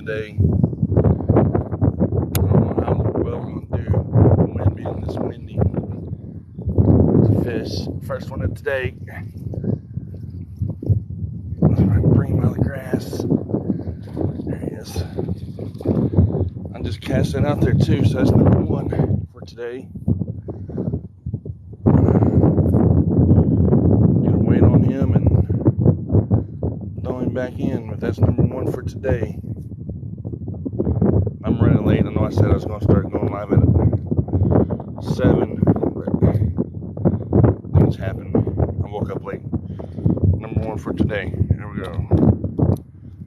today. I don't know how well we're going to do. The wind being this windy. Fish. First one of today. Let's bring him out of the grass. There he is. I just cast that out there too, so that's number one for today. Gonna wait on him and throw him back in, but that's number one for today. I'm running late. I know I said I was going to start going live at 7, but things happen. I woke up late. Number one for today. Here we go.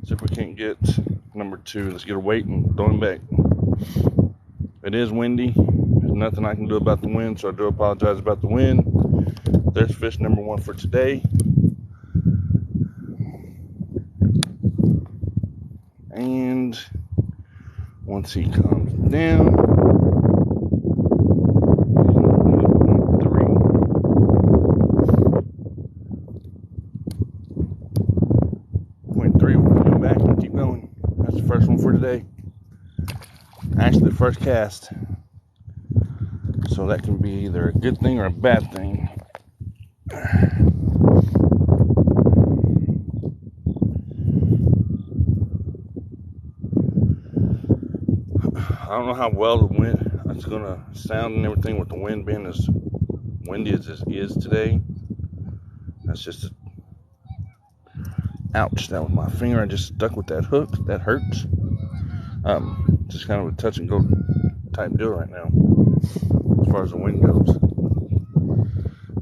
See if we can't get number 2. Let's get a weight and throw him back. It is windy. There's nothing I can do about the wind, so I do apologize about the wind. There's fish number 1 for today. And once he calms down, 3. We'll come back and keep going. That's the first one for today. Actually, the first cast. So that can be either a good thing or a bad thing. I don't know how well the wind it's gonna sound and everything with the wind being as windy as it is today. That's just ouch, that was my finger. I just stuck with that hook. That hurts. Just kind of a touch and go type deal right now as far as the wind goes.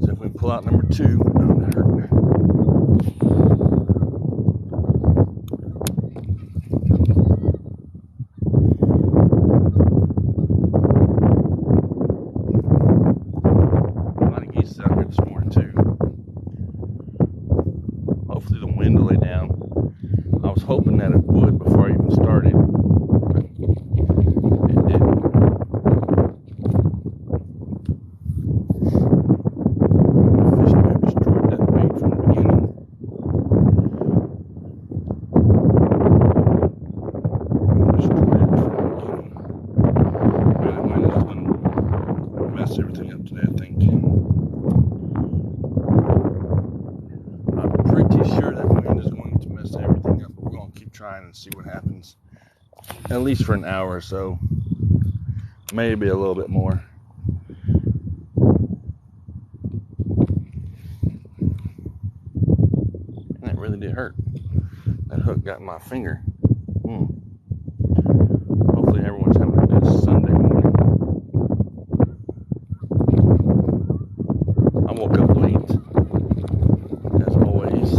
So if we pull out number 2, that hurt. A lot of geese out here this morning too. Hopefully the wind will lay down. I was hoping that it would before I even started, but it didn't. The fish may have destroyed that bait from the beginning. Destroyed it from the beginning. But the wind is going to mess everything up today, I think. I'm pretty sure that wind is going to mess everything up, but we're going to keep trying and see what happens. At least for an hour or so. Maybe a little bit more. And that really did hurt. That hook got in my finger. Hopefully everyone's having a good Sunday morning. I woke up late, as always.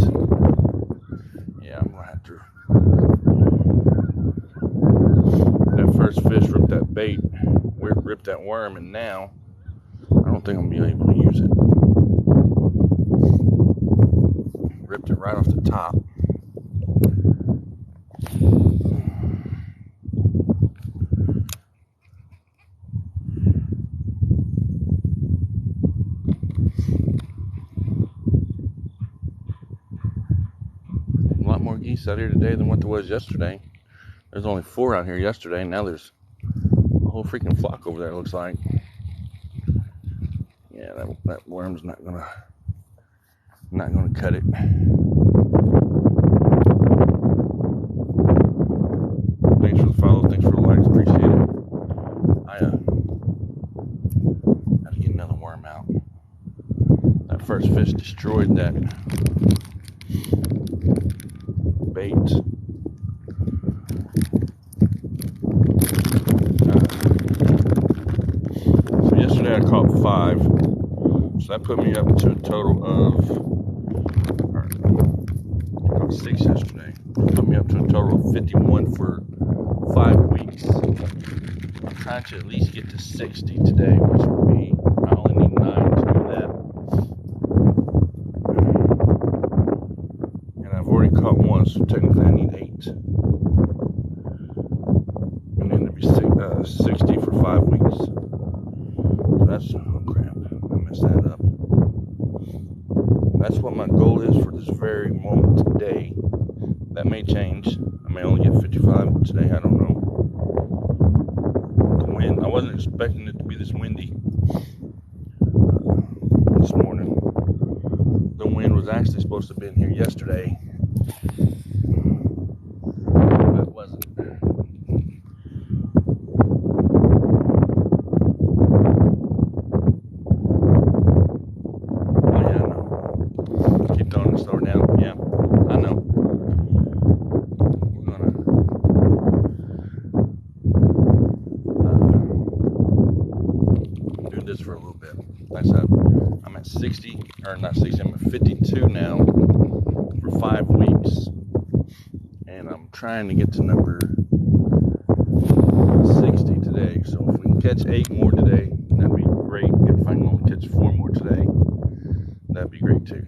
Yeah, I'm gonna have to. That first fish ripped that bait, ripped that worm, and now I don't think I'm gonna be able to use it. Ripped it right off the top. A lot more geese out here today than what there was yesterday. There's only 4 out here yesterday, and now there's a whole freaking flock over there, it looks like. Yeah, that worm's not gonna cut it. Thanks for the follow, thanks for the likes, appreciate it. I have to get another worm out. That first fish destroyed that bait. So yesterday I caught 5, so that put me up to a total of, I caught 6 yesterday. Put me up to a total of 51 for 5 weeks. I'm trying to at least get to 60 today, which would be, I only need 9 to do that. And I've already caught 1, so technically I need 8. And then it'd be 60 for 5 weeks. So that's, oh crap, I messed that up. That's what my goal is for this very moment today. That may change. I may only get 55 today. I don't know. The wind, I wasn't expecting it to be this windy this morning. The wind was actually supposed to have been here yesterday, but it wasn't. Oh yeah, I know. Keep telling it to slow down. Yeah, I know. We're gonna do this for a little bit. Like I said, I'm at 60, or not 60, I'm at 52 now for 5 weeks. And I'm trying to get to number 60 today. So if we can catch 8 more today, that'd be great. If I can only catch 4 more today, that'd be great too.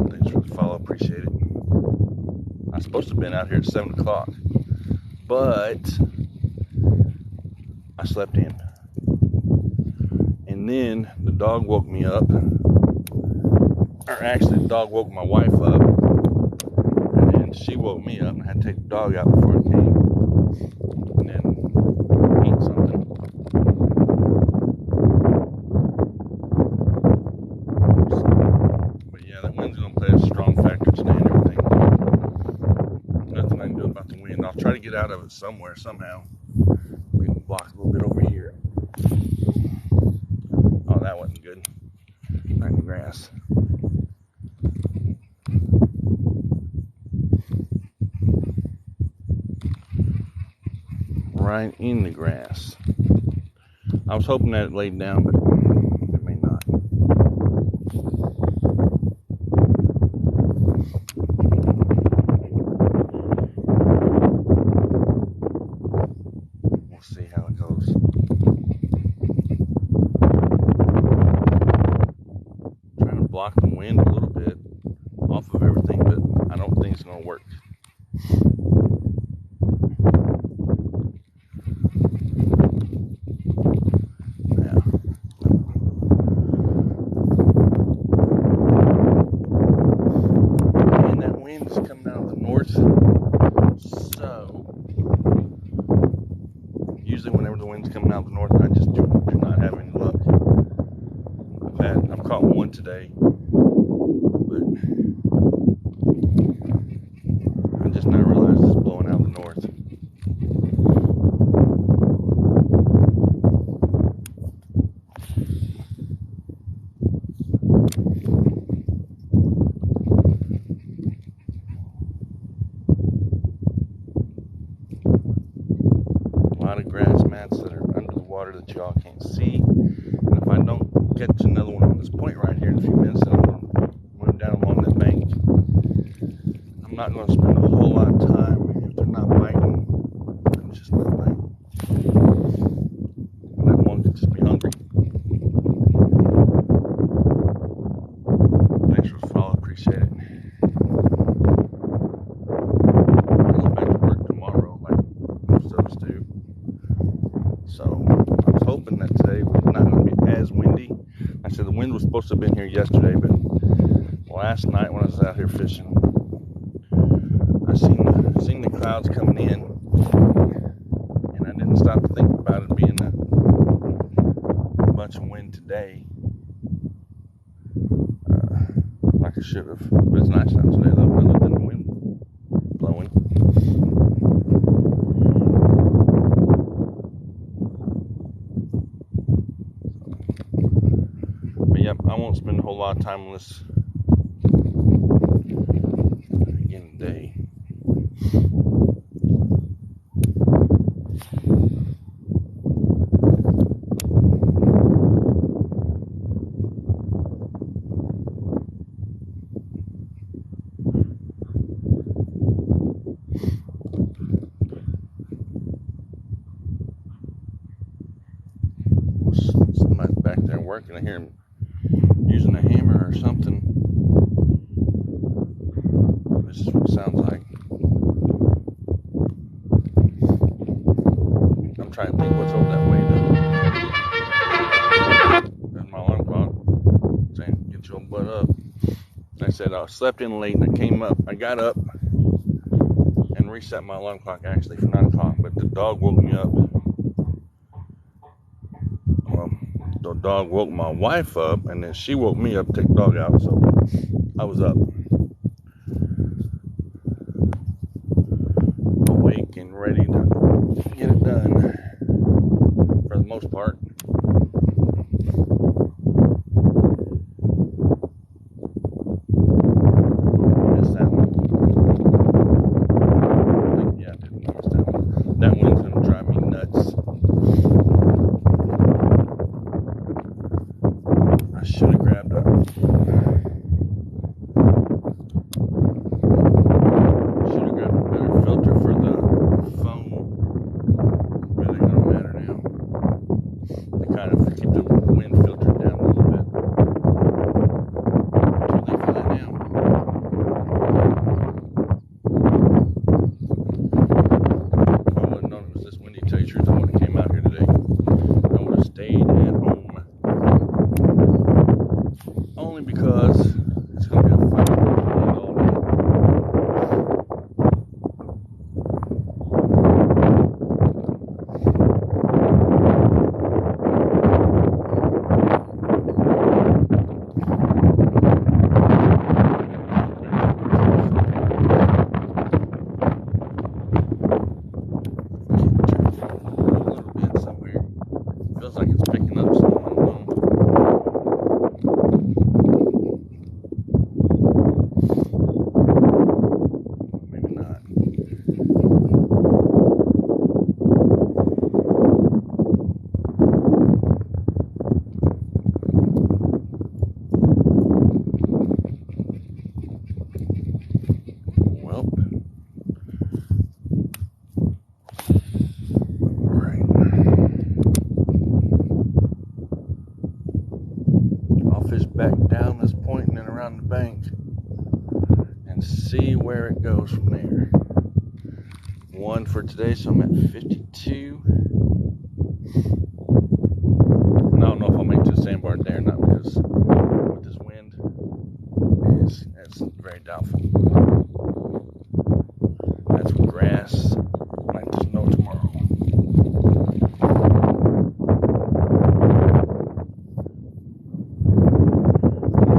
Thanks for the follow, appreciate it. I was supposed to have been out here at 7 o'clock, but I slept in. And then the dog woke me up. Or actually, the dog woke my wife up. And then she woke me up and I had to take the dog out before it came. And then eat something. But yeah, that wind's going to play a strong factor today and everything. Nothing I can do about the wind. I'll try to get out of it somewhere, somehow. We can block a little bit over here. Oh, that wasn't good. Right in the grass. Right in the grass. I was hoping that it laid down, but it may not. We'll see how it goes. Trying to block the wind a little bit off of everything, but I don't think it's going to work. Coming out of the north, so usually whenever the wind's coming out of the north, I just do not have any luck. I've caught one today, but I just now realized it's blowing out of the north. A lot of grass mats that are under the water that y'all can't see. And if I don't catch another one on this point right here in a few minutes, then I'm going to move down along that bank. I'm not going to spend a whole lot of time if they're not biting. I'm just not biting. And that one could just be hungry. Thanks for the follow, appreciate it. I'll go back to work tomorrow like most of us do. So I was hoping that today was not going to be as windy. I said the wind was supposed to have been here yesterday, but last night when I was out here fishing, I seen the clouds coming in, and I didn't stop to think about it being a bunch of wind today, like I should have. But it's nice out today though, other than the wind blowing. Yep, I won't spend a whole lot of time on this again today. Somebody's back there working. I hear him using a hammer or something. This is what it sounds like. I'm trying to think what's over that way though. There's my alarm clock saying, get your butt said, I slept in late and I got up and reset my alarm clock actually for 9 o'clock, but the dog woke me up. Well, the dog woke my wife up, and then she woke me up to take the dog out, so I was up, awake and ready to get it done for the most part. That one's gonna drive me nuts. I should have grabbed a better filter for the phone. Really don't matter now. I kind of keep the wind filter down a little bit. Too late for that now. If I wouldn't known it was this windy, to tell you the truth, I wouldn't have came out here today. I would have stayed at home. Only because it's going to be a fun all day. A little bit somewhere. Feels like it's picking up some. I don't know. Maybe not. Well, alright. I'll fish back down this point and then around the bank and see where it goes from there. One for today, so I'm at 52. And I don't know if I'll make it to the sandbar today or not, because with this wind, it's very doubtful. That's grass. Might just know tomorrow.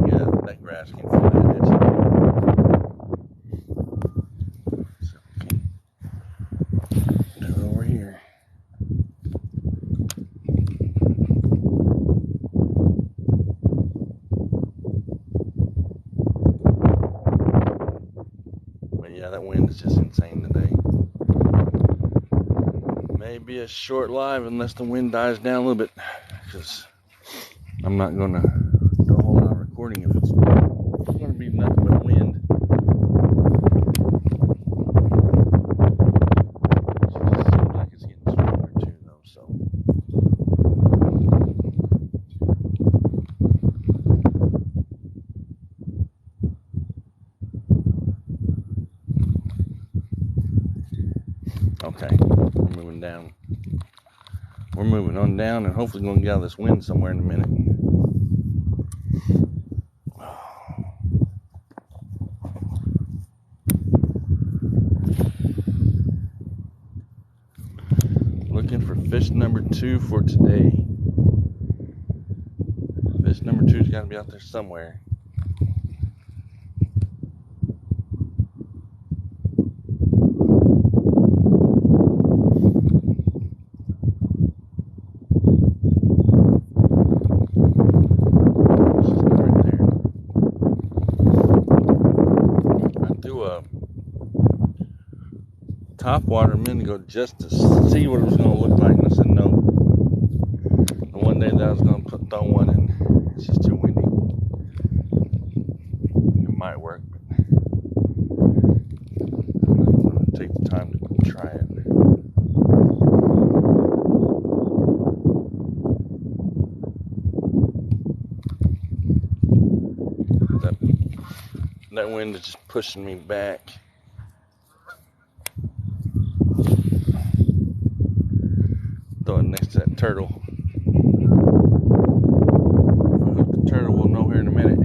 Yeah, that grass can fly in it. So, do it over here. But yeah, that wind is just insane today. Maybe a short live unless the wind dies down a little bit, because I'm not going to do a whole lot of recording if it's going to be nothing but wind. It just seems like it's getting stronger too, though, so. Okay, we're moving down. We're moving on down and hopefully going to get out of this wind somewhere in a minute. Looking for fish number 2 for today. Fish number 2's got to be out there somewhere. Top water a minute ago just to see what it was going to look like, and I said no. And one day that I was going to throw one in, it's just too windy. It might work, but I'm not going to take the time to try it. That wind is just pushing me back. Throw it next to that turtle. I hope the turtle will know here in a minute.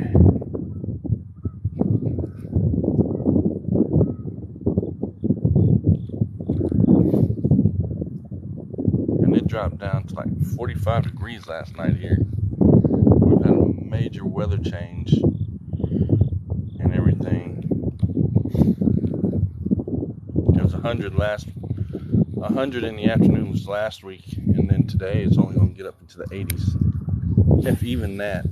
dropped down to like 45 degrees last night here. We've had a major weather change and everything. It was 100 in the afternoons last week, and then today it's only going to get up into the 80s, if even that.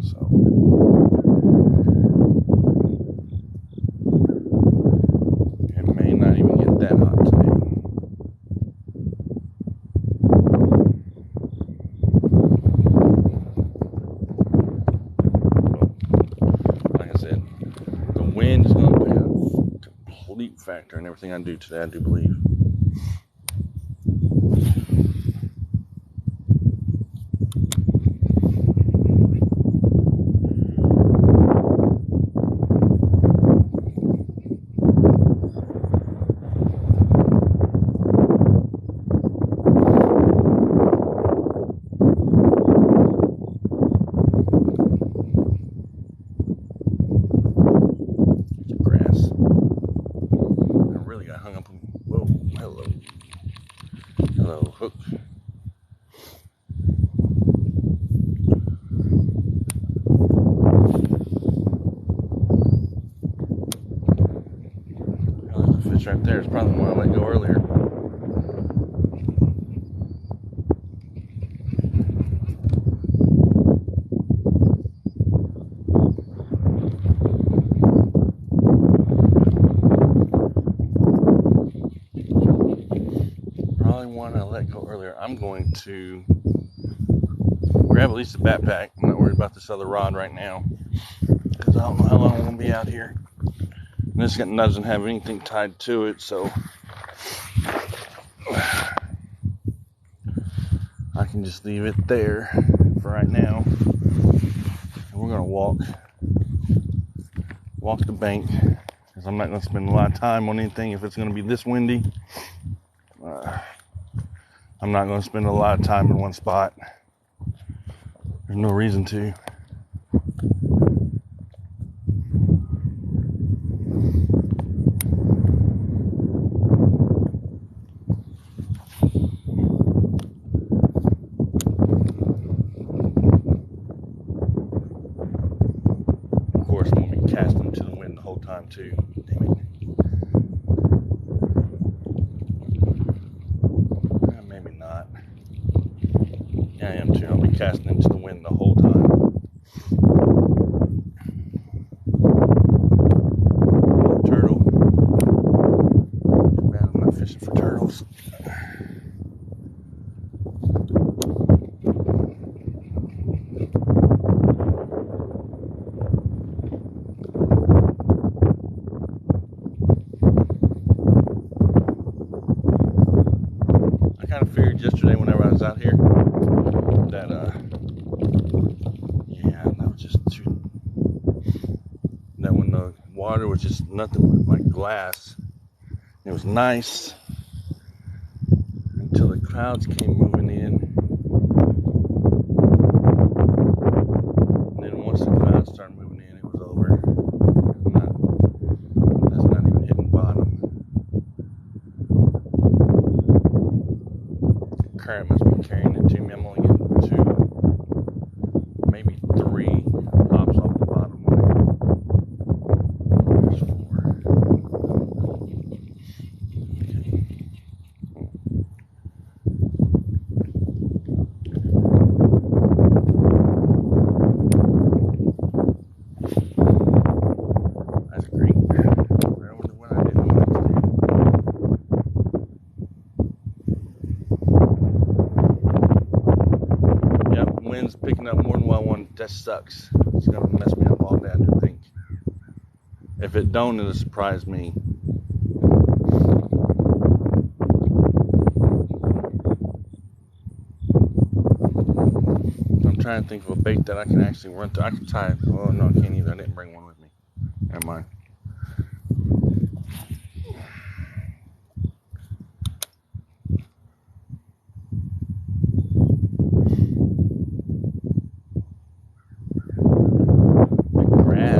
So it may not even get that hot today. Like I said, the wind is going to play a complete factor in everything I do today, I do believe. Hello, Hook. Oh, there's a fish right there. It's probably the one I let go earlier. One I let go earlier. I'm going to grab at least a backpack. I'm not worried about this other rod right now because I don't know how long I'm going to be out here. And this doesn't have anything tied to it, so I can just leave it there for right now. And we're going to walk the bank because I'm not going to spend a lot of time on anything if it's going to be this windy. I'm not going to spend a lot of time in one spot. There's no reason to. Of course, I'm going to be casting to the wind the whole time too. Damn it. I am too. I'll be casting into the wind the whole time. Turtle. Too bad I'm not fishing for turtles. I kind of figured yesterday whenever I was out here that that was just too, that when the water was just nothing but like glass, it was nice until the clouds came moving in, and then once the clouds started moving in, it was over. That's not even hitting bottom. The current must be carrying it to me. I'm only getting 2, maybe 3 pops off the bottom there. There's 4. That's great. Right over the one I didn't want to do. Wind's picking up more than what I want. That sucks. It's gonna mess me up all day, I think. If it don't, it'll surprise me. I'm trying to think of a bait that I can actually run through. I can tie it. Oh no, I can't either. I didn't bring one with me. Never mind.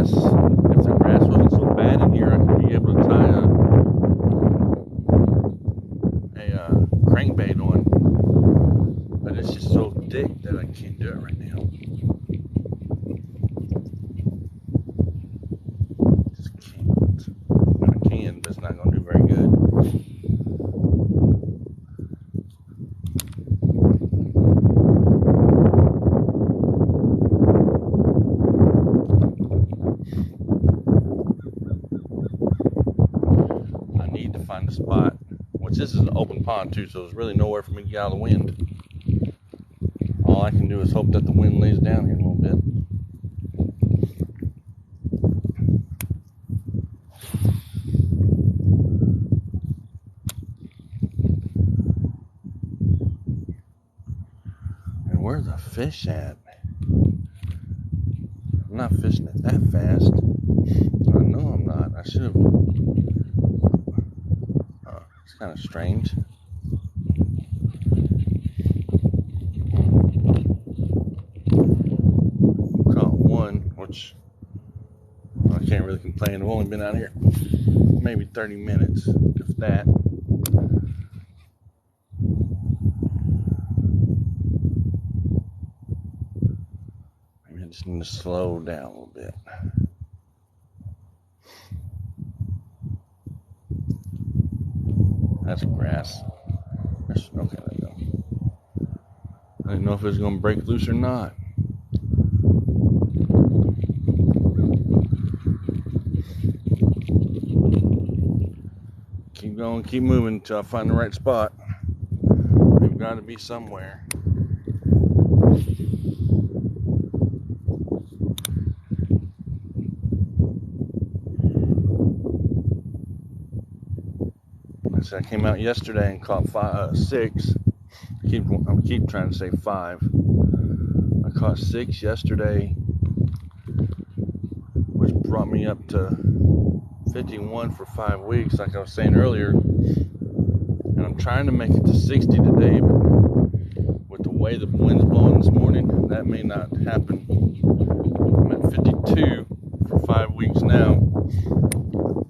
If the grass wasn't so bad in here, I could be able to tie can't do it right now. Just can't. I can, but it's not going to do very good. I need to find a spot, which this is an open pond too, so there's really nowhere for me to get out of the wind. All I can do is hope that the wind lays down here a little bit. And where's the fish at? I'm not fishing it that fast. I know I'm not. I should have. It's kind of strange. Which I can't really complain. I've only been out here maybe 30 minutes, if that. Maybe I just need to slow down a little bit. That's grass. Okay, there we go. I didn't know if it was going to break loose or not. Keep going, keep moving until I find the right spot. They've got to be somewhere. I came out yesterday and caught 6. I keep trying to say 5. I caught 6 yesterday, which brought me up to 51 for 5 weeks, like I was saying earlier. And I'm trying to make it to 60 today, but with the way the wind's blowing this morning, that may not happen. I'm at 52 for 5 weeks now.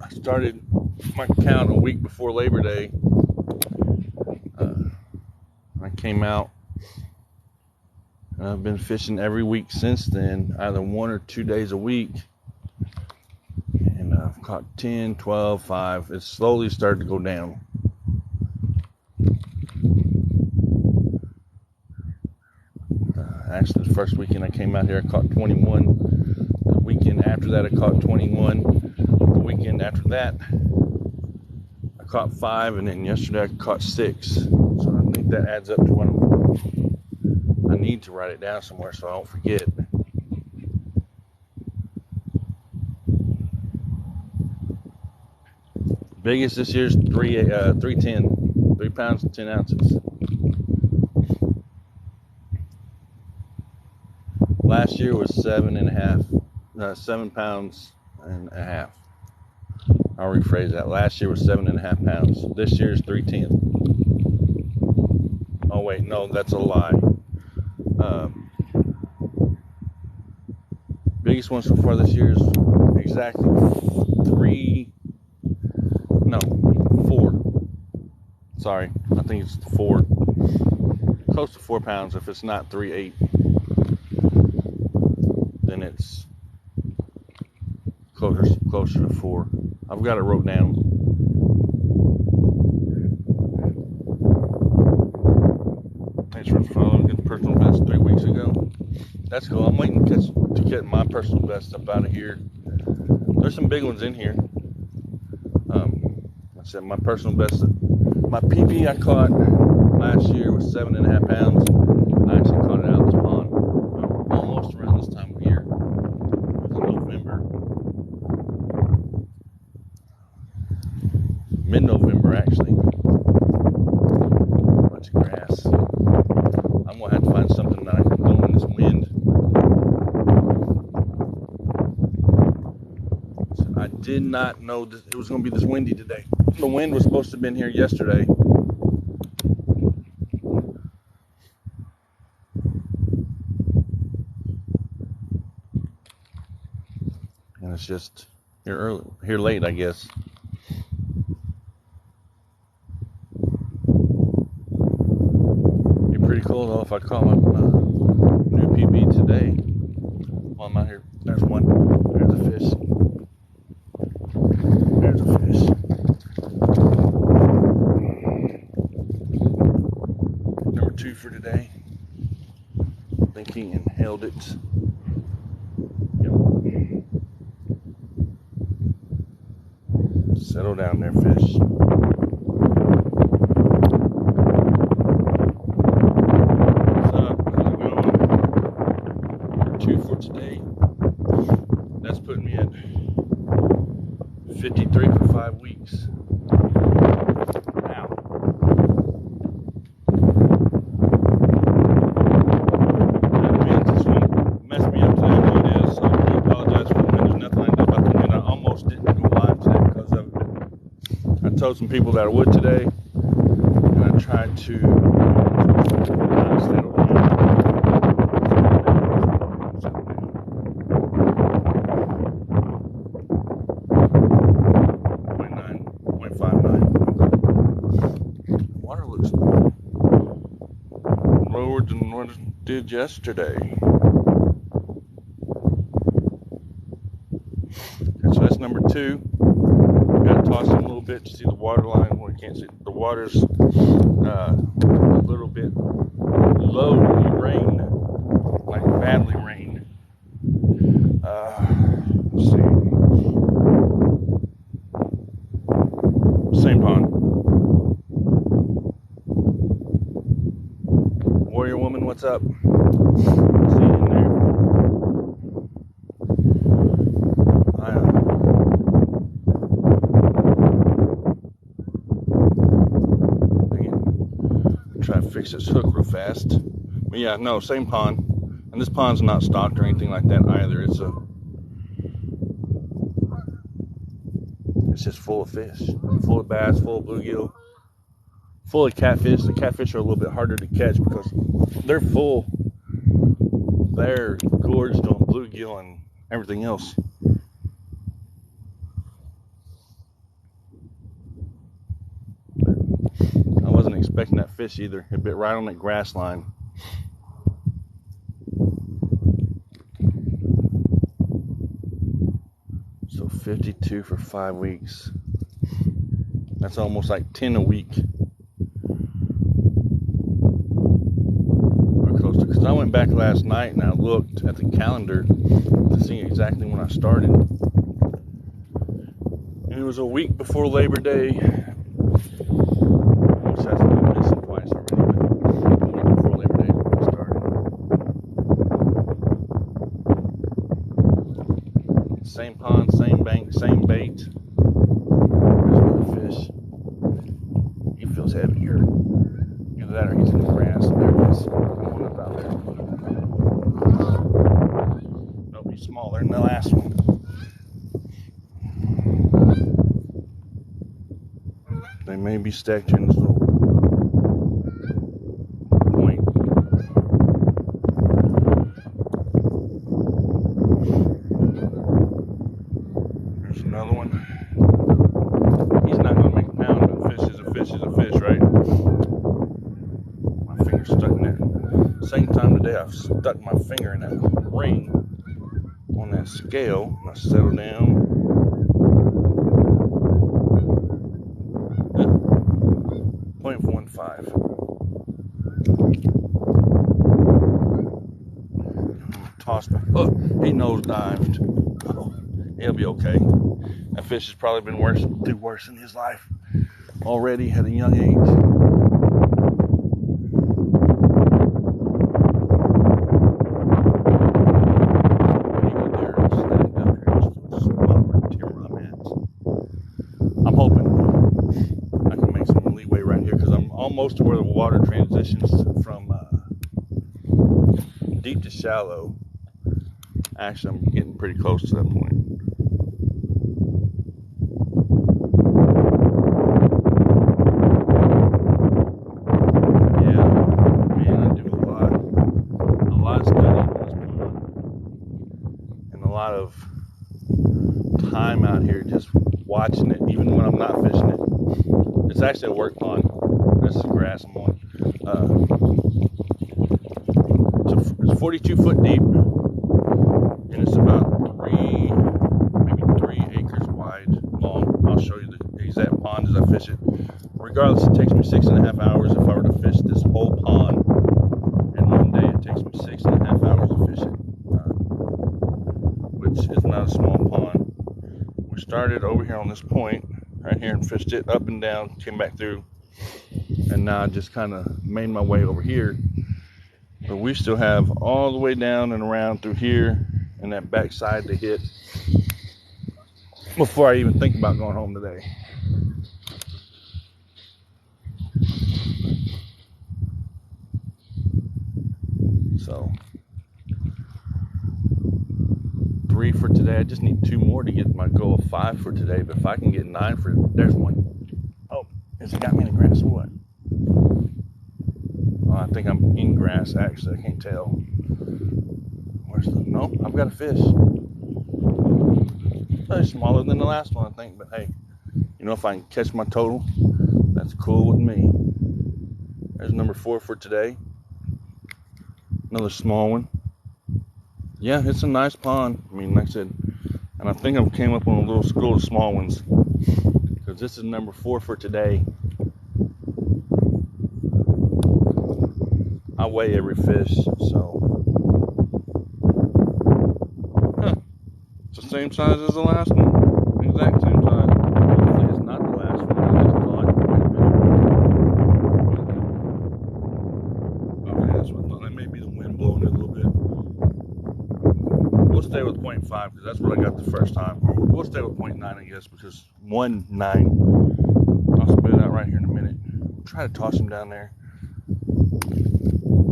I started my count a week before Labor Day. I came out, and I've been fishing every week since then, either 1 or 2 days a week. And I've caught 10, 12, 5. It's slowly started to go down. Actually, the first weekend I came out here, I caught 21. The weekend after that, I caught 21. The weekend after that, I caught 5, and then yesterday I caught 6. So I think that adds up to what I need to write it down somewhere so I don't forget. Biggest this year's 310, 3 pounds and 10 ounces. Last year was 7 pounds and a half. I'll rephrase that. Last year was 7.5 pounds. This year's 310. Oh wait, no, that's a lie. Biggest one so far this year is exactly 4. Sorry, I think it's 4. Close to 4 pounds. If it's not 3.8, then it's closer to 4. I've got it wrote down. Thanks for following. Get the personal best 3 weeks ago. That's cool. I'm waiting to get my personal best up out of here. There's some big ones in here. I said my personal best. My PB I caught last year was 7.5 pounds. I actually caught it out of this pond almost around this time of year. It was in November. Mid-November, actually. Bunch of grass. I'm going to have to find something that I can blow in this wind. So I did not know that it was going to be this windy today. The wind was supposed to have been here yesterday. And it's just here late, I guess. Pretty cool though if I caught my held it. Yep. Settle down there, fish. What's up? How's it going? 2 for today. That's putting me at 53 for 5 weeks. Wow. That wind just messed me up today. I know it is, so I do apologize for the wind. There's nothing I can do about the wind. I almost didn't go live today because of it. I told some people that I would today, and I tried to settle down. 0.59. Water looks lower than what it did yesterday. Okay, so that's number 2. Got to toss him a little bit to see the water line. Well, you can't see the water's a little bit low when you rain, like badly rain. Let's see. Same pond. Warrior woman, what's up? See you in there. Try to fix this hook real fast. But yeah, no, same pond. And this pond's not stocked or anything like that either. It's just full of fish. Full of bass, full of bluegill, full of catfish. The catfish are a little bit harder to catch because they're full. They're gorged on bluegill and everything else. I wasn't expecting that fish either. It bit right on that grass line. So 52 for 5 weeks. That's almost like 10 a week. Or close to, because I went back last night and I looked at the calendar to see exactly when I started. And it was a week before Labor Day. Almost has been missing twice already, but a week before Labor Day when I started. Same pond, same bank, same bait. Fish. He feels heavier. Either that or he's in the grass. There he is. Going up out there. Nope, he's smaller than the last one. They may be stacked in this little point. There's another one. He's not going to make a pound, but a fish is a fish is a fish, right? My finger's stuck in there. Same time today, I've stuck my finger in that ring on that scale. I settle down. 0.15. Tossed my hook. He nose dived. Oh, he'll be okay. That fish has probably been do worse in his life already at a young age. I'm hoping I can make some leeway right here because I'm almost to where the water transitions from deep to shallow. Actually, I'm getting pretty close to that point. Of time out here just watching it, even when I'm not fishing it. It's actually a work pond. This is grass I'm on. It's 42 foot deep, and it's about maybe 3 acres wide long. I'll show you the exact pond as I fish it. Regardless, it takes me 6.5 hours if I were to fish this whole pond in one day. It takes me 6.5 hours to fish started over here on this point right here and fished it up and down, came back through, and now I just kind of made my way over here. But we still have all the way down and around through here and that backside to hit before I even think about going home today. So 3 for today. I just need 2 more to get my goal of 5 for today. But if I can get 9 for, there's one. Oh, has it got me in the grass or what? Oh, I think I'm in grass actually. I can't tell. Where's the? Nope, I've got a fish. It's smaller than the last one, I think. But hey, you know, if I can catch my total, that's cool with me. There's number 4 for today. Another small one. Yeah, it's a nice pond. I mean, like I said, and I think I came up on a little school of small ones because this is number 4 for today. I weigh every fish, so it's the same size as the last one. Exact same size. Hopefully it's not the last one I just caught. Okay, that's what I thought. That may be the wind blowing it a little bit. We'll stay with 0.5 because that's what I got the first time. We'll stay with 0.9, I guess, because 1.9. I'll spit it out right here in a minute. Try to toss him down there.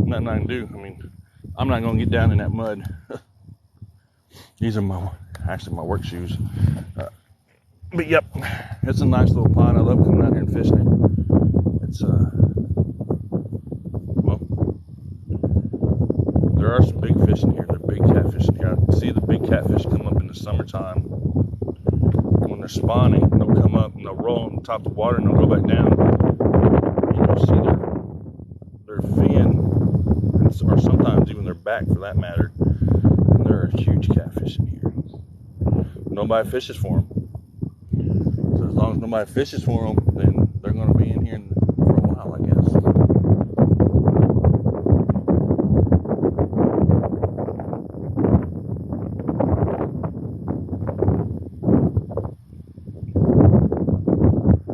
Nothing I can do. I mean, I'm not going to get down in that mud. These are actually my work shoes. But yep, it's a nice little pond. I love coming out here and fishing it. It's well, there are some big fish in here. They're big catfish in here. I see the big catfish come up in the summertime. When they're spawning, they'll come up and they'll roll on top of the water and they'll go back down. And you'll see their fin, or sometimes even their back for that matter. And there are huge catfish in here. Nobody fishes for them. So as long as nobody fishes for them, then they're going to be in here for a while, I guess.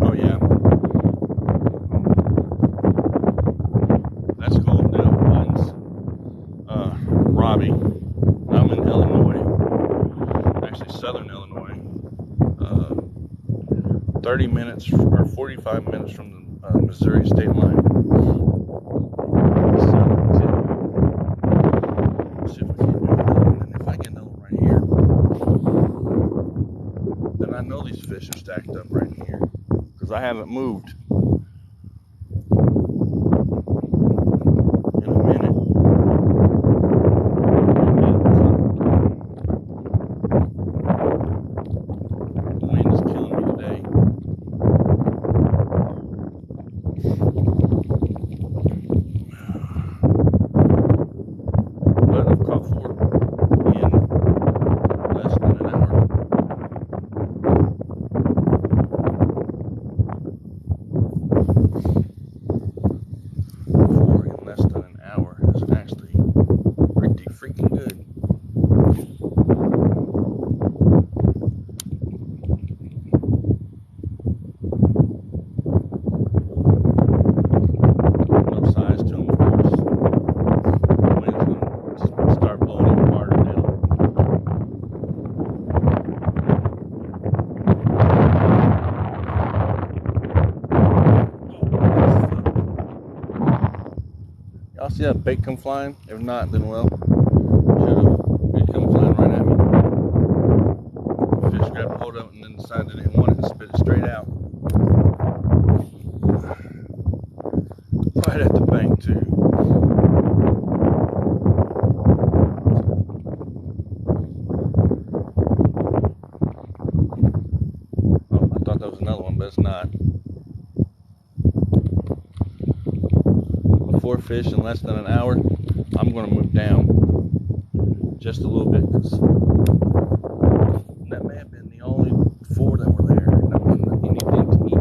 Oh yeah. That's cool. Now mine's Robbie. I'm in Illinois. Actually, southern Illinois. 30 minutes or 45 minutes from the Missouri state line. Let's see if we can do another one. And if I get another one right here, then I know these fish are stacked up right here because I haven't moved in a minute. The wind is killing me today. But I've caught 4 in less than an hour. 4 in less than an hour is actually pretty freaking good. No size to them, of course. The wind's going to start blowing even harder now. Y'all see that bait come flying? If not, then well, should have. It come flying right at me. The fish grabbed a hold of it and then decided they didn't want it and spit it straight out. Right at the bank too. Oh, I thought that was another one, but it's not. 4 fish in less than an hour. I'm going to move down just a little bit because that may have been the only 4 that were there. That wasn't anything to eat.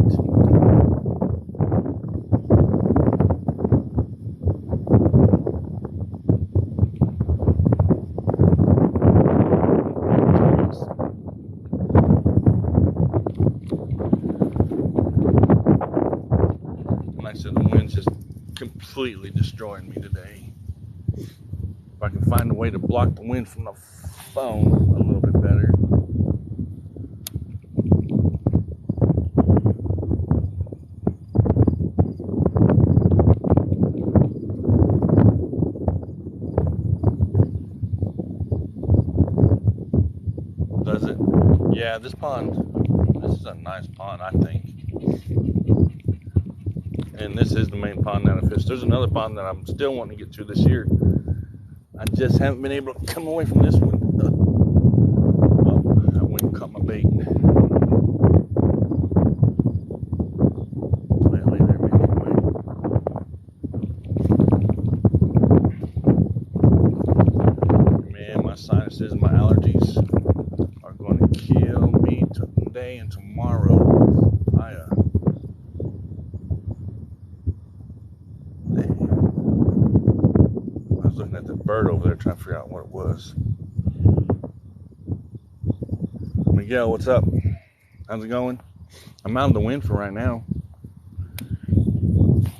said, the wind's just completely destroying me today. If I can find a way to block the wind from the phone a little bit better. Does it? Yeah, this is a nice pond, I think. And this is the main pond that I fish. There's another pond that I'm still wanting to get to this year. I just haven't been able to come away from this one. Oh, I went and caught my bait. Well, there, man, my sinuses and my allergies are going to kill me today and tomorrow. Looking at the bird over there trying to figure out what it was. Miguel, what's up? How's it going? I'm out of the wind for right now.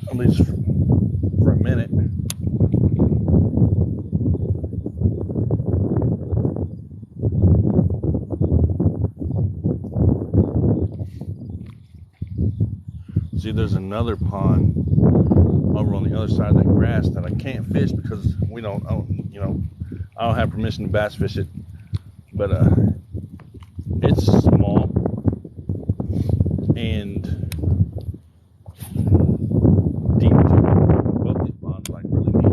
At least for a minute. See, there's another pond over on the other side of that grass that I can't fish because we don't own, I don't have permission to bass fish it, but it's small and deep too. Both these ponds like really deep.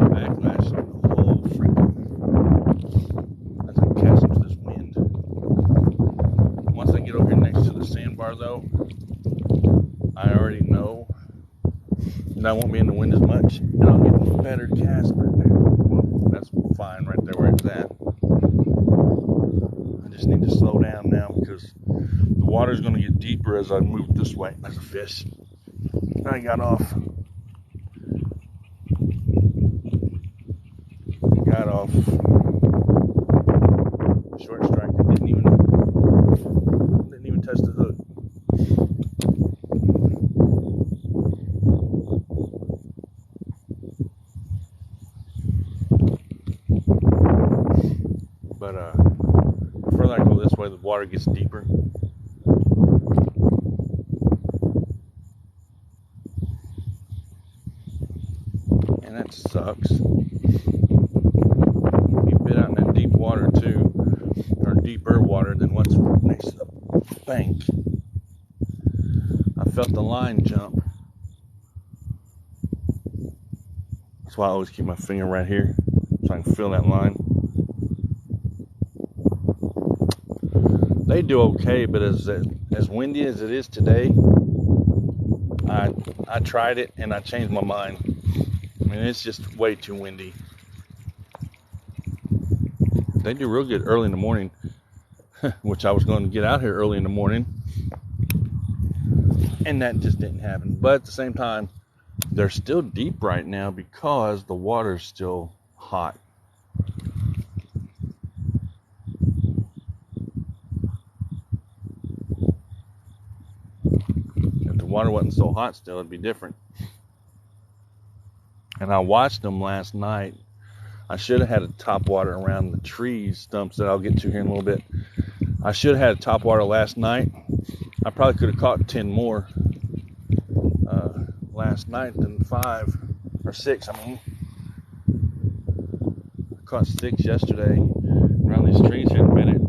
Backlash on the whole freaking. That's a cast into this wind. Once I get over here next to the sandbar, though, I already know that I won't be in the wind as much, and I'll get a better cast. But well, that's fine right there where it's at. I just need to slow down now because the water's going to get deeper as I move this way. There's a fish. I got off. Short strike. It didn't even touch the hook. But the further I go this way, the water gets deeper. And that sucks. You bit out in that deep water too, or deeper water than what's next to the bank. I felt the line jump. That's why I always keep my finger right here so I can feel that line. They do okay, but as windy as it is today, I tried it and I changed my mind. I mean, it's just way too windy. They do real good early in the morning, which I was going to get out here early in the morning, and that just didn't happen. But at the same time, they're still deep right now because the water's still hot. If the water wasn't so hot still, it'd be different. And I watched them last night. I should have had a top water around the tree stumps that I'll get to here in a little bit. I should have had a top water last night. I probably could have caught 10 more last night than 5 or 6. I mean, I caught 6 yesterday around these trees here in a minute.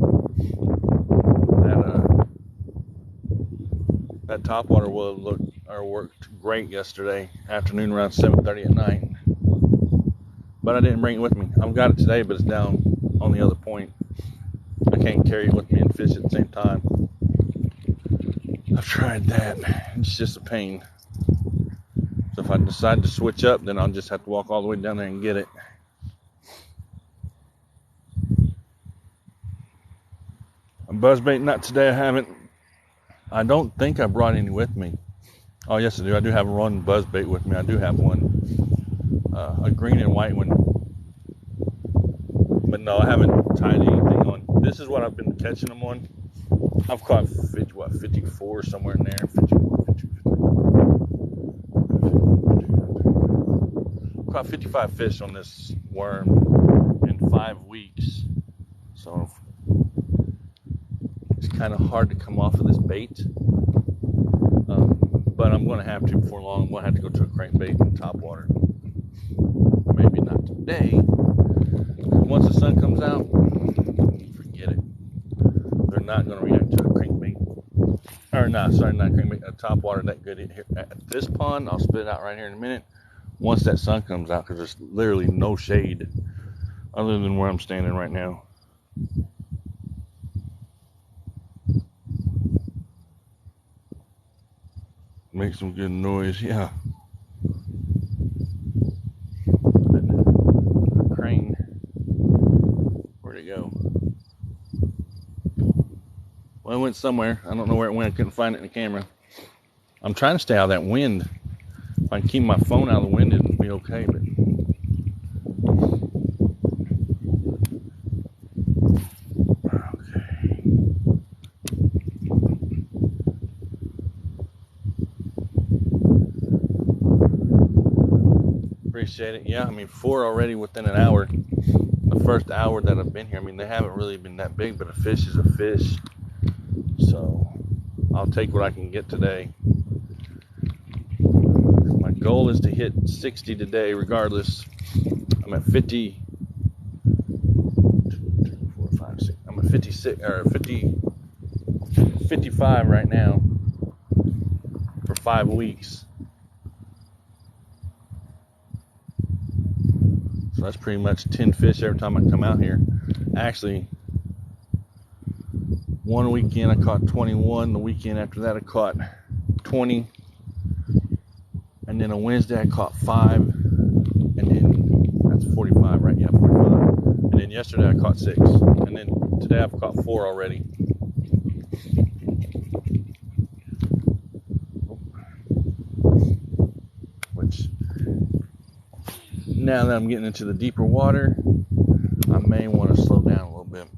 That top water worked great yesterday afternoon around 7:30 at night. But I didn't bring it with me. I've got it today, but it's down on the other point. I can't carry it with me and fish at the same time. I've tried that. It's just a pain. So if I decide to switch up, then I'll just have to walk all the way down there and get it. A buzzbait, not today. I don't think I brought any with me. Oh, yes, I do. I do have a Ron buzzbait with me. I do have one. A green and white one. But no, I haven't tied anything on. This is what I've been catching them on. I've caught 54 somewhere in there. 51, 52, caught 55 fish on this worm in 5 weeks. So it's kind of hard to come off of this bait. But I'm going to have to before long. I'm going to have to go to a crankbait in top water. Maybe not today. Once the sun comes out, forget it. They're not going to react to a crankbait. Or not crankbait, a top water that good here. At this pond, I'll spit it out right here in a minute. Once that sun comes out, because there's literally no shade other than where I'm standing right now. Make some good noise, yeah. Crane. Where'd it go? Well, it went somewhere. I don't know where it went. I couldn't find it in the camera. I'm trying to stay out of that wind. If I can keep my phone out of the wind, it'll be okay. But appreciate it. Yeah, I mean, 4 already within an hour. The first hour that I've been here, I mean, they haven't really been that big, but a fish is a fish. So I'll take what I can get today. My goal is to hit 60 today, regardless. I'm at 50. 2, 3, 4, 5, 6. I'm at 56 or 55 right now for 5 weeks. So that's pretty much 10 fish every time I come out here. Actually, one weekend I caught 21. The weekend after that I caught 20. And then on Wednesday I caught 5. And then that's 45, right? Yeah, 45. And then yesterday I caught 6. And then today I've caught 4 already. Which, now that I'm getting into the deeper water, I may want to slow down a little bit.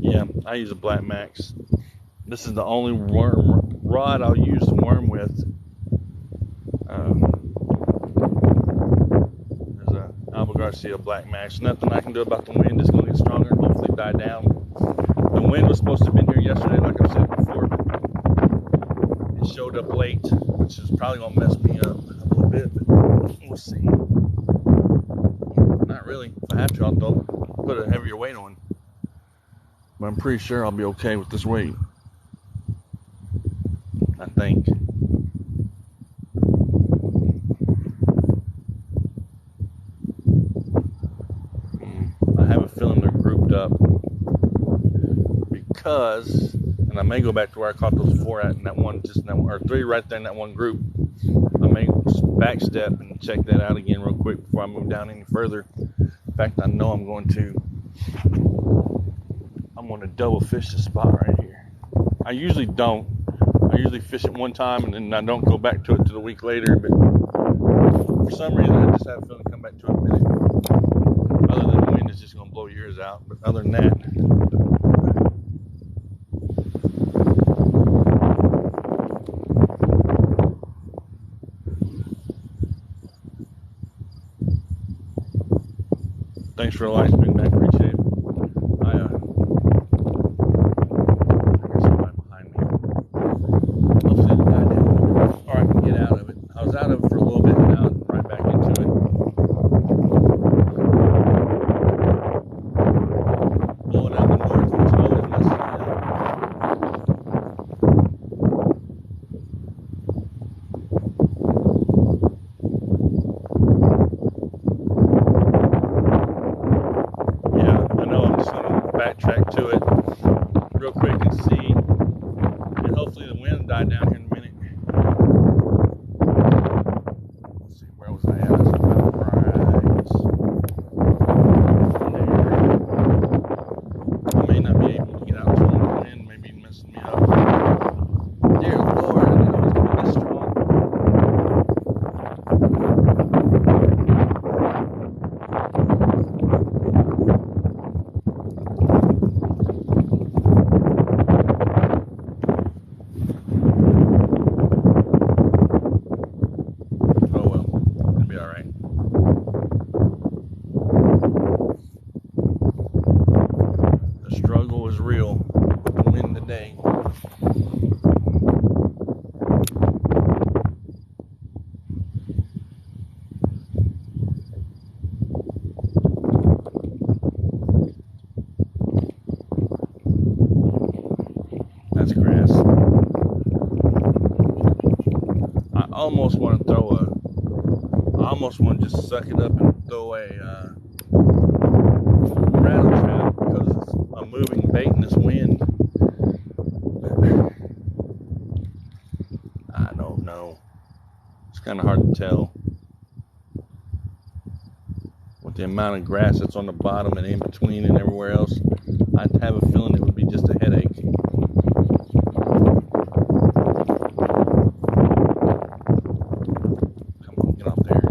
Yeah, I use a Black Max. This is the only worm rod I'll use to worm with. There's a Alba Garcia Black Max. Nothing I can do about the wind. It's going to get stronger and hopefully die down. The wind was supposed to have been here yesterday, like I've said before, but it showed up late, which is probably going to mess me up a little bit, but we'll see. Not really. If I have to, I'll put a heavier weight on. But I'm pretty sure I'll be okay with this weight. I think. I have a feeling they're grouped up because, and I may go back to where I caught those 4 at in that one, or 3 right there in that one group. I may backstep and check that out again real quick before I move down any further. In fact, I know I'm going to double fish the spot right here. I usually don't. I usually fish it one time and then I don't go back to it till a week later, but for some reason I just have a feeling to come back to it in a minute. Other than the wind is just going to blow yours out, but other than that, thanks for the lights, Big Mac. Appreciate it. Out of it for a little bit, now I'm right back into it. Blowing out the north, which always messes me up. Yeah, I know. I'm just going to backtrack to it real quick and see, and hopefully the wind will die down here in a minute. Where was I at? Right there. real with the wind today. That's grass. I almost want to just suck it up and throw a rattle trap because it's a moving bait in this wind. I don't know. It's kind of hard to tell with the amount of grass that's on the bottom and in between and everywhere else. I have a feeling it would be just a headache. Come on, get out there.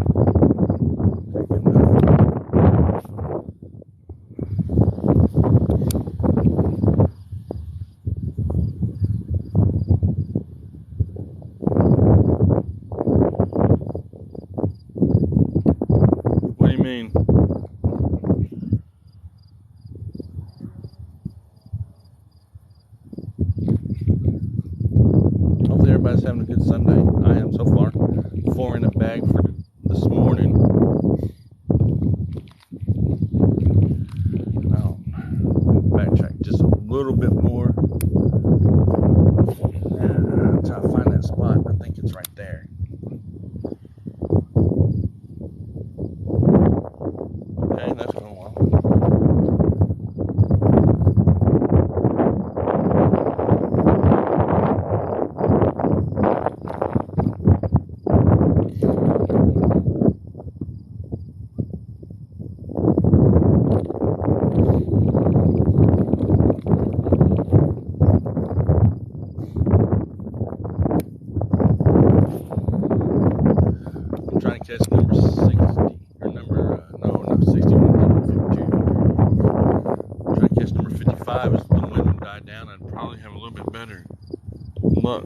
What do you mean? Hopefully everybody's having a good Sunday. I am so far. 4 in a bag for this morning. Backtrack just a little bit more. Try to find that spot. I think it's right there. Okay, that's going well. Trying to catch number 60 or number not 60, number 52. Trying to catch number 55 as the wind would die down. I'd probably have a little bit better luck.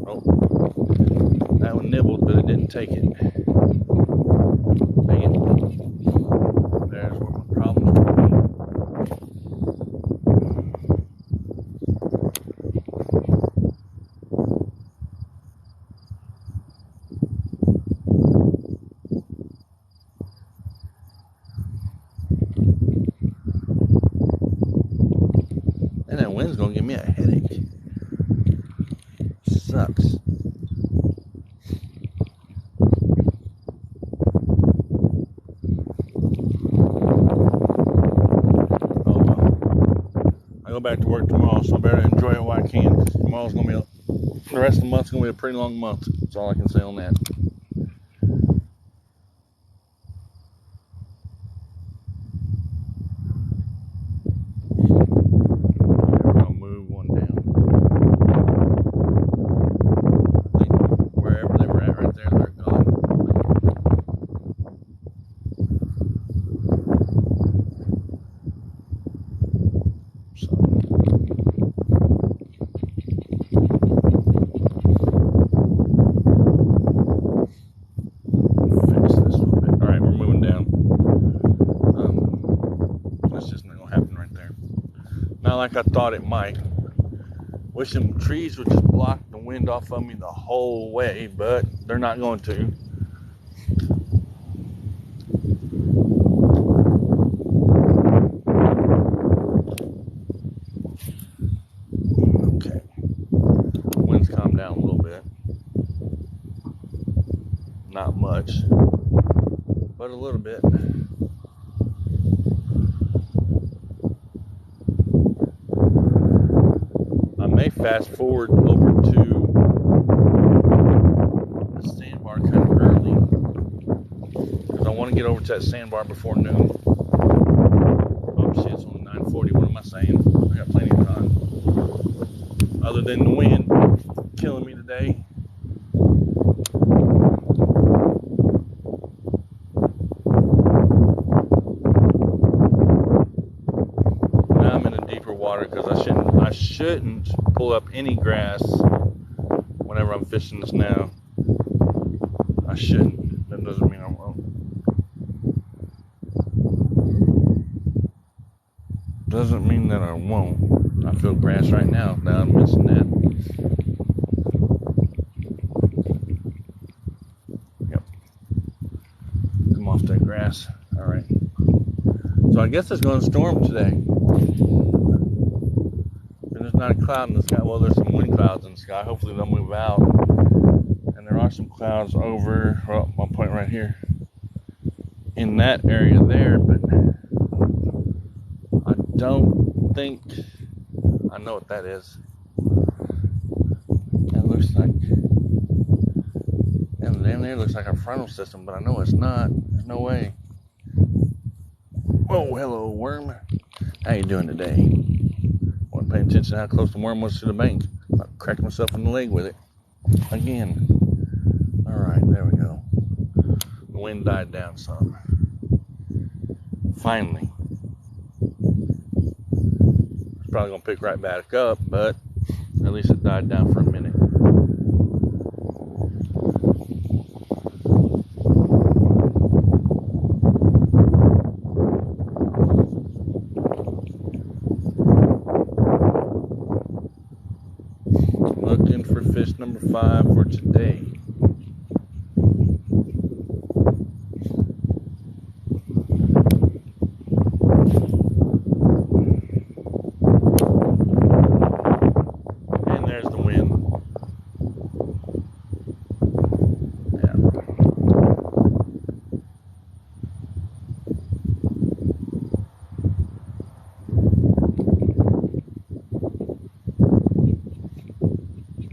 Oh, that one nibbled, but it didn't take it. Dang it. There's where my problems would be. And that wind's gonna give me a headache. Sucks. Oh well. I go back to work tomorrow, so I better enjoy it while I can. Cause tomorrow's gonna be the rest of the month's gonna be a pretty long month. That's all I can say on that. Not like I thought it might. Wish them trees would just block the wind off of me the whole way, but they're not going to. Okay. Wind's calmed down a little bit. Not much, but a little bit. Fast forward over to the sandbar kind of early because I want to get over to that sandbar before noon. Oh shit, it's only 9:40. What am I saying? I got plenty of time. Other than the wind killing me today. Now I'm in a deeper water because I shouldn't pull up any grass whenever I'm fishing this now. I shouldn't. That doesn't mean I won't. doesn't mean that I won't. I feel grass right now. Now I'm missing that. Yep. Come off that grass. All right. So I guess it's going to storm today. And there's not a cloud in the sky. Well, there's some wind clouds in the sky. Hopefully they'll move out. And there are some clouds over, well, one point right here in that area there, but I don't think I know what that is. It looks like, and down there looks like a frontal system, but I know it's not. There's no way. Oh, hello, worm. How you doing today? Wasn't paying attention to how close the worm was to the bank. I cracked myself in the leg with it again. All right, there we go. The wind died down some. Finally. It's probably going to pick right back up, but at least it died down for a minute. Looking for fish number 5 for today.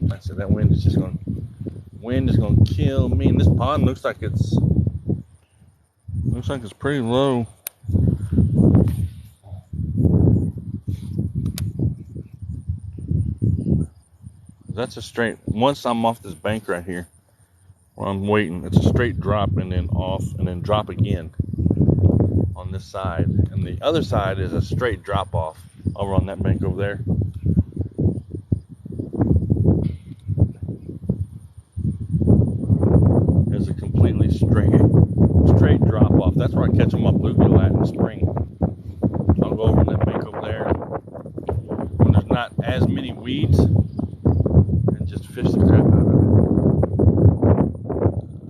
I said that wind is going to kill me. And this pond looks like it's pretty low. That's a straight, once I'm off this bank right here where I'm waiting, it's a straight drop and then off and then drop again on this side, and the other side is a straight drop off over on that bank over there. It's a completely straight drop off. That's where I catch them on bluegill at in the spring. I'll go over on that bank over there when there's not as many weeds and just fish the crap out of it.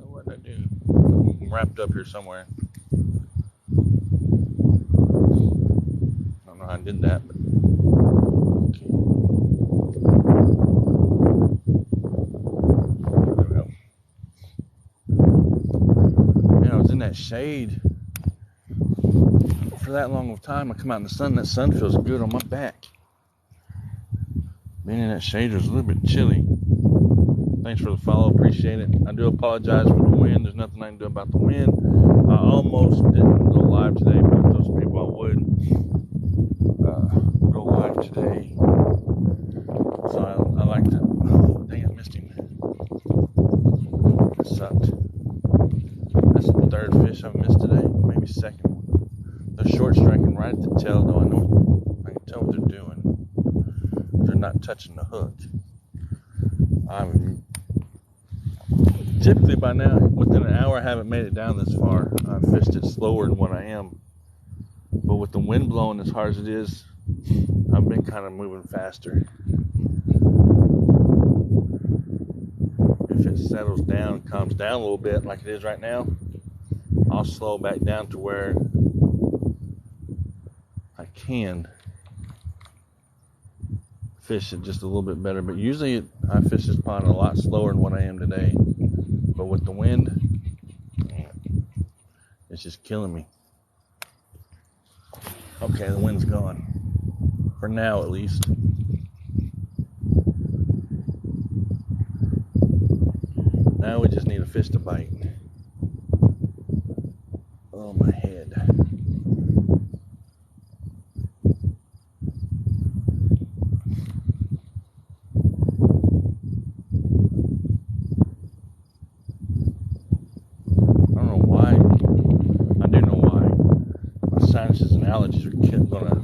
What did I do? I'm wrapped up here somewhere. I don't know how I did that, but okay. There we go. Man, I was in that shade for that long of time. I come out in the sun, that sun feels good on my back. Being in that shade was a little bit chilly. Thanks for the follow, appreciate it. I do apologize for the wind. There's nothing I can do about the wind. I almost didn't go live today, but I told some people I would go live today. So I like to, oh, dang, I missed him. That sucked. That's the third fish I've missed today, maybe second one. They're short striking right at the tail, though. I can tell what they're doing. They're not touching the hook. I'm typically by now, within an hour, I haven't made it down this far. I've fished it slower than what I am. But with the wind blowing as hard as it is, I've been kind of moving faster. If it settles down, calms down a little bit like it is right now, I'll slow back down to where I can fish it just a little bit better. But usually I fish this pond a lot slower than what I am today. But with the wind, it's just killing me. Okay, the wind's gone. For now, at least. Now we just need a fish to bite. Oh, my head. Sinuses and allergies are gonna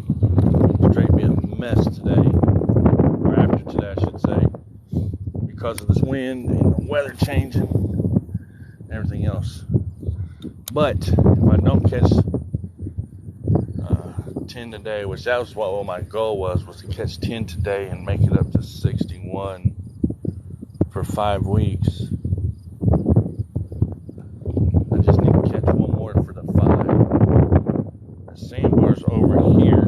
straight be a mess today, or after today I should say, because of this wind and the weather changing and everything else. But if I don't catch 10 today, which that was what my goal was to catch 10 today and make it up to 61 for 5 weeks. I just need to catch one more for the 5. The sandbar's over here.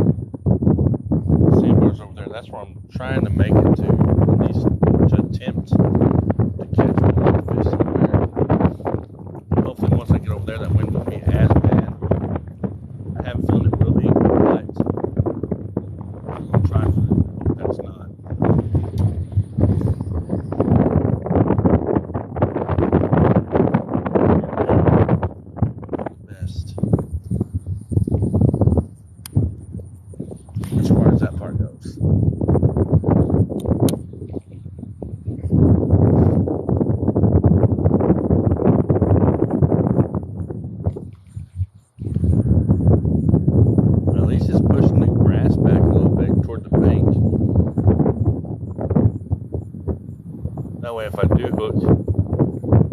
The sandbar's over there. That's where I'm trying to make it to, at least to attempt to catch one more fish somewhere. Hopefully once I get over there, that wind won't be as bad. I haven't feeling it really, but I'm trying for it. That's not. Best. As far as that part goes. At least it's pushing the grass back a little bit toward the bank. That way if I do hook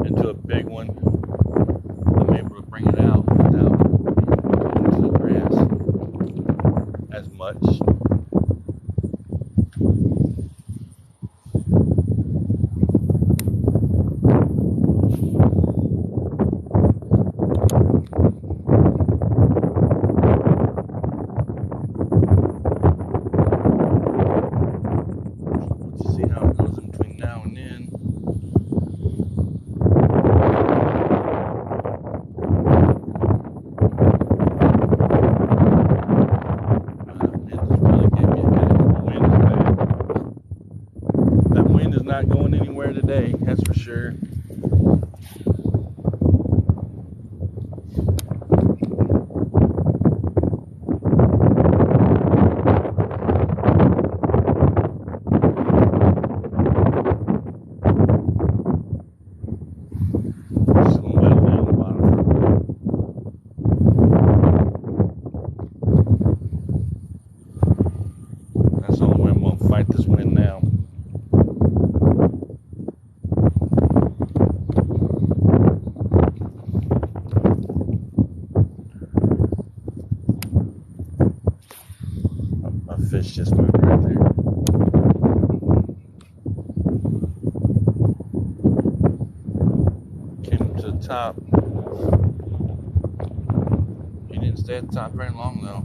into a big one, I'm able to bring it out without being into the grass as much. Let's see how it goes in between now and then. That wind is not going anywhere today, that's for sure. Just gonna let it lay on the bottom for a minute. That's the only way I'm gonna fight this wind now. A fish just moved right there. Came to the top. He didn't stay at the top very long though.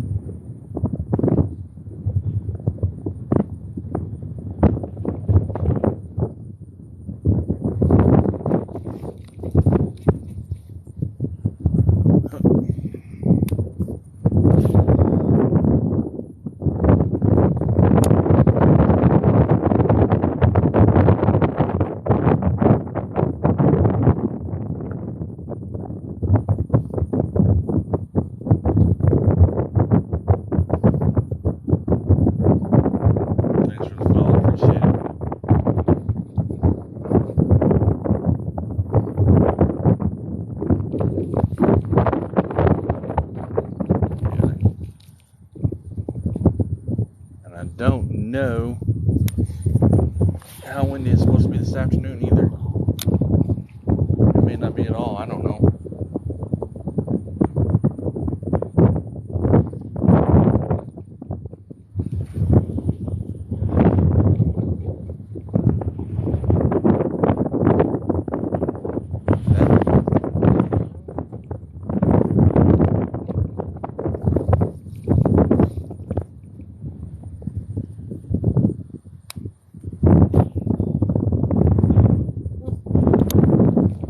Thanks for the follow, appreciate it. And I don't know how windy it's supposed to be this afternoon either. It may not be at all, I don't know.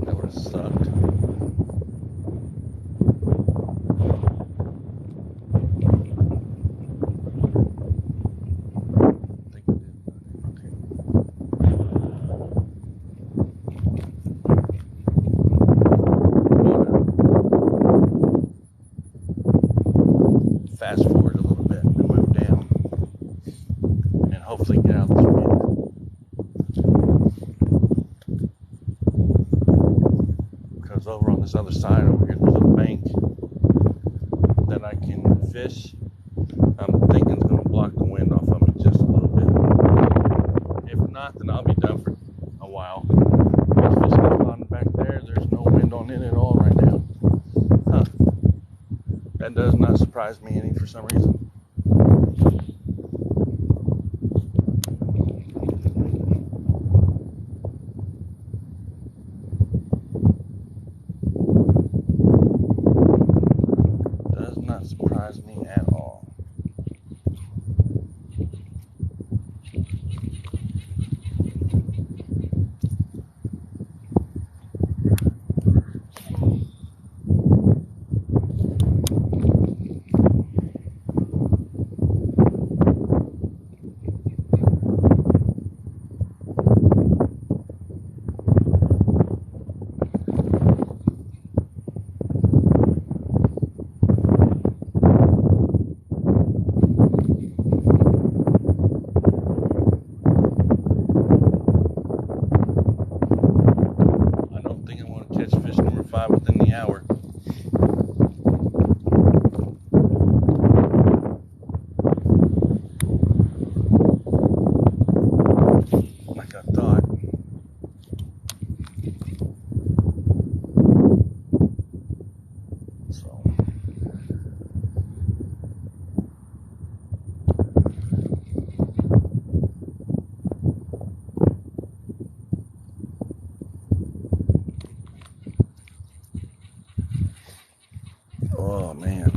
That would have sucked. I think it did. Fast forward a little bit and move down and hopefully get out of this wind. Because over on this other side over here there's a bank that I can fish. I'm thinking it's going to block the wind off of me just a little bit. If not, then I'll be done for a while. There's fishing at the bottom back there. There's no wind on it at all right now. Huh. That does not surprise me any for some reason. surprise me at all. Within the hour. Like I thought. So oh man.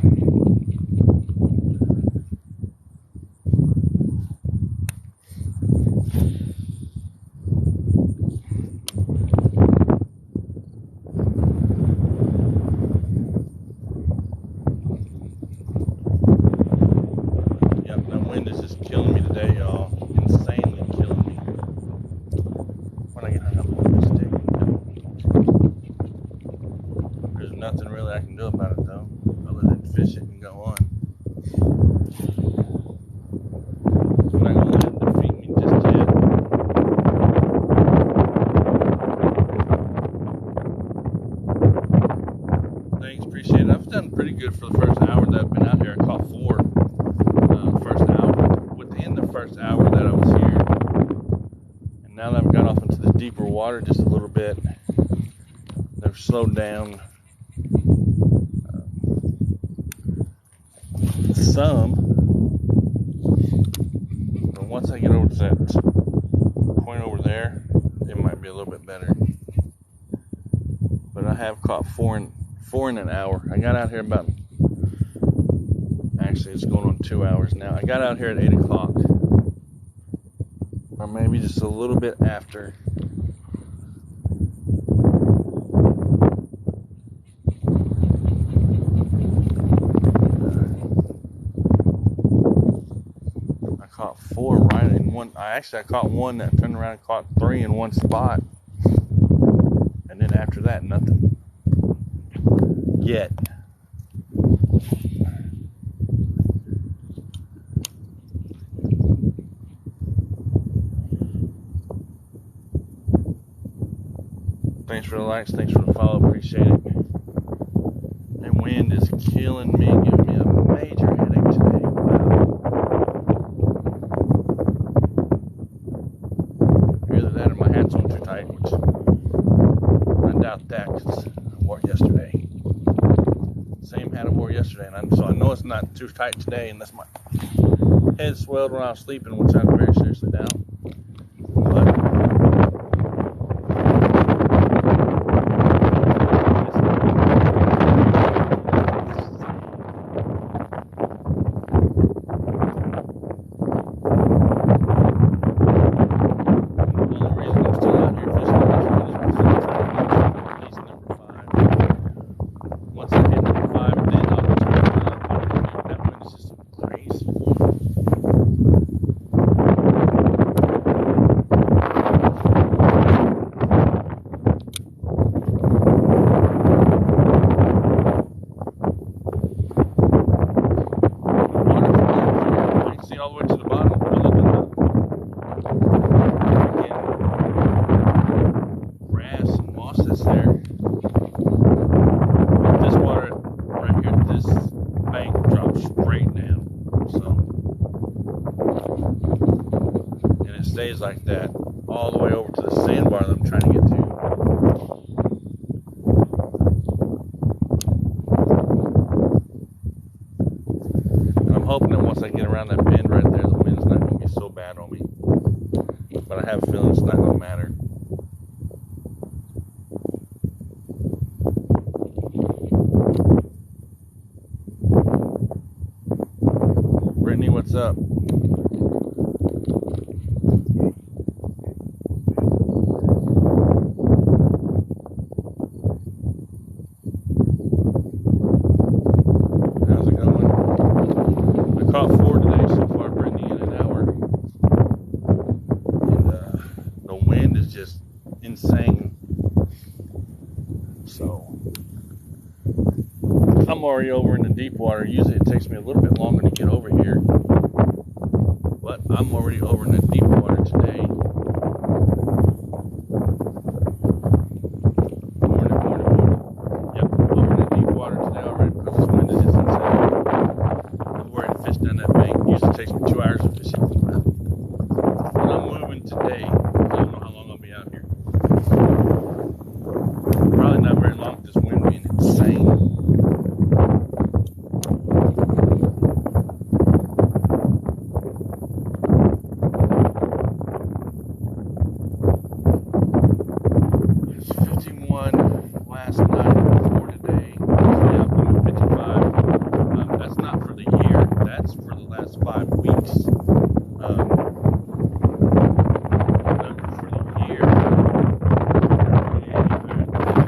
Yep, that wind is just killing me today, y'all. Insanely killing me. When I get hung up on this day. There's nothing really I can do about it though, other than fish it and go on. I'm not gonna let it defeat me just yet. Thanks, appreciate it. I've done pretty good for the first hour that I've been out here. I caught 4 first hour. Within the first hour that I was here, and now that I've got off into the deeper water just a little bit, they've slowed down some. But once I get over to that point over there, it might be a little bit better. But I have caught 4 in an hour. I got out here about, actually it's going on 2 hours now. I got out here at 8 o'clock, or maybe just a little bit after. I caught 4 right in one. I caught one that turned around and caught 3 in one spot, and then after that, nothing yet. Thanks for the likes, thanks for the follow, appreciate it. That wind is killing me, giving me a major headache today. Wow. Either that or my hat's on too tight, which I doubt that because I wore it yesterday. Same hat I wore yesterday, and so I know it's not too tight today unless my head swelled when I was sleeping, which I very seriously doubt. But stays like that all the way over to the sandbar that I'm trying to get to. And I'm hoping that once I get around that bend right there, the wind's not going to be so bad on me. But I have a feeling it's not going to matter. Brittany, what's up? How's it going? I caught 4 today so far, Brittany, in an hour. And the wind is just insane. So I'm already over in the deep water. Usually it takes me a little bit longer to get over here, but I'm already over in the deep water today. Morning. Yep, over in the deep water today already because this wind is just insane. I'm worried to fish down that bank. It usually takes me 2 hours to fish it. But I'm moving today. I don't know how long I'll be out here. Probably not very long with this wind being insane. Last night before today. Yeah, I'm doing 55. That's not for the year. That's for the last 5 weeks. For the year,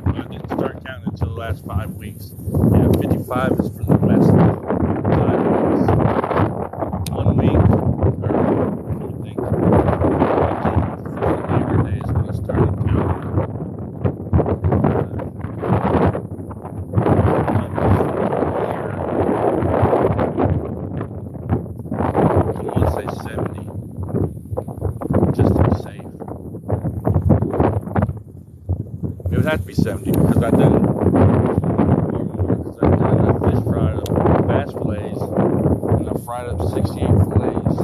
I didn't start counting until the last 5 weeks. Yeah, 55 is for the last 5 weeks. 1 week, or I think Labor Day is when I started counting. It would have to be 70 because I've done fish fried up bass fillets and I've fried up 68 fillets.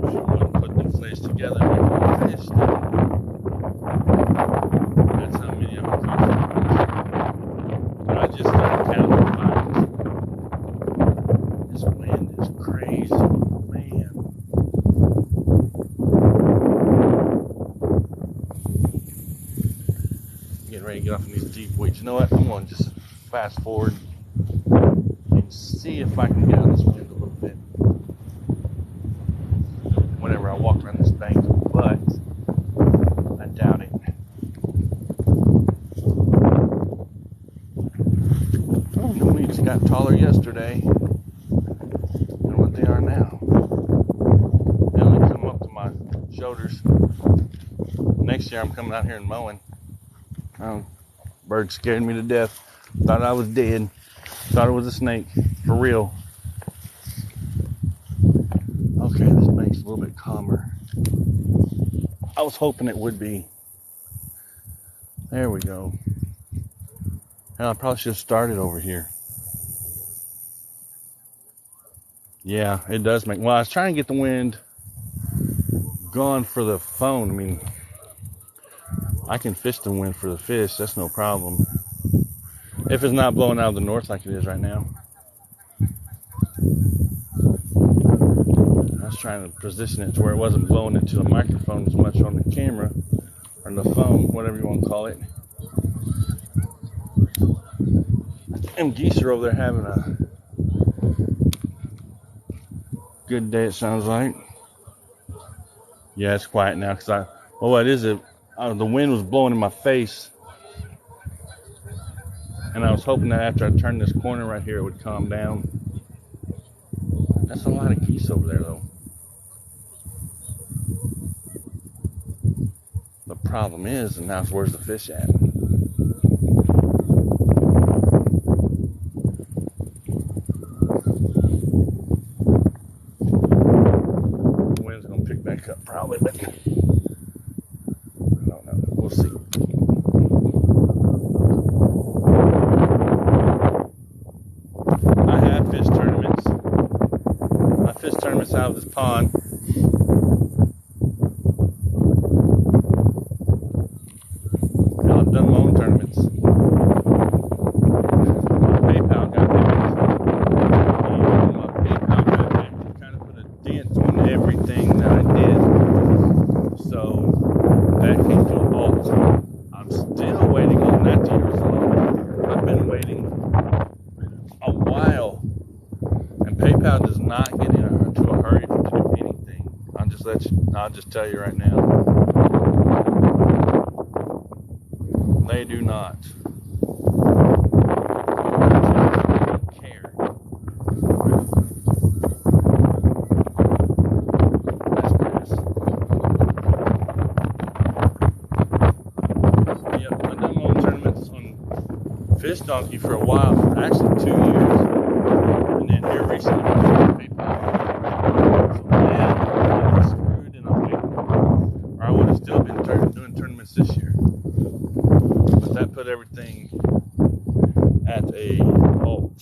If you want to put the fillets together and make one fish, that's how many of them cost. But I just started counting fines. This wind is crazy, man. Getting ready to get off in these deep weights. You know what? I'm going to just fast forward and see if I can get out of this wind a little bit whenever I walk around this bank, but I doubt it. Oh, the weeds got taller yesterday than what they are now. They only come up to my shoulders. Next year I'm coming out here and mowing. Bird scared me to death. Thought I was dead. Thought it was a snake. For real. Okay, this bank's a little bit calmer. I was hoping it would be. There we go. Hell, I probably should have started over here. Yeah, it does make... Well, I was trying to get the wind gone for the phone. I mean... I can fish the wind for the fish. That's no problem. If it's not blowing out of the north like it is right now. I was trying to position it to where it wasn't blowing into the microphone as much on the camera. Or the phone, whatever you want to call it. Them geese are over there having a good day, it sounds like. Yeah, it's quiet now. Well, what is it? The wind was blowing in my face, and I was hoping that after I turned this corner right here, it would calm down. That's a lot of geese over there, though. The problem is, and now where's the fish at? The wind's gonna pick back up probably, but we'll see. I have fish tournaments. I fish tournaments out of this pond. Hell, I've done my own tournaments. My PayPal got damaged. My PayPal got damaged. It kind of put a dent on everything that I did. So that came to a halt. I'm still waiting on that to be resolved. I've been waiting a while, and PayPal does not not get into a hurry to do anything. I'll just tell you right now. They do not care. That's grass. Yeah, I've done my own tournaments on Fish Donkey for a while, actually 2 years. And then here recently, I paid $5. So now I'm screwed and I'm waiting. Or I would have still been doing tournaments this year. But that put everything at a halt.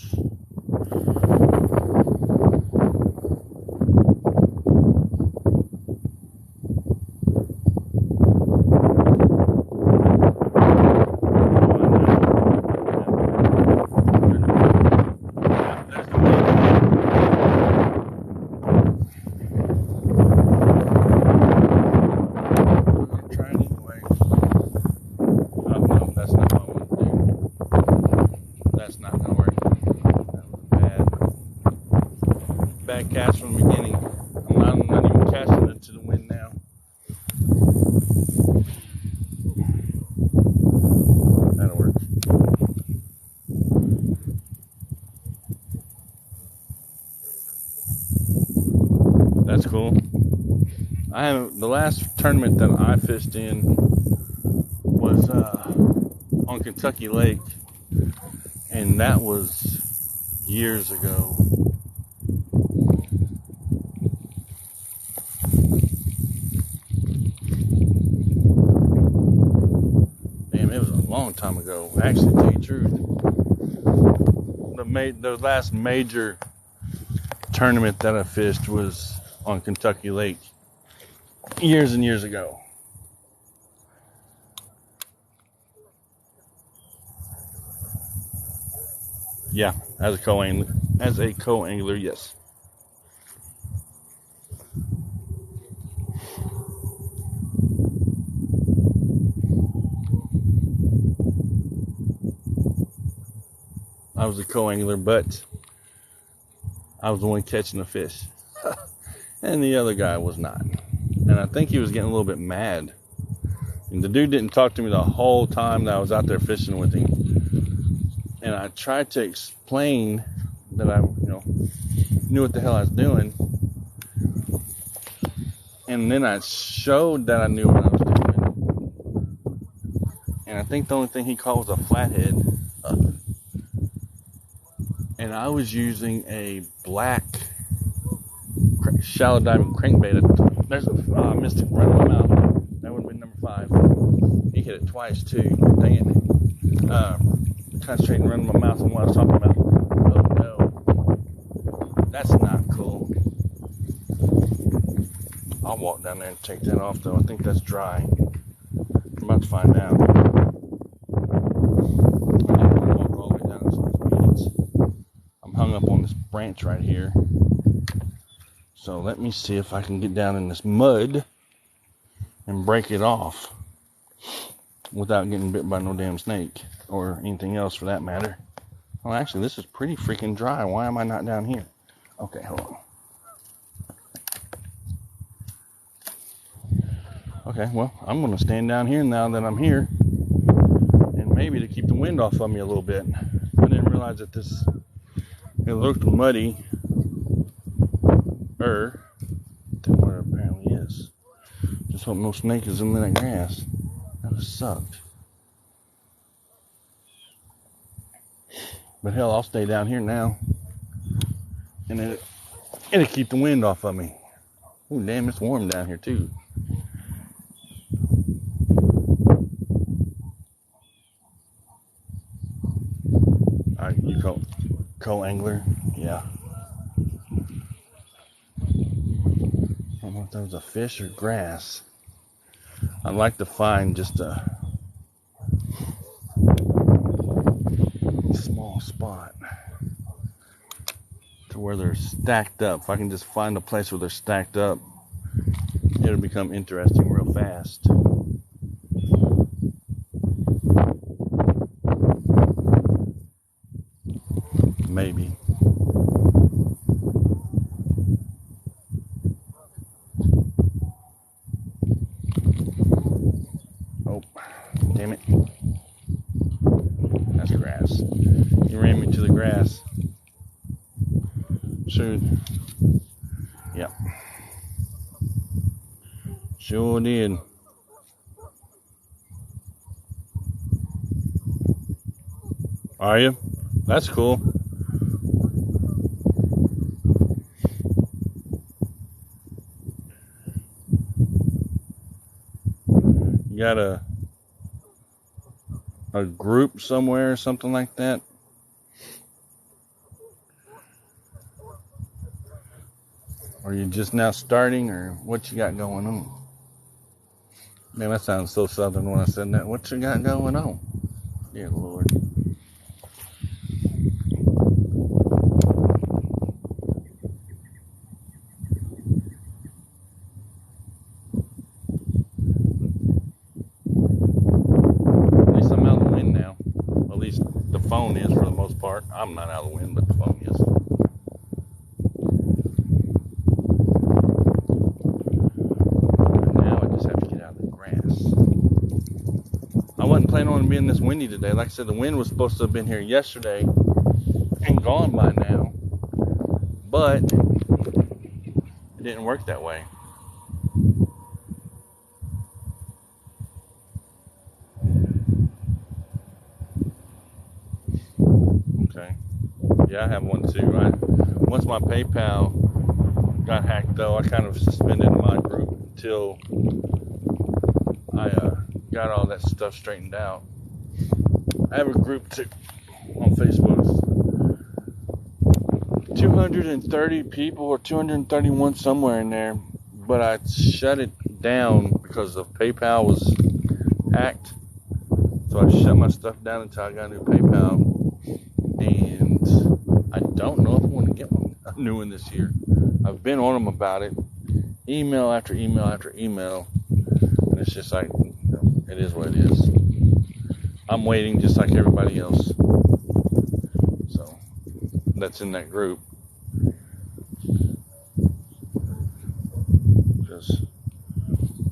Bad cast from the beginning. I'm not even casting it to the wind now. That'll work. That's cool. The last tournament that I fished in was on Kentucky Lake, and that was years ago. It was a long time ago. Actually, to tell you the truth, the last major tournament that I fished was on Kentucky Lake years and years ago. Yeah, as a co-angler, yes. I was a co-angler, but I was the one catching the fish. And the other guy was not. And I think he was getting a little bit mad. And the dude didn't talk to me the whole time that I was out there fishing with him. And I tried to explain that I, knew what the hell I was doing. And then I showed that I knew what I was doing. And I think the only thing he caught was a flathead. And I was using a black shallow diving crankbait. There's a Mystic right in my mouth. That would have been number 5. He hit it twice too. Dang it. Concentrating running my mouth on what I was talking about. Oh no. That's not cool. I'll walk down there and take that off though. I think that's dry. I'm about to find out. Hung up on this branch right here. So let me see if I can get down in this mud and break it off without getting bit by no damn snake or anything else for that matter. Well, actually, this is pretty freaking dry. Why am I not down here? Okay, hold on. Okay, well, I'm going to stand down here now that I'm here, and maybe to keep the wind off of me a little bit. I didn't realize that it looked muddy than what it apparently is. Just hope no snake is in that grass. That would sucked. But hell, I'll stay down here now. And it'll keep the wind off of me. Oh damn, it's warm down here too. Alright, you co-angler? Yeah. I don't know if that was a fish or grass. I'd like to find just a small spot to where they're stacked up. If I can just find a place where they're stacked up, it'll become interesting real fast. Maybe. Truth. Yep. Sure did. Are you? That's cool. You got a group somewhere or something like that? Or you just now starting, or what you got going on? Man, that sounds so southern when I said that. What you got going on? Dear Lord. At least I'm out of the wind now. At least the phone is for the most part. I'm not out of the wind, but the phone is. I wasn't planning on being this windy today. Like I said, the wind was supposed to have been here yesterday and gone by now, but it didn't work that way. Okay. Yeah, I have one too. Once my PayPal got hacked, though, I kind of suspended my group until I got all that stuff straightened out. I have a group too on Facebook. 230 people or 231 somewhere in there, but I shut it down because the PayPal was hacked. So I shut my stuff down until I got a new PayPal, and I don't know if I want to get a new one this year. I've been on them about it, email after email after email, and it's just like, it is what it is. I'm waiting just like everybody else. So that's in that group. Because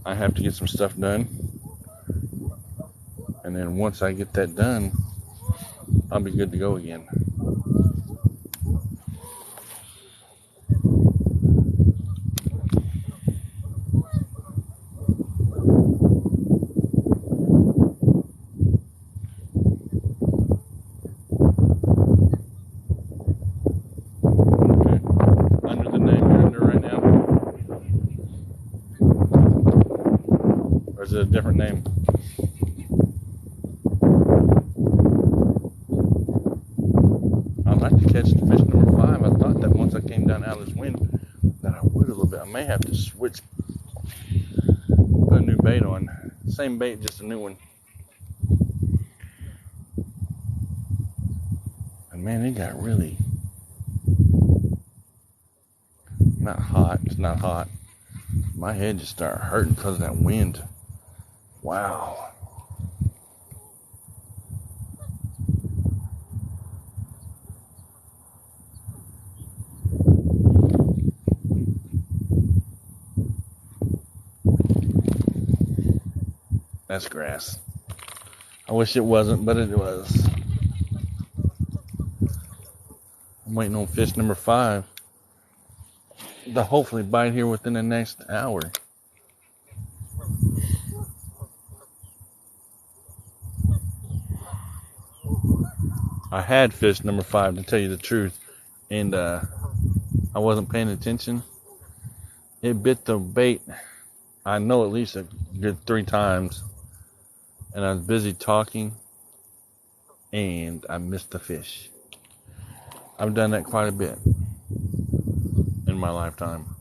I have to get some stuff done. And then once I get that done, I'll be good to go again. Or is it a different name? I'd like to catch fish number 5. I thought that once I came down out of this wind that I would a little bit. I may have to switch, put a new bait on. Same bait, just a new one. And man, it got really not hot. It's not hot. My head just started hurting because of that wind. Wow. That's grass. I wish it wasn't, but it was. I'm waiting on fish number 5 to hopefully bite here within the next hour. I had fish number 5, to tell you the truth, and I wasn't paying attention. It bit the bait, I know, at least a good 3 times, and I was busy talking, and I missed the fish. I've done that quite a bit in my lifetime.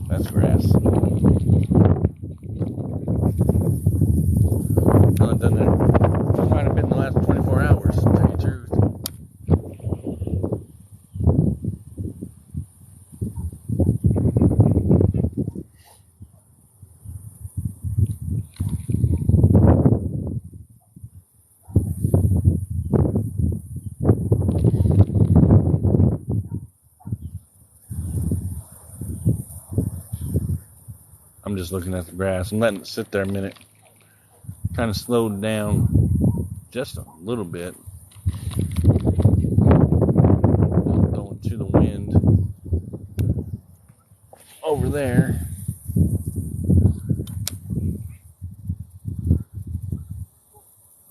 That's grass. I've done that quite a bit in the last 24 hours, to tell you the truth. I'm just looking at the grass. I'm letting it sit there a minute kind of slowed down just a little bit. Going to the wind over there.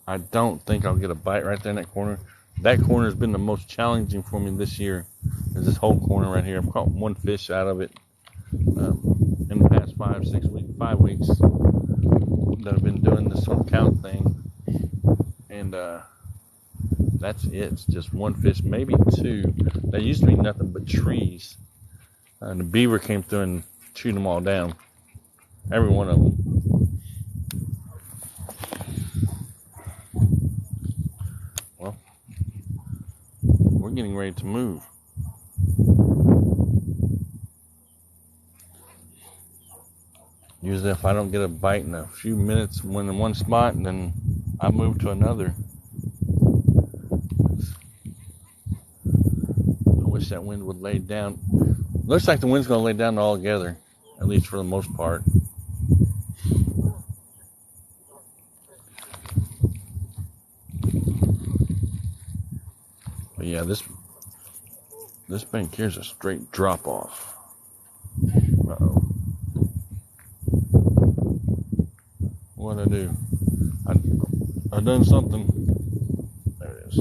I don't think I'll get a bite right there in that corner. That corner has been the most challenging for me this year. Is this whole corner right here. I've caught one fish out of it in the past 5 weeks that I've been doing this whole count thing, and that's it. It's just one fish, maybe two. There used to be nothing but trees, and the beaver came through and chewed them all down, every one of them. Well, we're getting ready to move. Usually if I don't get a bite in a few minutes when in one spot, then I move to another. I wish that wind would lay down. Looks like the wind's going to lay down altogether, at least for the most part. But yeah, this bank here's a straight drop off. Uh-oh. What'd I do? I done something. There it is.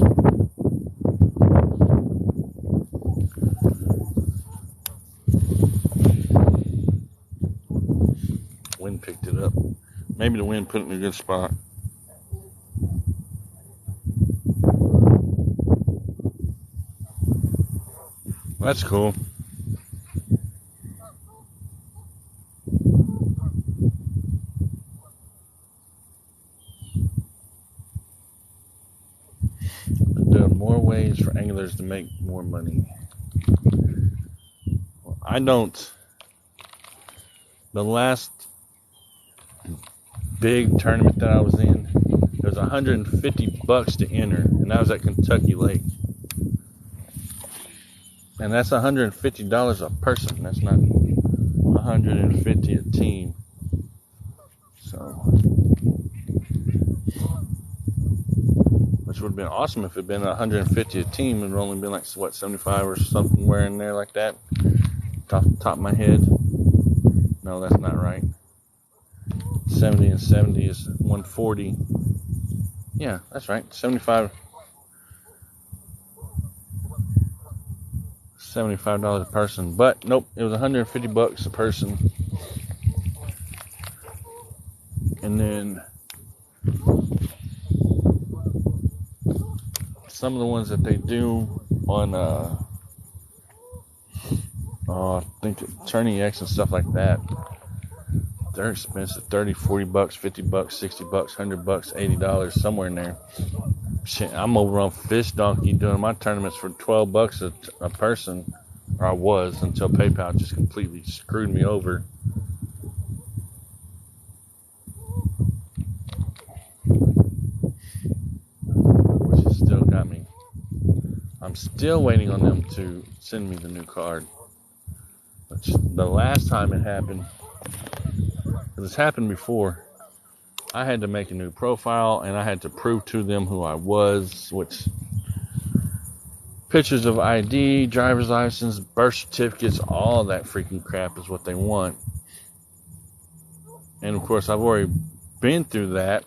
Wind picked it up. Maybe the wind put it in a good spot. That's cool. There are more ways for anglers to make more money. Well, I don't. The last big tournament that I was in, it was $150 to enter, and that was at Kentucky Lake. And that's $150 a person. That's not $150 a team. So, which would have been awesome if it had been $150 a team. It would only been like, what, 75 or somewhere in there like that. Off the top of my head. No, that's not right. 70 and 70 is 140. Yeah, that's right. 75. $75 a person, but nope, it was $150 a person. And then some of the ones that they do on I think Tourney X and stuff like that, they're expensive. $30, $40, $50, $60, $100, $80, somewhere in there. Shit, I'm over on Fish Donkey doing my tournaments for $12 a person, or I was, until PayPal just completely screwed me over. Which has still got me. I'm still waiting on them to send me the new card. Which the last time it happened, because it's happened before, I had to make a new profile, and I had to prove to them who I was, which pictures of ID, driver's license, birth certificates, all that freaking crap is what they want. And of course, I've already been through that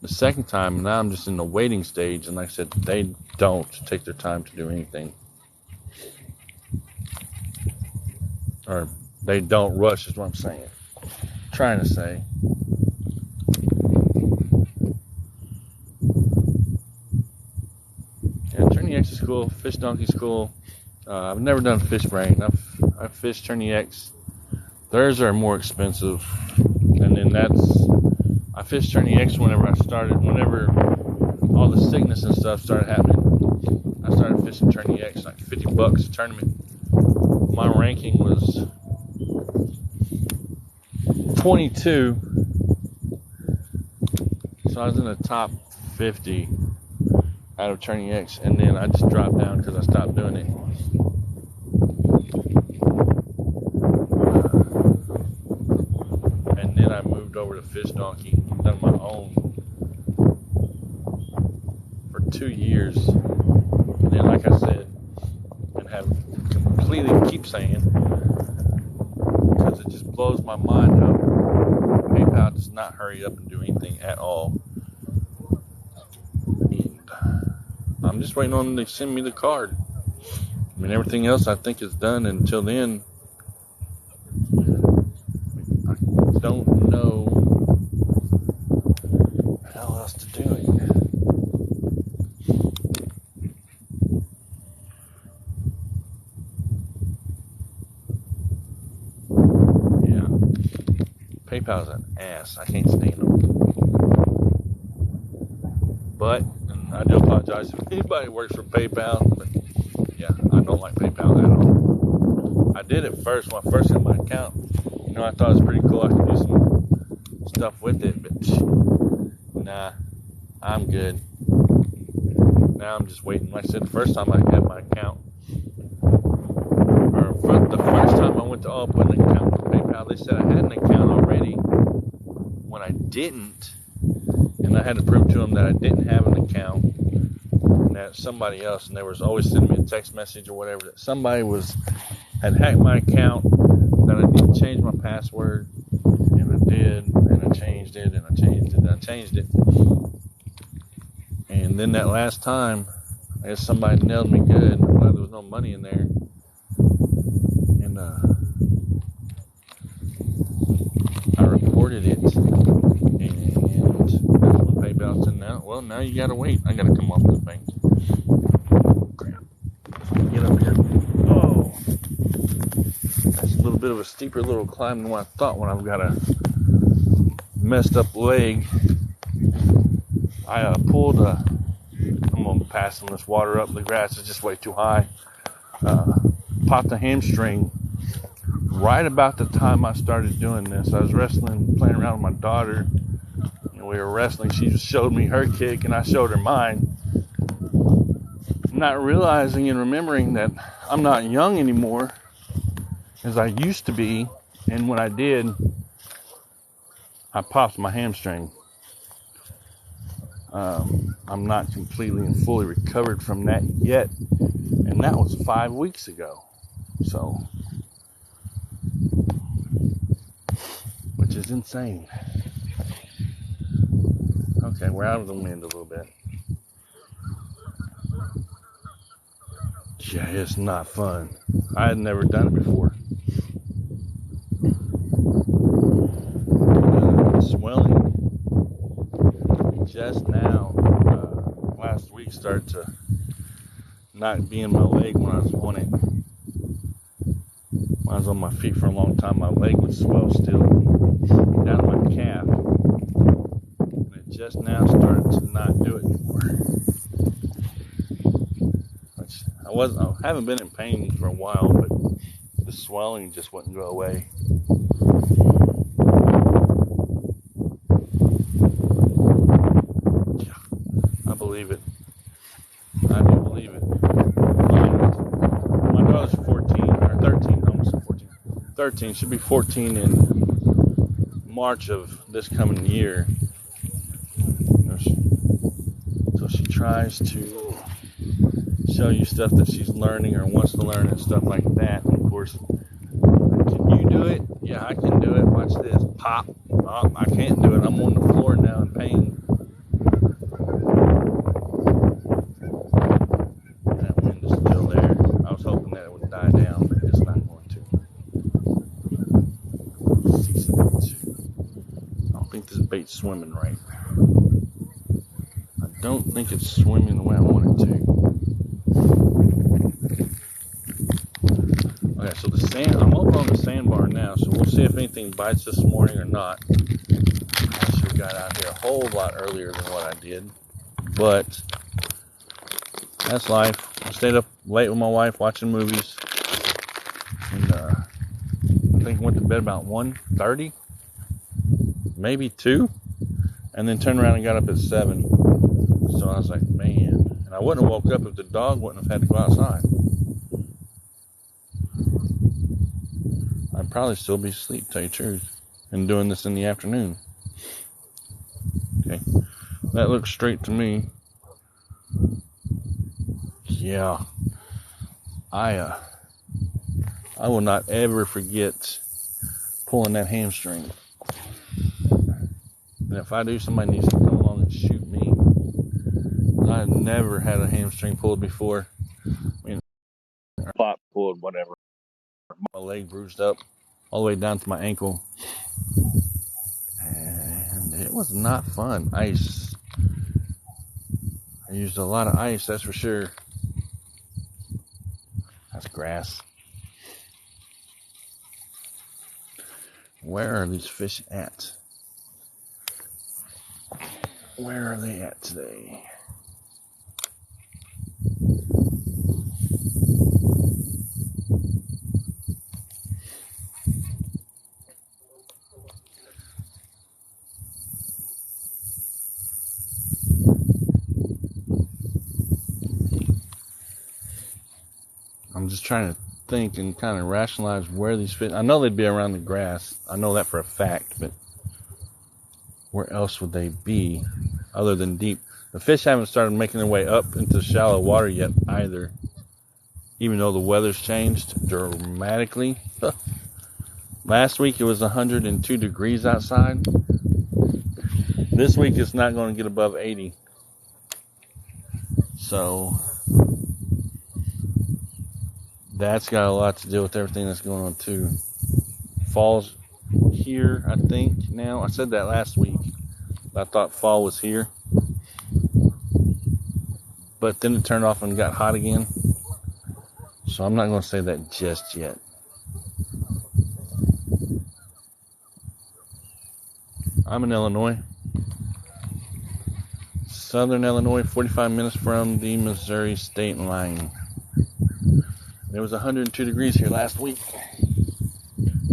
the second time, and now I'm just in the waiting stage. And like I said, they don't take their time to do anything. Or they don't rush, is what I'm saying. Trying to say. Tourney X is cool. Fish Donkey's cool. I've never done Fish Brain. I've fished Tourney X. Theirs are more expensive. And then I fished Tourney X whenever all the sickness and stuff started happening. I started fishing Tourney X, like $50 a tournament. My ranking was 22. So I was in the top 50 out of Tourney X, and then I just dropped down because I stopped doing it. And then I moved over to Fish Donkey. done my own for 2 years. And then, like I said, and have completely keep saying, because it just blows my mind how PayPal does not hurry up and do anything at all. And I'm just waiting on them to send me the card. I mean, everything else I think is done. Until then, I don't know how else to do it. Yeah, PayPal's an ass. I can't stand them. But, and I do apologize if anybody works for PayPal, but yeah, I don't like PayPal at all. I did it first when I first got my account. You know, I thought it was pretty cool. I could do some stuff with it, but nah, I'm good. Now I'm just waiting. Like I said, the first time I had my account, or the first time I went to open an account for PayPal, they said I had an account already when I didn't. And I had to prove to them that I didn't have an account, and that somebody else, and they was always sending me a text message or whatever, that somebody had hacked my account, that I didn't change my password, and I did, and I changed it, and I changed it, and I changed it. And then that last time, I guess somebody nailed me good. I'm glad there was no money in there. And I reported it. And that's when PayPal said, now you gotta wait. I gotta come off the thing. Crap. Get up here. Oh. That's a little bit of a steeper little climb than what I thought when I've got a messed up leg. I pulled I'm going to pass some of this water up. The grass is just way too high. Popped a hamstring right about the time I started doing this. I was wrestling, playing around with my daughter. And we were wrestling. She just showed me her kick and I showed her mine. Not realizing and remembering that I'm not young anymore as I used to be. And when I did, I popped my hamstring. I'm not completely and fully recovered from that yet, and that was 5 weeks ago. So, which is insane. Okay, we're out of the wind a little bit. Yeah, it's not fun. I had never done it before. Swelling just now, last week, started to not be in my leg when I was on it. When I was on my feet for a long time, my leg would swell still down to my calf. And it just now started to not do it anymore. Which I haven't been in pain for a while, but the swelling just wouldn't go away. I believe it. I do believe it. My daughter's 14, or 13, almost 14. 13, she'll be 14 in March of this coming year. So she tries to show you stuff that she's learning or wants to learn and stuff like that. And of course, can you do it? Yeah, I can do it. Watch this. Pop. Oh, I can't do it. I'm on the floor now in pain. That wind is still there. I was hoping that it would die down, but it's not going to. See something too. I don't think this bait's swimming right. I don't think it's swimming the way I want it to. Okay, so the sand, I'm over on the sandbar now, so we'll see if anything bites this morning or not. I should have got out here a whole lot earlier than what I did, but that's life. I stayed up late with my wife watching movies, and I think I went to bed about 1:30, maybe 2, and then turned around and got up at 7. So I was like, man, and I wouldn't have woke up if the dog wouldn't have had to go outside. I'd probably still be asleep, to tell you the truth, and doing this in the afternoon. Okay. That looks straight to me. Yeah. I will not ever forget pulling that hamstring. And if I do, somebody needs to come along and shoot me. I've never had a hamstring pulled before. I mean, plot pulled, whatever. My leg bruised up all the way down to my ankle. And it was not fun. Ice. I used a lot of ice, that's for sure. That's grass. Where are these fish at? Where are they at today? I'm just trying to think and kind of rationalize where these fish. I know they'd be around the grass. I know that for a fact, but where else would they be other than deep? The fish haven't started making their way up into shallow water yet either, even though the weather's changed dramatically. Last week it was 102 degrees outside. This week it's not going to get above 80. So that's got a lot to do with everything that's going on too. Fall's here, I think, now. I said that last week. I thought fall was here. But then it turned off and got hot again. So I'm not going to say that just yet. I'm in Illinois. Southern Illinois, 45 minutes from the Missouri state line. It was 102 degrees here last week.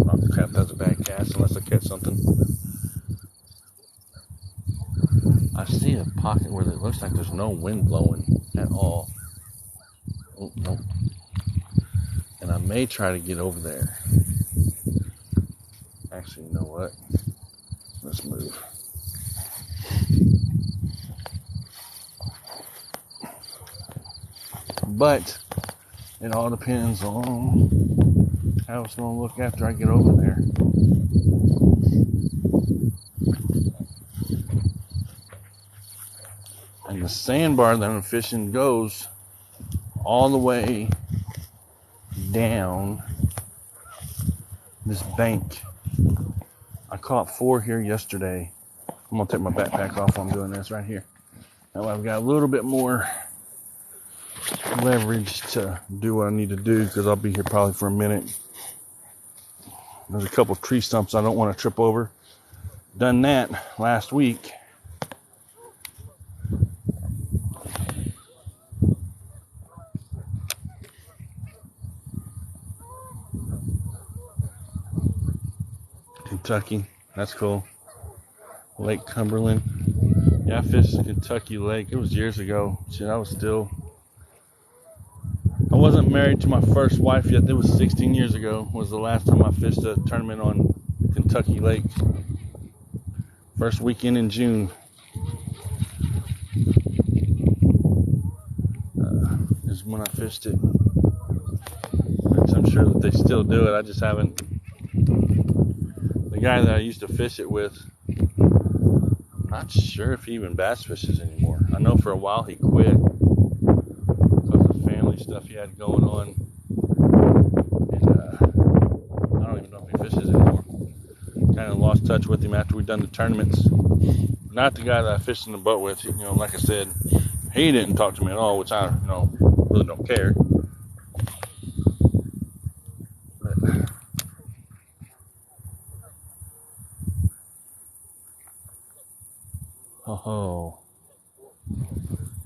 Oh crap, that's a bad cast unless I catch something. I see a pocket where it looks like there's no wind blowing at all. Oh, nope. And I may try to get over there. Actually, you know what? Let's move. But it all depends on how it's going to look after I get over there. And the sandbar that I'm fishing goes all the way down this bank. I caught 4 here yesterday. I'm going to take my backpack off while I'm doing this right here. Now I've got a little bit more leverage to do what I need to do because I'll be here probably for a minute. There's a couple tree stumps I don't want to trip over. Done that last week. Kentucky, that's cool. Lake Cumberland. Yeah, I fished Kentucky Lake. It was years ago. Shit, I wasn't married to my first wife yet. It was 16 years ago. Was the last time I fished a tournament on Kentucky Lake. First weekend in June. Is when I fished it. I'm sure that they still do it. I just haven't. The guy that I used to fish it with, I'm not sure if he even bass fishes anymore. I know for a while he quit because of family stuff he had going on. And I don't even know if he fishes anymore. Kind of lost touch with him after we'd done the tournaments. Not the guy that I fished in the boat with. You know, like I said, he didn't talk to me at all, which I, really don't care. Oh,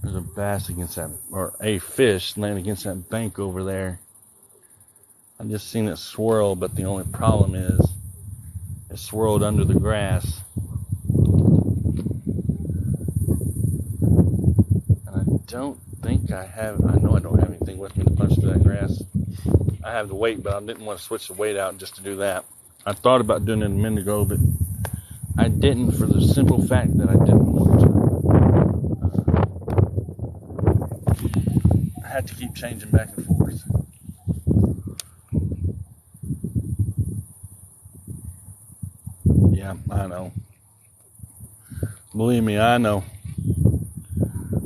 there's a bass against that, or a fish laying against that bank over there. I just seen it swirl, but the only problem is it swirled under the grass. And I don't think I know I don't have anything with me to punch through that grass. I have the weight, but I didn't want to switch the weight out just to do that. I thought about doing it a minute ago, but I didn't for the simple fact that I didn't want to. I had to keep changing back and forth. Yeah, I know. Believe me, I know.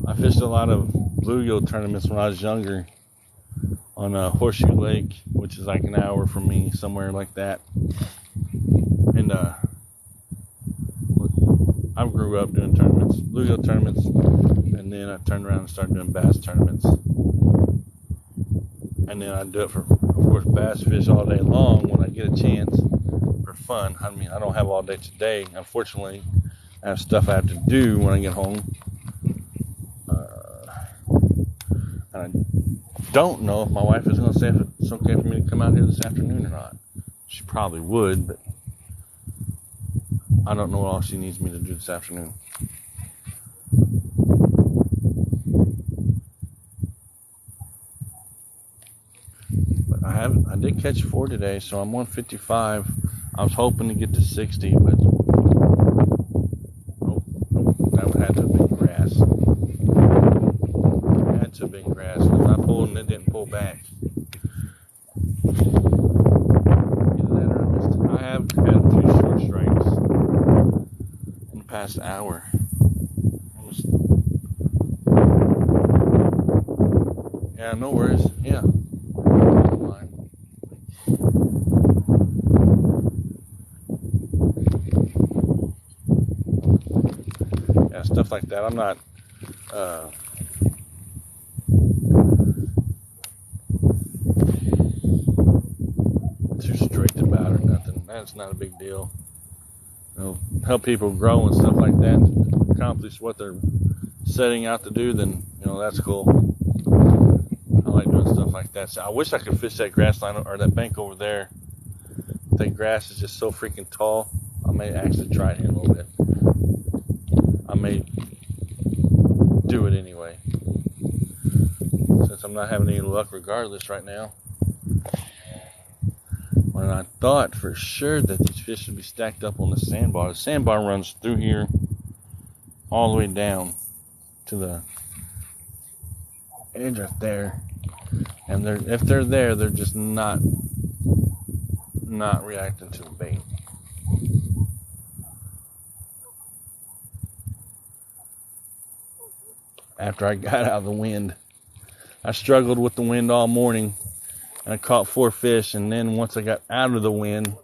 I fished a lot of bluegill tournaments when I was younger on Horseshoe Lake, which is like an hour from me, somewhere like that. And I grew up doing tournaments, bluegill tournaments, and then I turned around and started doing bass tournaments. And then I do it for, of course, bass fish all day long when I get a chance for fun. I mean, I don't have all day today, unfortunately. I have stuff I have to do when I get home. And I don't know if my wife is going to say if it's okay for me to come out here this afternoon or not. She probably would, but I don't know what all she needs me to do this afternoon. But I did catch 4 today, so I'm on 55. I was hoping to get to 60, but that would have to have been grass. It had to have been grass because I pulled and it didn't pull back. Either that or I missed it. I have had a few short strikes in the past hour. Yeah, no worries. Yeah. Yeah, stuff like that. I'm not too strict about it or nothing. That's not a big deal. You know, help people grow and stuff like that, to accomplish what they're setting out to do, then, you know, that's cool. I like doing stuff like that. So I wish I could fish that grass line or that bank over there. That grass is just so freaking tall. I may actually try it in a little bit. I may do it anyway, since I'm not having any luck regardless right now. When I thought for sure that these fish would be stacked up on the sandbar. The sandbar runs through here all the way down to the edge right there. And if they're there, they're just not reacting to the bait. After I got out of the wind, I struggled with the wind all morning, and I caught 4 fish. And then once I got out of the wind,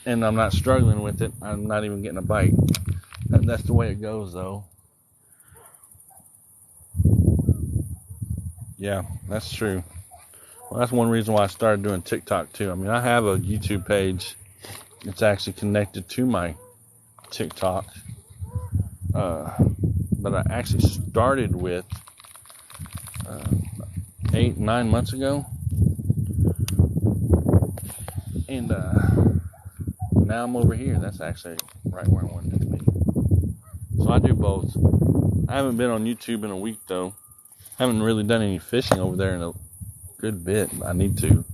and I'm not struggling with it, I'm not even getting a bite. That's the way it goes, though. Yeah, that's true. Well, that's one reason why I started doing TikTok too. I mean, I have a YouTube page. It's actually connected to my TikTok. But I actually started with 8-9 months ago. And now I'm over here. That's actually right where I wanted it to be. So I do both. I haven't been on YouTube in a week, though. Haven't really done any fishing over there in a good bit. I need to.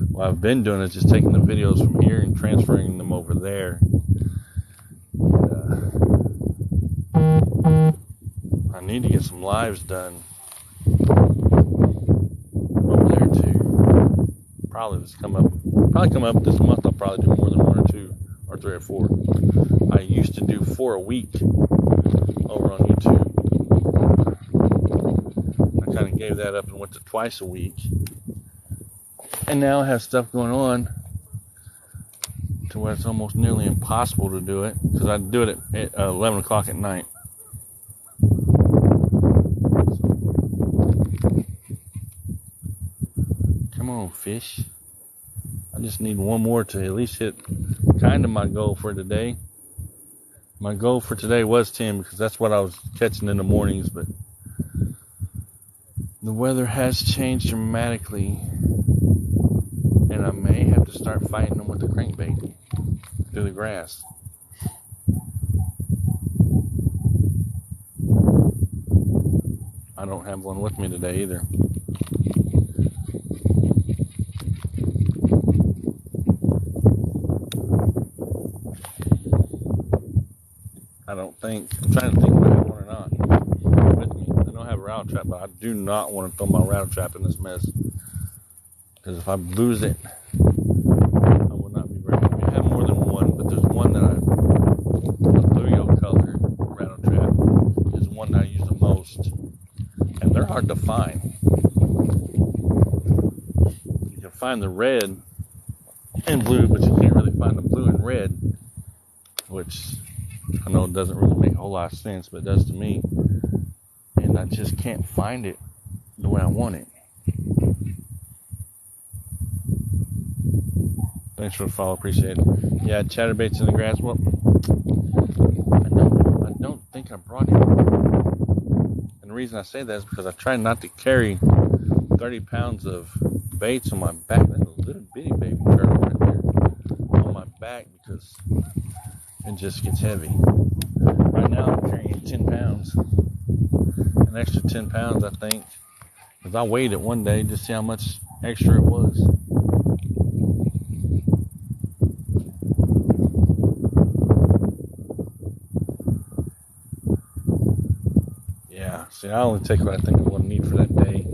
What I've been doing is just taking the videos from here and transferring them over there. I need to get some lives done over there too. Probably come up this month. I'll probably do more than 1 or 2 or 3 or 4. I used to do 4 a week over on YouTube. I kind of gave that up and went to twice a week. And now I have stuff going on to where it's almost nearly impossible to do it, because I do it at 11 o'clock at night. Come on, fish. I just need 1 more to at least hit kind of my goal for today. My goal for today was 10, because that's what I was catching in the mornings, but the weather has changed dramatically, and I may have to start fighting them with the crankbait through the grass. I don't have one with me today either. I don't think. I'm trying to think if I have one or not with me. I know I have a rattle trap, but I do not want to throw my rattle trap in this mess. Because if I lose it, I will not be very happy. I have more than one, but there's one that the bluegill color rattle trap is one that I use the most. And they're hard to find. You can find the red and blue, but you can't really find the blue and red, which I know it doesn't really make a whole lot of sense, but it does to me. And I just can't find it the way I want it. Thanks for the follow, appreciate it. Yeah, chatterbaits in the grass. Well, I don't think I brought it. And the reason I say that is because I try not to carry 30 pounds of baits on my back. That's a little bitty baby turtle right there on my back because it just gets heavy. Right now I'm carrying 10 pounds. An extra 10 pounds, I think. Because I weighed it one day to see how much extra it was. Yeah, see, I only take what I think I'm going to need for that day.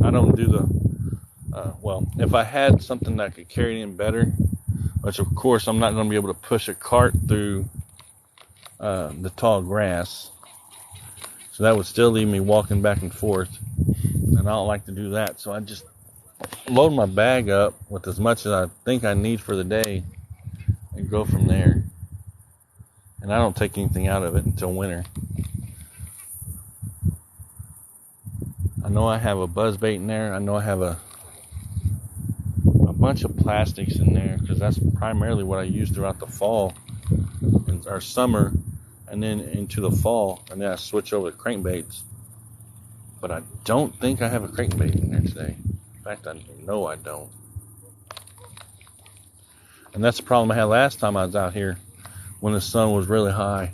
I don't do well, if I had something that could carry it in better, which of course I'm not going to be able to push a cart through the tall grass. So that would still leave me walking back and forth. And I don't like to do that. So I just load my bag up with as much as I think I need for the day and go from there. And I don't take anything out of it until winter. I know I have a buzzbait in there. I know I have a bunch of plastics in there because that's primarily what I use throughout the fall or summer and then into the fall, and then I switch over to crankbaits. But I don't think I have a crankbait in there today. In fact, I know I don't. And that's the problem I had last time I was out here when the sun was really high.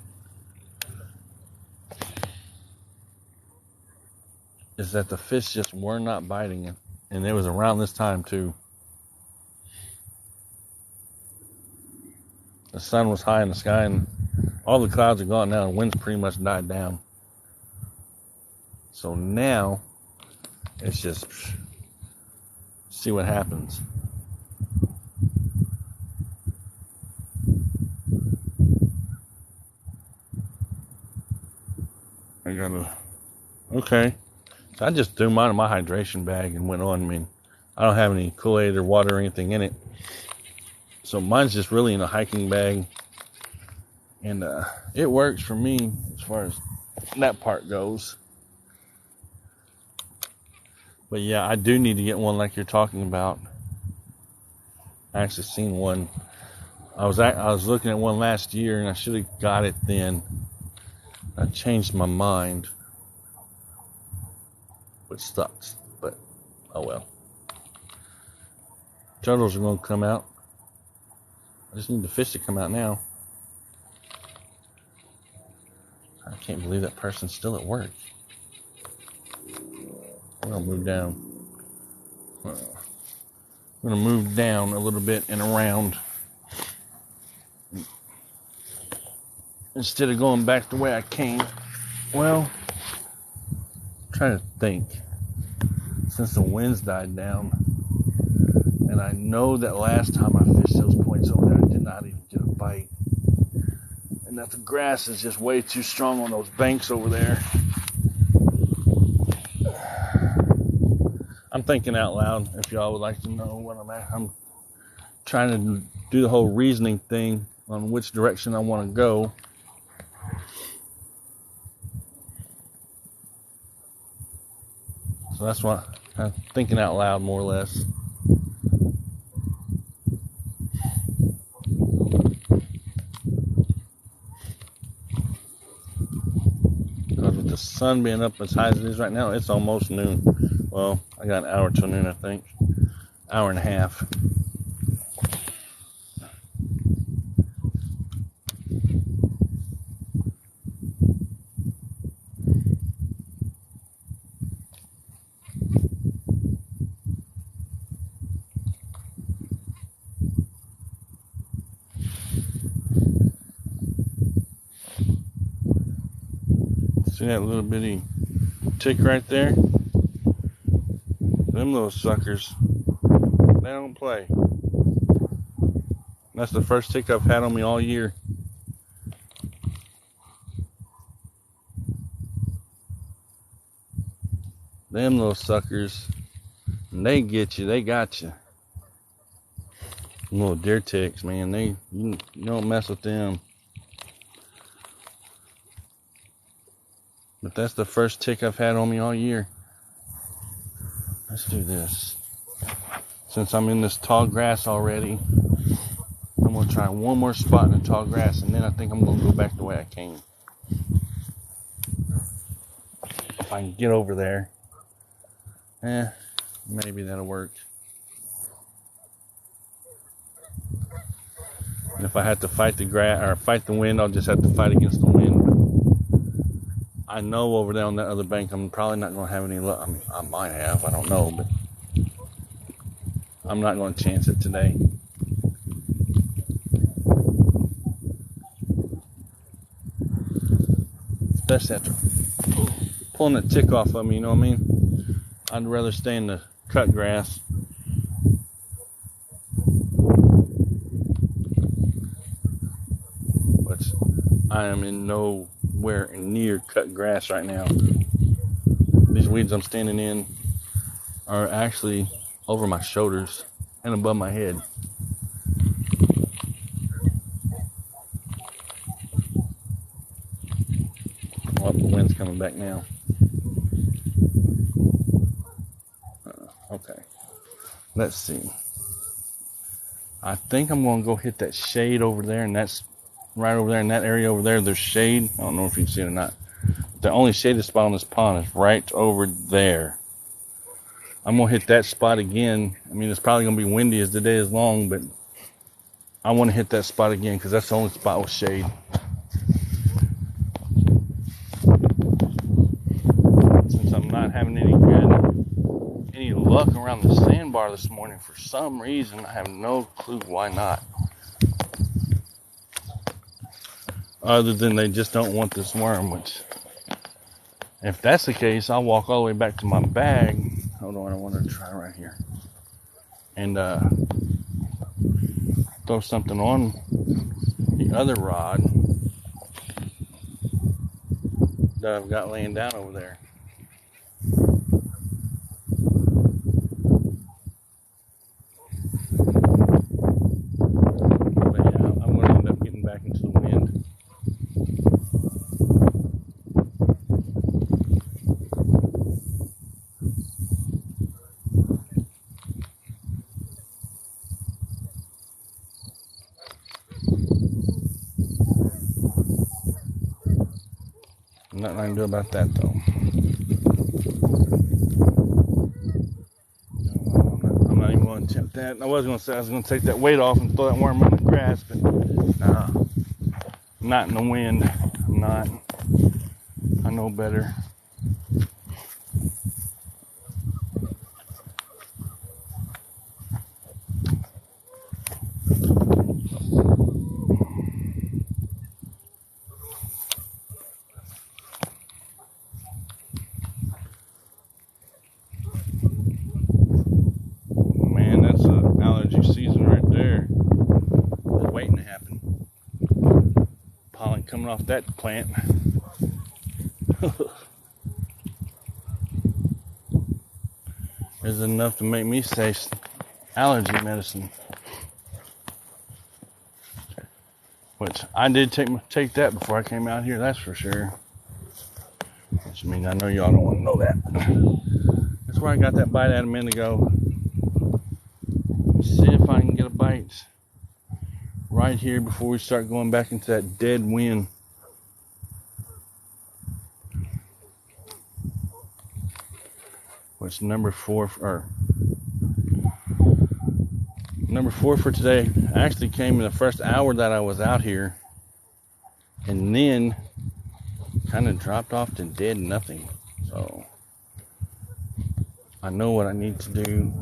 Is that the fish just were not biting it. And it was around this time too. The sun was high in the sky and all the clouds are gone now. The wind's pretty much died down. So now it's just see what happens. Okay. So I just threw mine in my hydration bag and went on. I mean, I don't have any Kool-Aid or water or anything in it. So mine's just really in a hiking bag. And it works for me as far as that part goes. But yeah, I do need to get one like you're talking about. I actually seen one. I was looking at one last year and I should have got it then. I changed my mind. Which sucks, but oh well. Turtles are going to come out. I just need the fish to come out now. I can't believe that person's still at work. I'm going to move down. I'm going to move down a little bit and around. Instead of going back the way I came. Well, I'm trying to think. Since the winds died down. And I know that last time I fished those points over there, I did not even get a bite. And that the grass is just way too strong on those banks over there. I'm thinking out loud, if y'all would like to know what I'm at. I'm trying to do the whole reasoning thing on which direction I want to go. So that's what I'm thinking out loud, more or less. Because with the sun being up as high as it is right now, it's almost noon. Well, I got an hour till noon, I think. Hour and a half. See that little bitty tick right there? Them little suckers, they don't play. That's the first tick I've had on me all year. Them little suckers, and they get you, they got you. Little deer ticks, man, you don't mess with them. But that's the first tick I've had on me all year. Let's do this. Since I'm in this tall grass already, I'm going to try one more spot in the tall grass, and then I think I'm going to go back the way I came. If I can get over there. Maybe that'll work. And if I have to fight the grass or fight the wind, I'll just have to fight against the wind. But I know over there on that other bank, I'm probably not going to have any luck. I mean, I might have, I don't know, but I'm not going to chance it today. Especially after pulling the tick off of me, you know what I mean? I'd rather stay in the cut grass. But I am in nowhere near cut grass right now. These weeds I'm standing in are actually over my shoulders and above my head. Oh, the wind's coming back now. Okay, let's see. I think I'm going to go hit that shade over there, and that's right over there in that area over there. There's shade. I don't know if you can see it or not. The only shaded spot on this pond is right over there. I'm going to hit that spot again. I mean, it's probably going to be windy as the day is long, but I want to hit that spot again because that's the only spot with shade. Since I'm not having any luck around the sandbar this morning for some reason, I have no clue why not. Other than they just don't want this worm, which, if that's the case, I'll walk all the way back to my bag. Hold on, I want to try right here. And throw something on the other rod that I've got laying down over there. But yeah, I'm going to end up getting back into the wind. Nothing I can do about that, though. I'm not even going to attempt that. I was going to say I was going to take that weight off and throw that worm in the grass, but nah, not in the wind. I'm not. I know better. Season right there. It's waiting to happen. Pollen coming off that plant. Is enough to make me say allergy medicine. Which I did take that before I came out here, that's for sure. Which means I know y'all don't want to know that. That's where I got that bite at a minute ago. See if I can get a bite right here before we start going back into that dead wind. Which number four for today actually came in the first hour that I was out here, and then kind of dropped off to dead nothing. So I know what I need to do.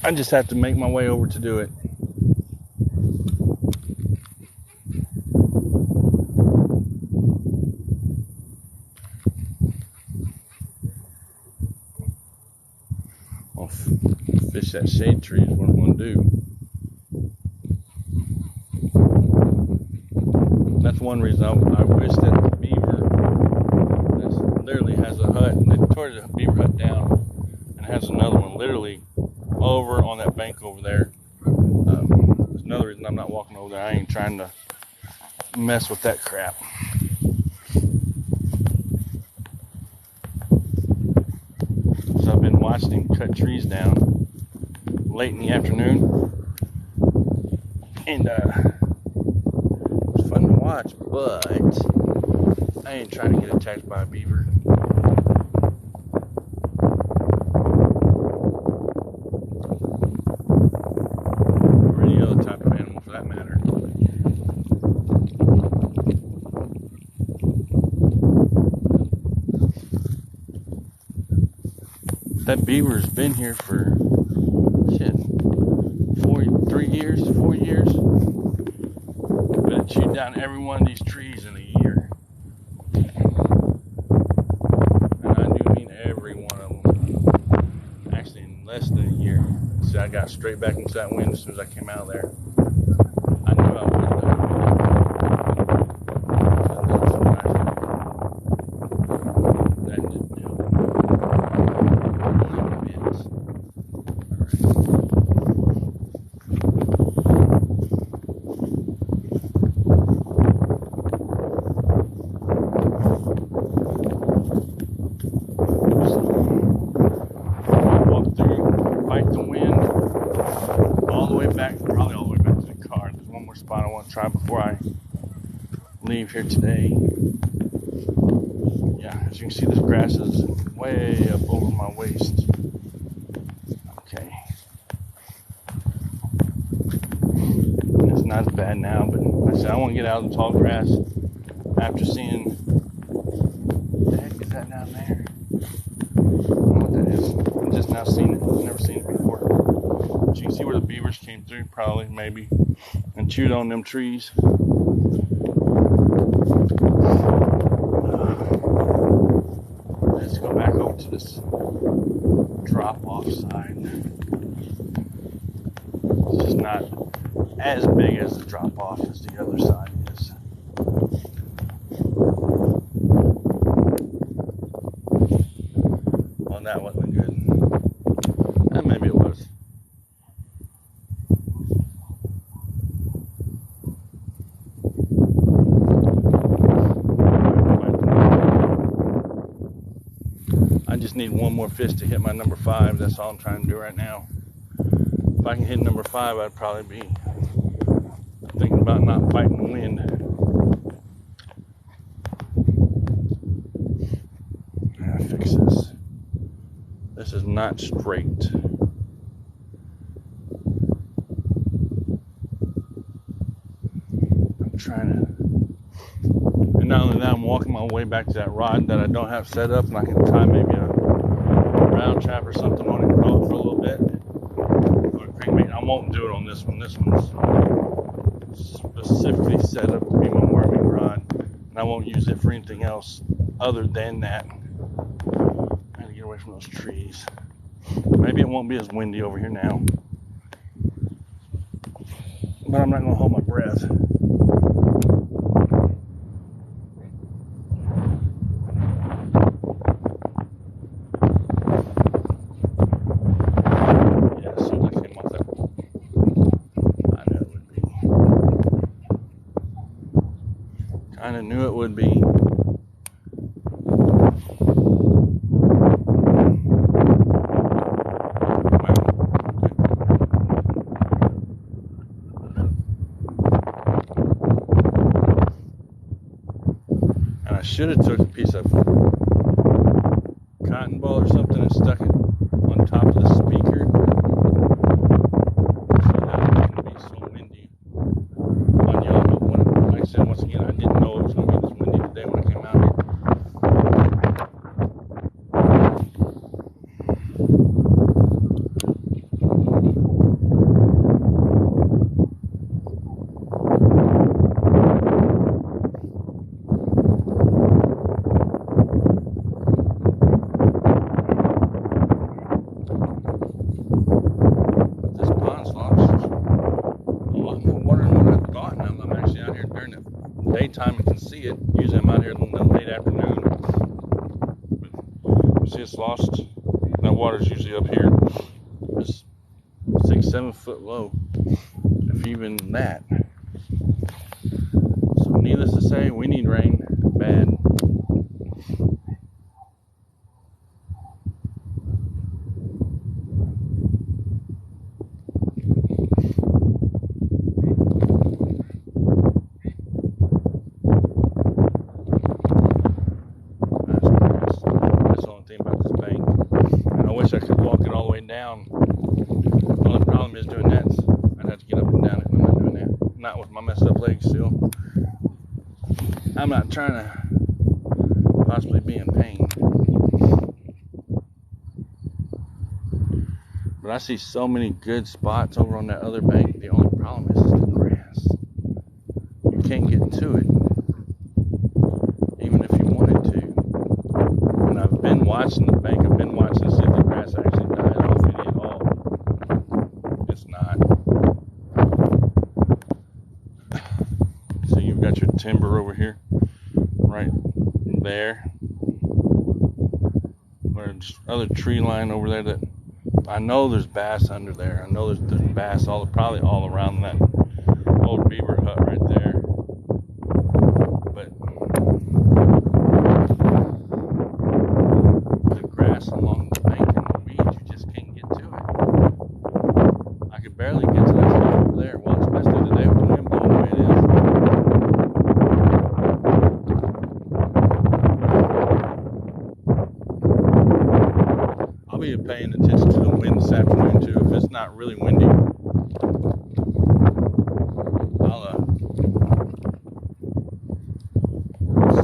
I just have to make my way over to do it. Fish that shade tree is what I'm going to do. That's one reason I wish that the beaver literally has a hut, and they tore the beaver hut down and has another one literally over on that bank over there. There's another reason I'm not walking over there. I ain't trying to mess with that crap. So I've been watching him cut trees down late in the afternoon, and it's fun to watch, but I ain't trying to get attacked by a beaver. Or any other type of animal for that matter. That beaver's been here for 4 years. But it chewed down every one of these trees in a year. And I do mean every one of them. Actually, in less than a year. See, I got straight back into that wind as soon as I came out of there. I knew I would. That didn't help. Probably all the way back to the car. There's one more spot I want to try before I leave here today. Yeah, as you can see, this grass is way up over my waist. Okay. It's not as bad now, but like I said, I want to get out of the tall grass after seeing. What the heck is that down there? I don't know what that is. I've just now seen it. I've never seen it before. You can see where the beavers came through, probably, maybe, and chewed on them trees. Let's go back over to this drop-off side. It's just not as big as the drop-off as the other side is. Well, that wasn't good. Maybe it was. I just need one more fish to hit my number 5. That's all I'm trying to do right now. If I can hit number 5, I'd probably be thinking about not fighting the wind. I gotta fix this. This is not straight. I'm trying to. And not only that, I'm walking my way back to that rod that I don't have set up, and I can tie maybe a round trap or something on it and throw it for a little bit. Or crankbait. I won't do it on this one. This one's specifically set up to be my worming rod, and I won't use it for anything else other than that. I gotta get away from those trees. Maybe it won't be as windy over here now, but I'm not gonna hold my breath. Kind of knew it would be. And I should have took a piece of cotton ball or something and stuck it on top of the speaker. So that it wouldn't be so windy on y'all. But like I said, once again, I didn't know it was going to be this windy today when I came out here. can see it. Usually I'm out here in the late afternoon. But see, it's lost. That water's usually up here. It's 6-7 foot low, if even that. So needless to say, we need rain bad. I could walk it all the way down. The only problem is doing that. I'd have to get up and down it. I'm not doing that. Not with my messed up legs still. I'm not trying to possibly be in pain. But I see so many good spots over on that other bank. The only problem is the grass. You can't get to it, even if you wanted to. And I've been watching the bank. I've been watching to see if the grass actually died off any at all. It's not. So you've got your timber over here, right there. There's other tree line over there that I know there's bass under there. I know there's bass probably all around that old beaver hut right there. But the grass along the bank and the weeds, you just can't get to it. I could barely get to that stuff over there. Well, especially today with the wind blowing the way it is. I'll be paying attention to the wind this afternoon too. If it's not really windy, I'll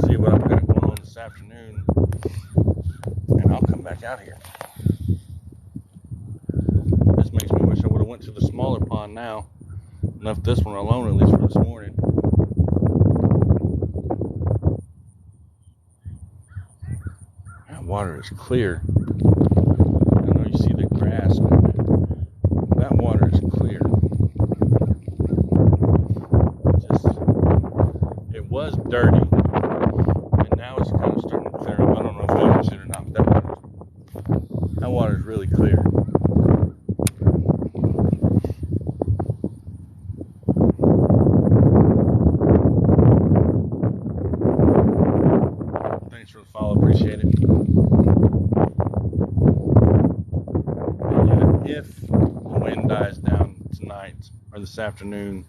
see what I've got going on this afternoon, and I'll come back out here. This makes me wish I would have went to the smaller pond now, and left this one alone at least for this morning. That water is clear. You see the grass, but that water is clear. It was dirty, and now it's kind of starting to clear up. I don't know if that was it or not, but that water is really clear. Thanks for the follow, appreciate it. If the wind dies down tonight or this afternoon,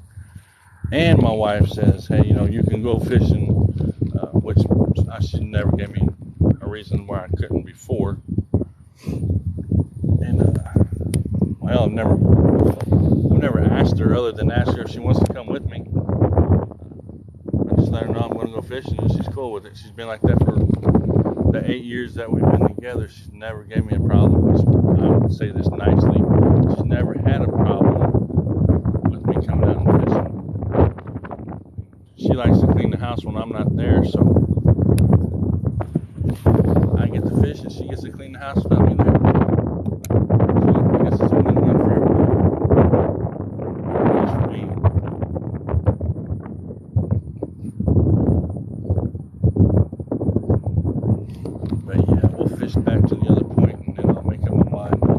and my wife says, hey, you can go fishing, which she never gave me a reason why I couldn't before. And well, I've never asked her other than ask her if she wants to come with me. I just let her know I'm going to go fishing, and she's cool with it. She's been like that for the 8 years that we've been together. She's never gave me a problem. I would say this nicely. She's never had a problem with me coming out and fishing. She likes to clean the house when I'm not there, so I get to fish and she gets to clean the house without me there. So I guess it's a win-win for everybody. At least for me. But yeah, we'll fish back to the other point, and then I'll make up my mind on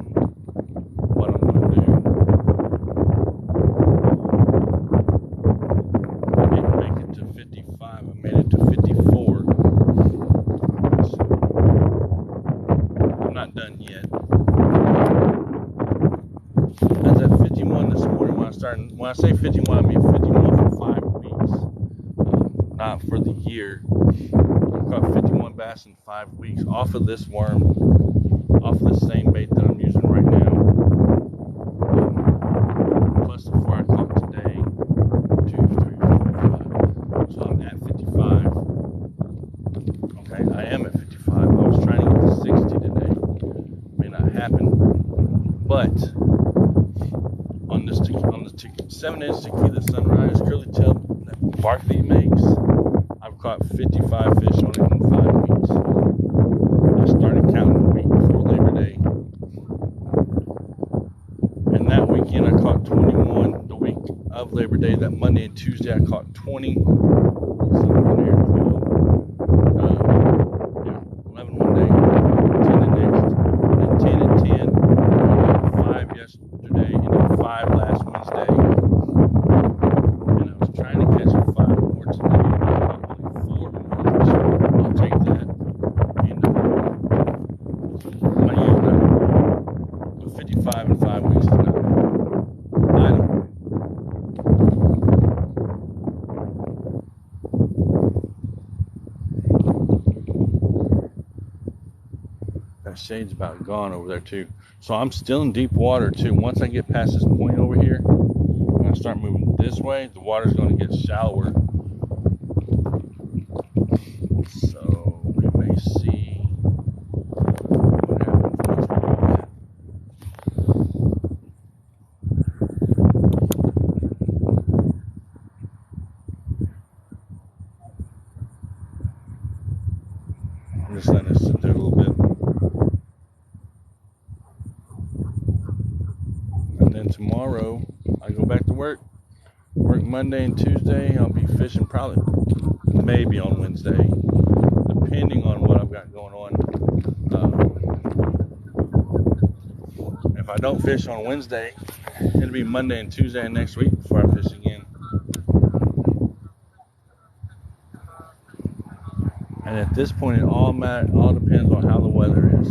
what I'm going to do. I didn't make it to 55. I made it to 54. So I'm not done yet. I was at 51 this morning when I say 51, I mean 51 for 5 weeks. Not for the year. I caught 51 bass in 5 weeks off of this worm, off of the same bait that I'm using right now. Plus the 4 I caught today. 2, 3, 4, 5. So I'm at 55. Okay, I am at 55. I was trying to get to 60 today. May not happen. But on the 7-inch tequila sunrise curly tail that Barkley makes, I've caught 55 fish on it in 5 weeks. I started counting the week before Labor Day. And that weekend I caught 21. The week of Labor Day, that Monday and Tuesday, I caught 20. So That shade's about gone over there too. So I'm still in deep water too. Once I get past this point over here, when I start moving this way, the water's going to get shallower. So we may see what happens once we do that. I'm just letting it sit there a little bit. And then tomorrow I go back to work. Work Monday and Tuesday. I'll be fishing probably maybe on Wednesday, depending on what I've got going on. If I don't fish on Wednesday, it'll be Monday and Tuesday of next week before I fish again. And at this point, it all depends on how the weather is.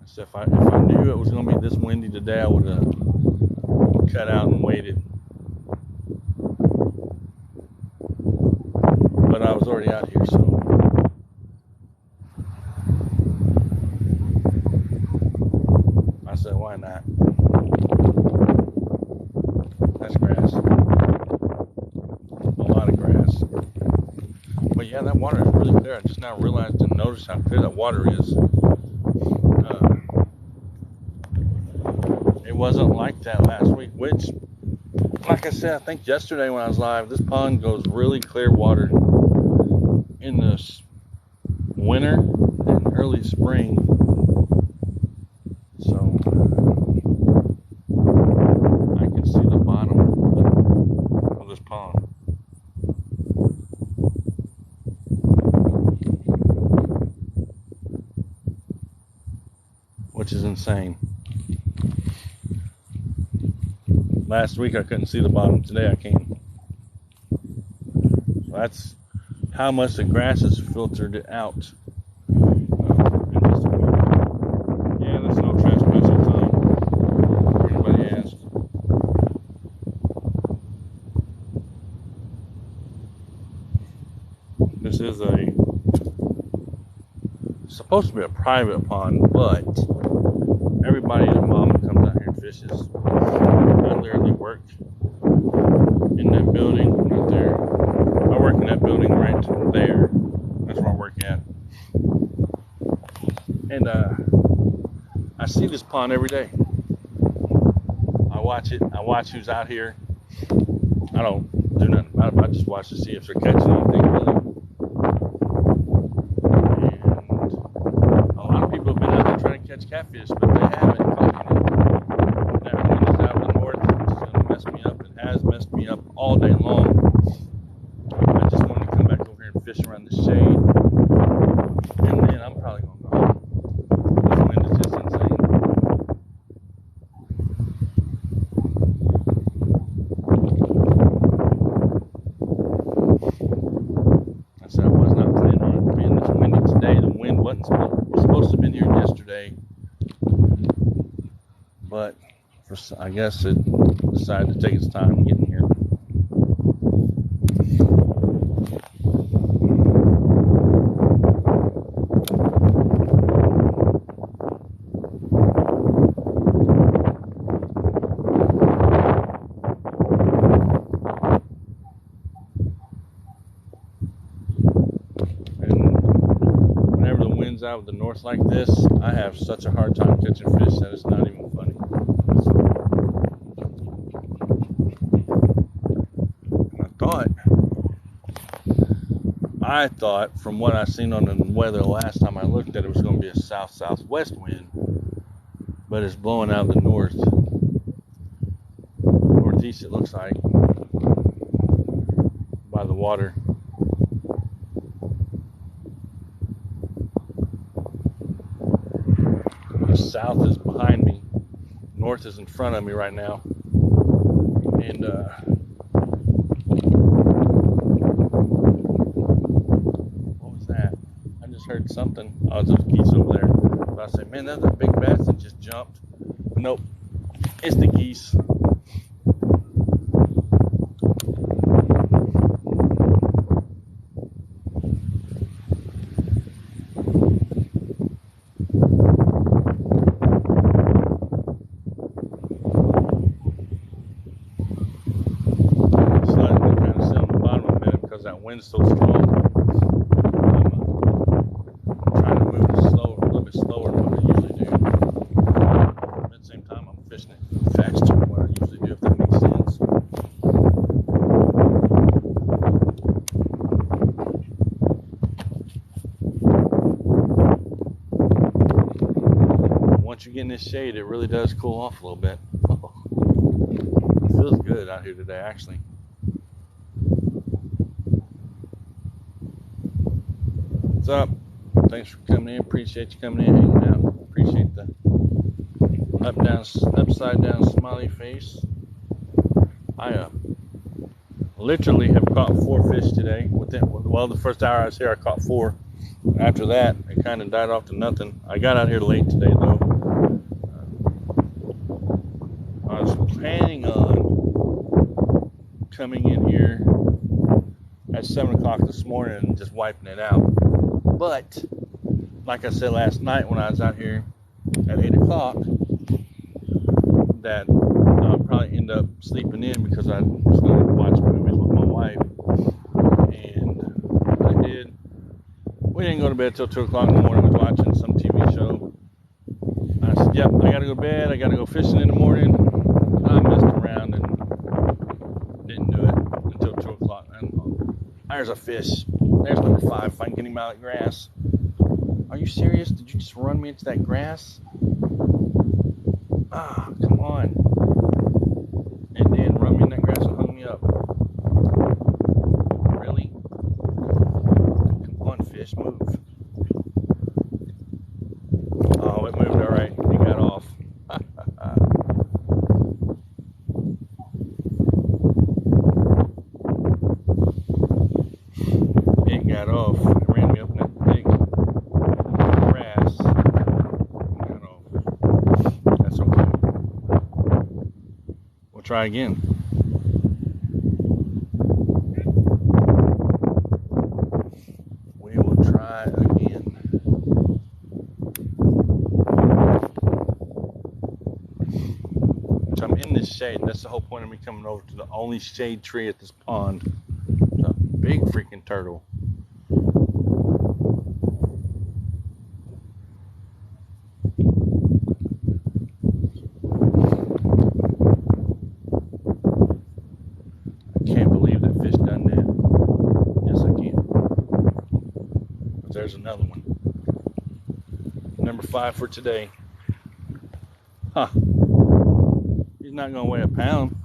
So if I knew it was going to be this windy today, I would have cut out and waited. But I was already out here, so. I said, why not? That's grass. A lot of grass. But yeah, that water is really clear. I just now realized and noticed how clear that water is. It wasn't like that last week, which, like I said, I think yesterday when I was live, this pond goes really clear water in the winter and early spring. So I can see the bottom of this pond. Which is insane. Last week I couldn't see the bottom. Today I can. So that's how much the grass has filtered it out. Yeah, that's no trespassing time. Anybody asked? This is supposed to be a private pond, but everybody and mom comes out here and fishes. I literally work in that building right there. I work in that building right there. That's where I work at. And I see this pond every day. I watch it. I watch who's out here. I don't do nothing about it. I just watch to see if they're catching anything really. And a lot of people have been out there trying to catch catfish, but they haven't caught any. That wind is out of the north. It's going to mess me up. It has messed me up all day long. I just wanted to come back over here and fish around the shade. And then I'm probably going to go home. This wind is just insane. I said I was not planning on it being this windy today. The wind was supposed to have been here yesterday. But I guess it decided to take its time getting here. Out with the north like this, I have such a hard time catching fish that it's not even funny. I thought from what I seen on the weather last time I looked at it was going to be a south-southwest wind, but it's blowing out of the northeast it looks like by the water. South is behind me, north is in front of me right now, and what was that? I just heard something. Oh, it's those geese over there. But I said, man, that's a big bass that just jumped. Nope, it's the geese. wind's so strong. I'm trying to move it slow, a little bit slower than what I usually do. But at the same time, I'm fishing it faster than what I usually do, if that makes sense. Once you get in this shade, it really does cool off a little bit. It feels good out here today, actually. What's up? Thanks for coming in. Appreciate you coming in, hanging out. Appreciate the upside down smiley face. I literally have caught 4 fish today. Well, the first hour I was here, I caught 4. After that, it kind of died off to nothing. I got out here late today, though. I was planning on coming in here at 7 o'clock this morning and just wiping it out. But, like I said last night when I was out here at 8 o'clock, that I'll probably end up sleeping in because I was going to watch movies with my wife. And I did. We didn't go to bed till 2 o'clock in the morning. I was watching some TV show. I said, yep, I got to go to bed. I got to go fishing in the morning. I messed around and didn't do it until 2 o'clock. And there's a fish. There's number 5. If I can get him out of the grass. Are you serious? Did you just run me into that grass? Ah, come on. And then run me in that grass and hung me up. Really? Come on, fish, move. Oh, it moved all right. It got off. It got off. It ran me up in that big grass. It got off. That's okay. We'll try again. We will try again. So I'm in this shade. That's the whole point of me coming over to the only shade tree at this pond. It's a big freaking turtle. I can't believe that fish done that. Yes, I can. But there's another one. Number 5 for today. Huh. He's not going to weigh a pound,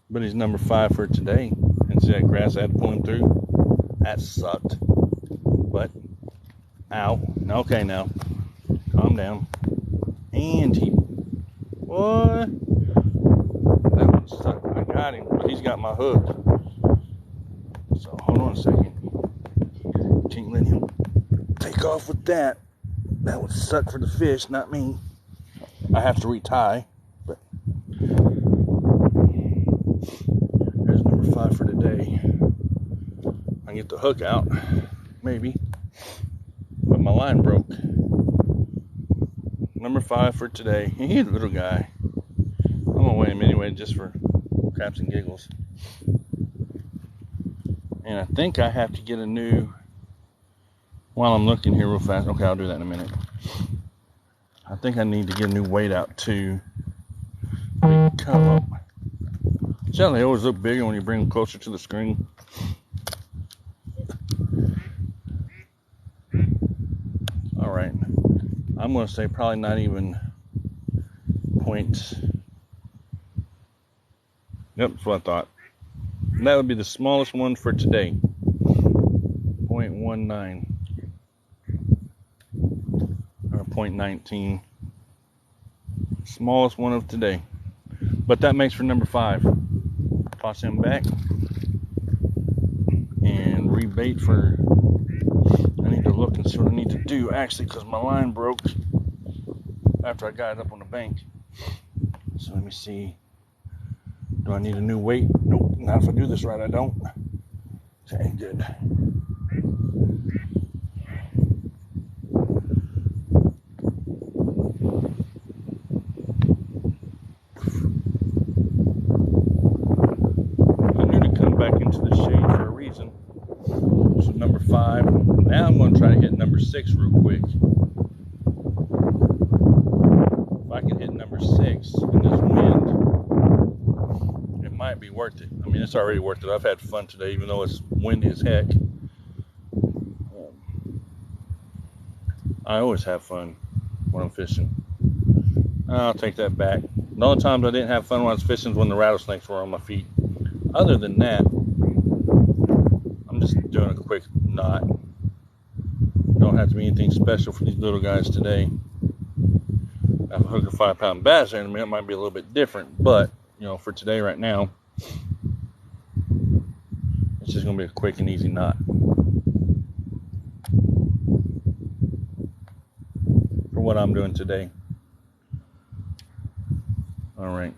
but he's number 5 for today. And see that grass I had to pull him through? That sucked. But, ow. Okay, now. Calm down. And he, what? That one sucked. I got him, but he's got my hook. So, hold on a second. Can't let him take off with that. That would suck for the fish, not me. I have to retie, but there's number 5 for today. I can get the hook out, maybe, but my line broke. Number 5 for today. He's a little guy. I'm gonna weigh him anyway, just for craps and giggles. And I think I have to get a new. While I'm looking here real fast. Okay, I'll do that in a minute. I think I need to get a new weight out too. Come up. See how they always look bigger when you bring them closer to the screen? Alright. I'm going to say probably not even point. Yep, that's what I thought. And that would be the smallest one for today. 0.19. Or 0.19. Smallest one of today. But that makes for number 5. Toss him back. And rebait for. I need to look and see what I need to do actually, because my line broke after I got it up on the bank. So let me see. Do I need a new weight? Nope. Not if I do this right, I don't. Okay, good. I knew to come back into the shade for a reason. number 5. Now I'm going to try to hit number 6 real quick. If I can hit number 6 in this wind, it might be worth it. I mean, it's already worth it. I've had fun today, even though it's windy as heck. I always have fun when I'm fishing. I'll take that back. The only times I didn't have fun when I was fishing was when the rattlesnakes were on my feet. Other than that, I'm just doing a quick knot. Don't have to be anything special for these little guys today. If I hook a 5-pound bass there in a minute, it might be a little bit different. But, you know, for today right now, it's just going to be a quick and easy knot. For what I'm doing today. All right.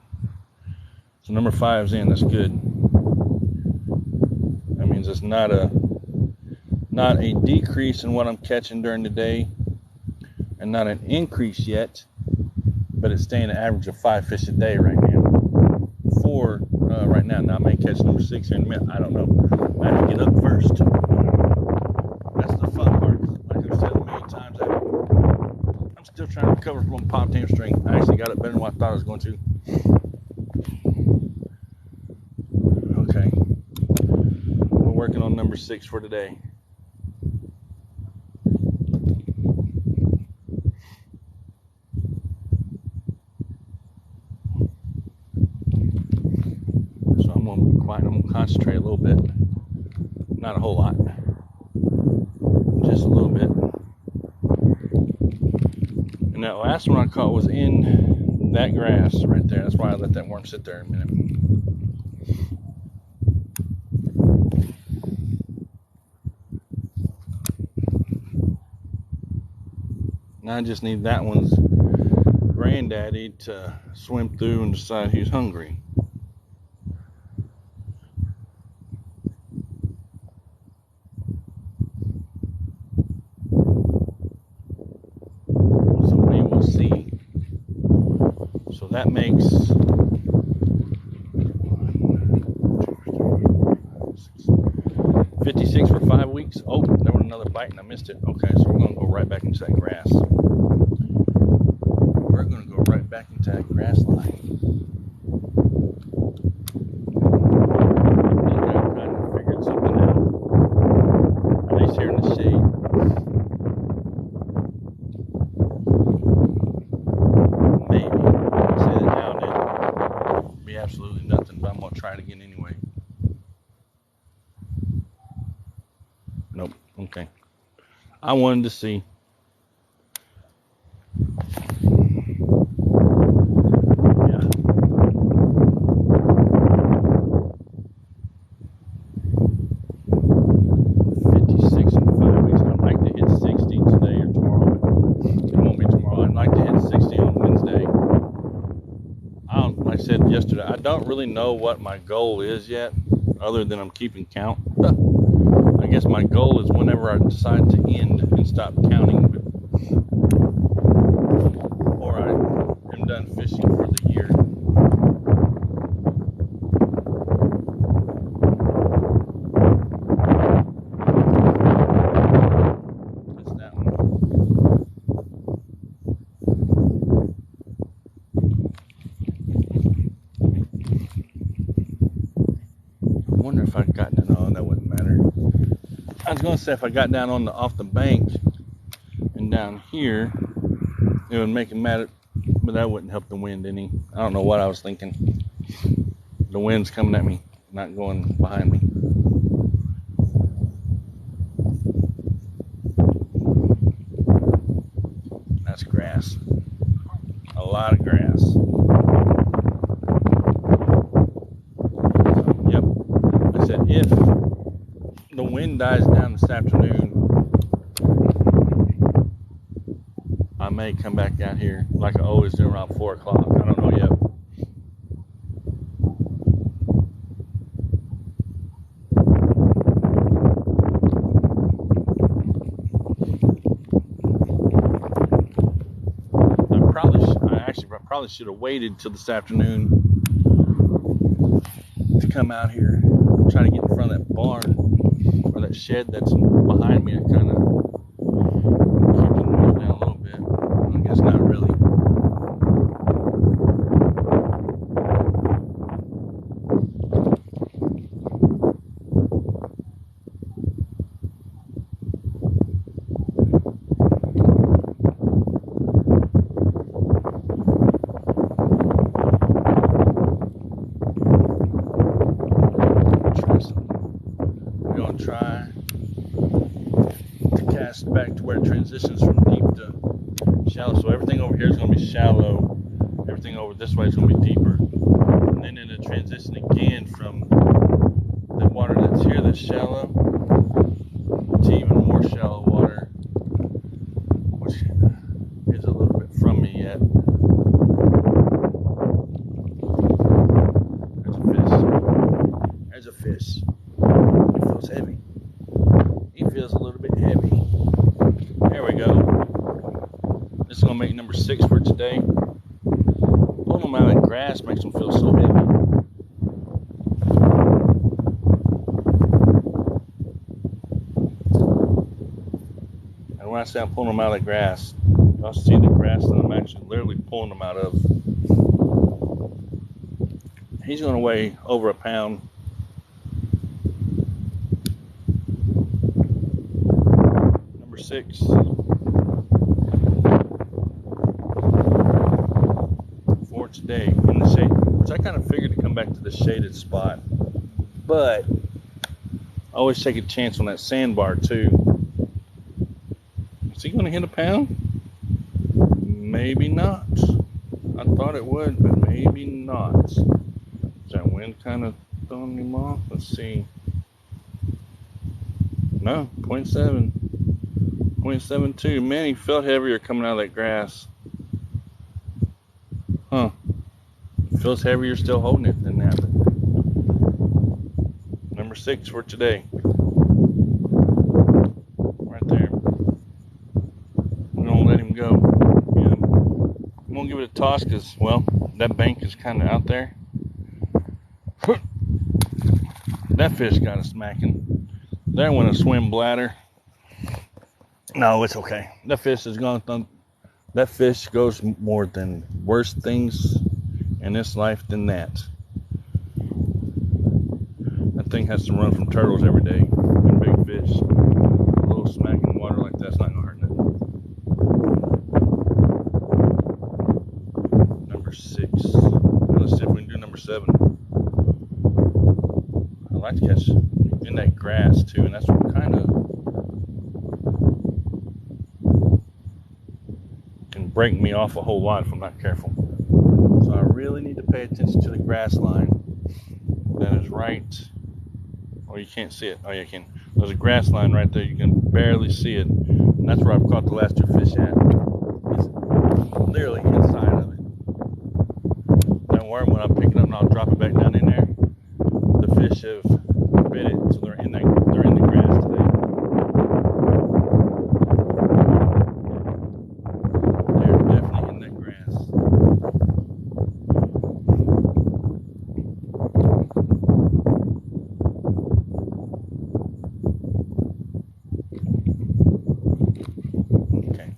So number 5's in. That's good. That means it's not a decrease in what I'm catching during the day, and not an increase yet, but it's staying an average of 5 fish a day right now. 4 right now. Now I may catch number 6 here in a minute. I don't know. I have to get up first. That's the fun part. Like I've said a million times, I'm still trying to recover from a popped hamstring. I actually got it better than what I thought I was going to. Okay. We're working on number 6 for today. So I'm going to be quiet. I'm going to concentrate a little bit. Not a whole lot. Just a little bit. And that last one I caught was in that grass right there. That's why I let that worm sit there a minute. Now I just need that one's granddaddy to swim through and decide who's hungry. So we will see. So that makes 56 for 5 weeks. Oh, there was another bite and I missed it. Okay, so we're going to go right back into that grass. We're going to go right back into that grass line. I think I've kind of figured something out. At least here in the shade. Maybe. Say that now and then. It'd be absolutely nothing, but I'm going to try it again anyway. Nope. Okay. I wanted to see. Yeah. 56 in 5 weeks. I'd like to hit 60 today or tomorrow. It won't be tomorrow. I'd like to hit 60 on Wednesday. Like I said yesterday, I don't really know what my goal is yet, other than I'm keeping count. I guess my goal is whenever I decide to end and stop counting, or I am done fishing for the year. That's that one. I wonder if I've gotten it on. That wouldn't matter. I was going to say if I got down on off the bank and down here, it would make it matter, but that wouldn't help the wind any. I don't know what I was thinking. The wind's coming at me, not going behind me. That's grass. A lot of grass. So, yep. I said if the wind dies down this afternoon, I may come back out here like I always do around 4 o'clock. I don't know yet. I probably should have waited till this afternoon to come out here, try to get in front of that barn. or that shed that's behind me, I kind of keep the noise down a little bit. I guess not really. We're going to try to cast back to where it transitions from deep to shallow. So everything over here is going to be shallow. Everything over this way is going to be deeper. And then it'll transition again from the water that's here that's shallow to even more shallow water, which is a little bit from me yet. There's a fish. He feels heavy. He feels a little bit heavy. There we go. This is going to make number 6 for today. Pulling them out of grass makes them feel so heavy. And when I say I'm pulling them out of the grass, I'll see the grass that I'm actually literally pulling them out of. He's going to weigh over a pound. Number 6. For today in the shade, which I kind of figured to come back to the shaded spot, but I always take a chance on that sandbar too. Is he going to hit a pound? Maybe not. I thought it would, but maybe not. Is that wind kind of throwing him off? Let's see. No, 0.7. 0.72. Man, he felt heavier coming out of that grass. Huh. It feels heavier still holding it than that. Number 6 for today. Right there. I'm going to let him go. Yeah. I'm going to give it a toss because, well, that bank is kind of out there. That fish got a smacking. There went a swim bladder. No, it's okay. That fish is gone. That fish goes more than worse things in this life than that. That thing has to run from turtles every day and big fish. A little smack in water like that's not gonna hurt nothing. Number 6. Let's see if we can do number 7. I like to catch in that grass too, and that's what kind of can break me off a whole lot if I'm not careful. So I really need to pay attention to the grass line that is right. Oh, you can't see it. Oh, yeah, you can. There's a grass line right there. You can barely see it. And that's where I've caught the last 2 fish at. It's literally inside of it. Don't worry, when I pick it up and I'll drop it back down in there, the fish have bit it, so they're in the grass today. They're definitely in that grass. Okay.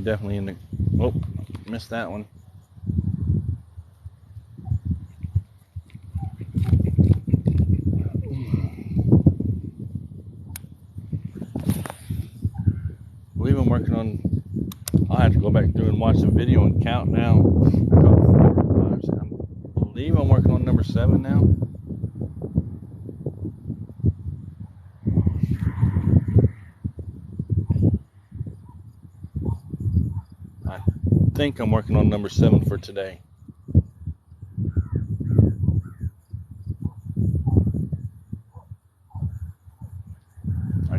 Definitely in the... Oh, missed that one. I believe I'm working on... I'll have to go back through and watch the video and count now. I caught 4 or 5. I believe I'm working on number 7 now. I think I'm working on number 7 for today.